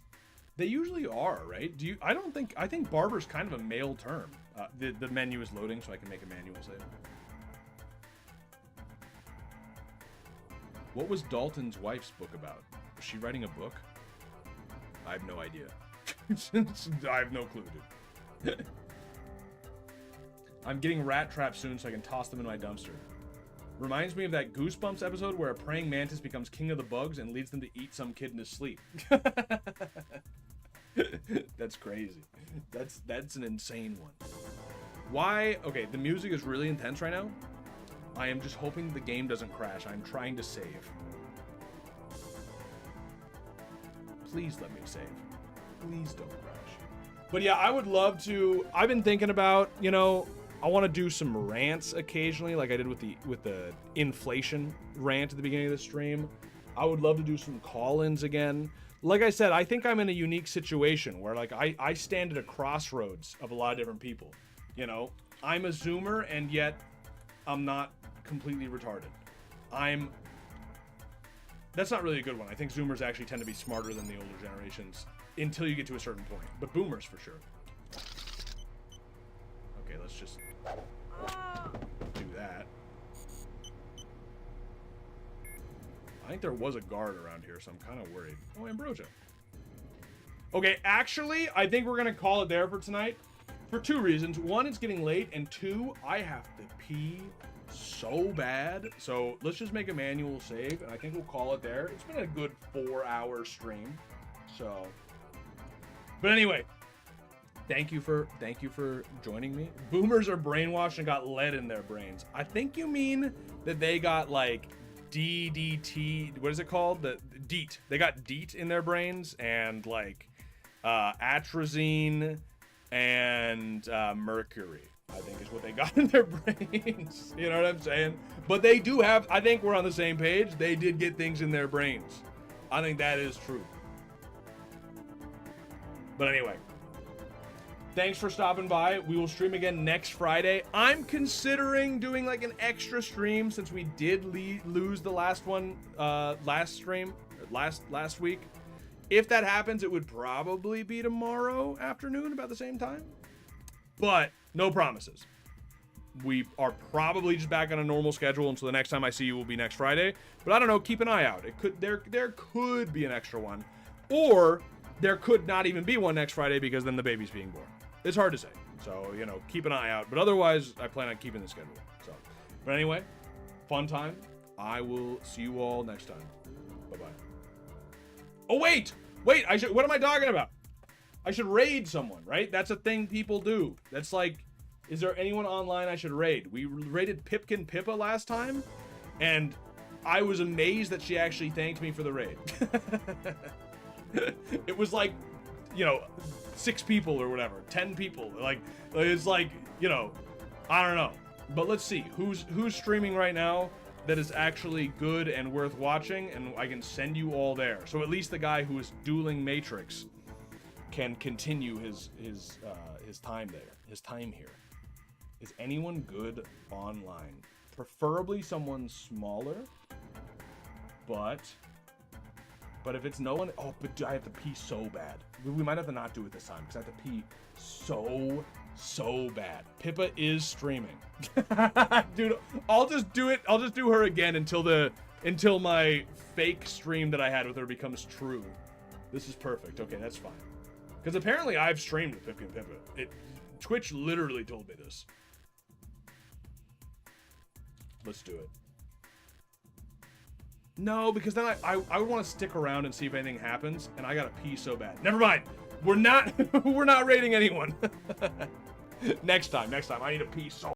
They usually are, right? I think barber's kind of a male term. The menu is loading, so I can make a manual save. What was Dalton's wife's book about? Was she writing a book? I have no idea. I have no clue, dude. I'm getting rat traps soon so I can toss them in my dumpster. Reminds me of that Goosebumps episode where a praying mantis becomes king of the bugs and leads them to eat some kid in his sleep. That's crazy. That's an insane one. Why? Okay, the music is really intense right now. I am just hoping the game doesn't crash. I'm trying to save. Please let me save. Please don't crash. But yeah, I would love to. I've been thinking about, you know, I want to do some rants occasionally, like I did with the inflation rant at the beginning of the stream. I would love to do some call-ins again. Like I said, I think I'm in a unique situation where like I stand at a crossroads of a lot of different people. You know, I'm a Zoomer and yet I'm not completely retarded. That's not really a good one. I think Zoomers actually tend to be smarter than the older generations until you get to a certain point. But Boomers for sure. Okay, let's just do that. I think there was a guard around here, so I'm kind of worried. Oh, Ambrosia. Okay, actually, I think we're going to call it there for tonight for two reasons. One, it's getting late, and two, I have to pee so bad. So let's just make a manual save, and I think we'll call it there. It's been a good 4-hour stream. So, but anyway, thank you for joining me. Boomers are brainwashed and got lead in their brains. I think you mean that they got like DDT, what is it called? The DEET. They got DEET in their brains and like atrazine and mercury, I think is what they got in their brains. You know what I'm saying? But they do have, I think we're on the same page. They did get things in their brains. I think that is true. But anyway, thanks for stopping by. We will stream again next Friday. I'm considering doing like an extra stream since we did lose the last one last week. If that happens, it would probably be tomorrow afternoon about the same time. But no promises. We are probably just back on a normal schedule, and so the next time I see you will be next Friday. But I don't know, keep an eye out. It could there could be an extra one. Or there could not even be one next Friday because then the baby's being born. It's hard to say. So, you know, keep an eye out. But otherwise, I plan on keeping the schedule. So, but anyway, fun time. I will see you all next time. Bye-bye. Oh, wait! Wait, what am I talking about? I should raid someone, right? That's a thing people do. That's like, is there anyone online I should raid? We raided Pipkin Pippa last time, and I was amazed that she actually thanked me for the raid. It was like, you know, 6 people or whatever, 10 people. Like, it's like, you know, I don't know. But let's see who's streaming right now that is actually good and worth watching, and I can send you all there. So at least the guy who is dueling Matrix can continue his time there, his time here. Is anyone good online? Preferably someone smaller, but if it's no one, oh, but I have to pee so bad. We might have to not do it this time because I have to pee so bad. Pippa is streaming. Dude, I'll just do it. I'll just do her again until my fake stream that I had with her becomes true. This is perfect. Okay, that's fine. Because apparently I've streamed with Pipkin Pippa. Twitch literally told me this. Let's do it. No, because then I would want to stick around and see if anything happens, and I gotta pee so bad. Never mind. We're not raiding anyone. Next time. I need to pee so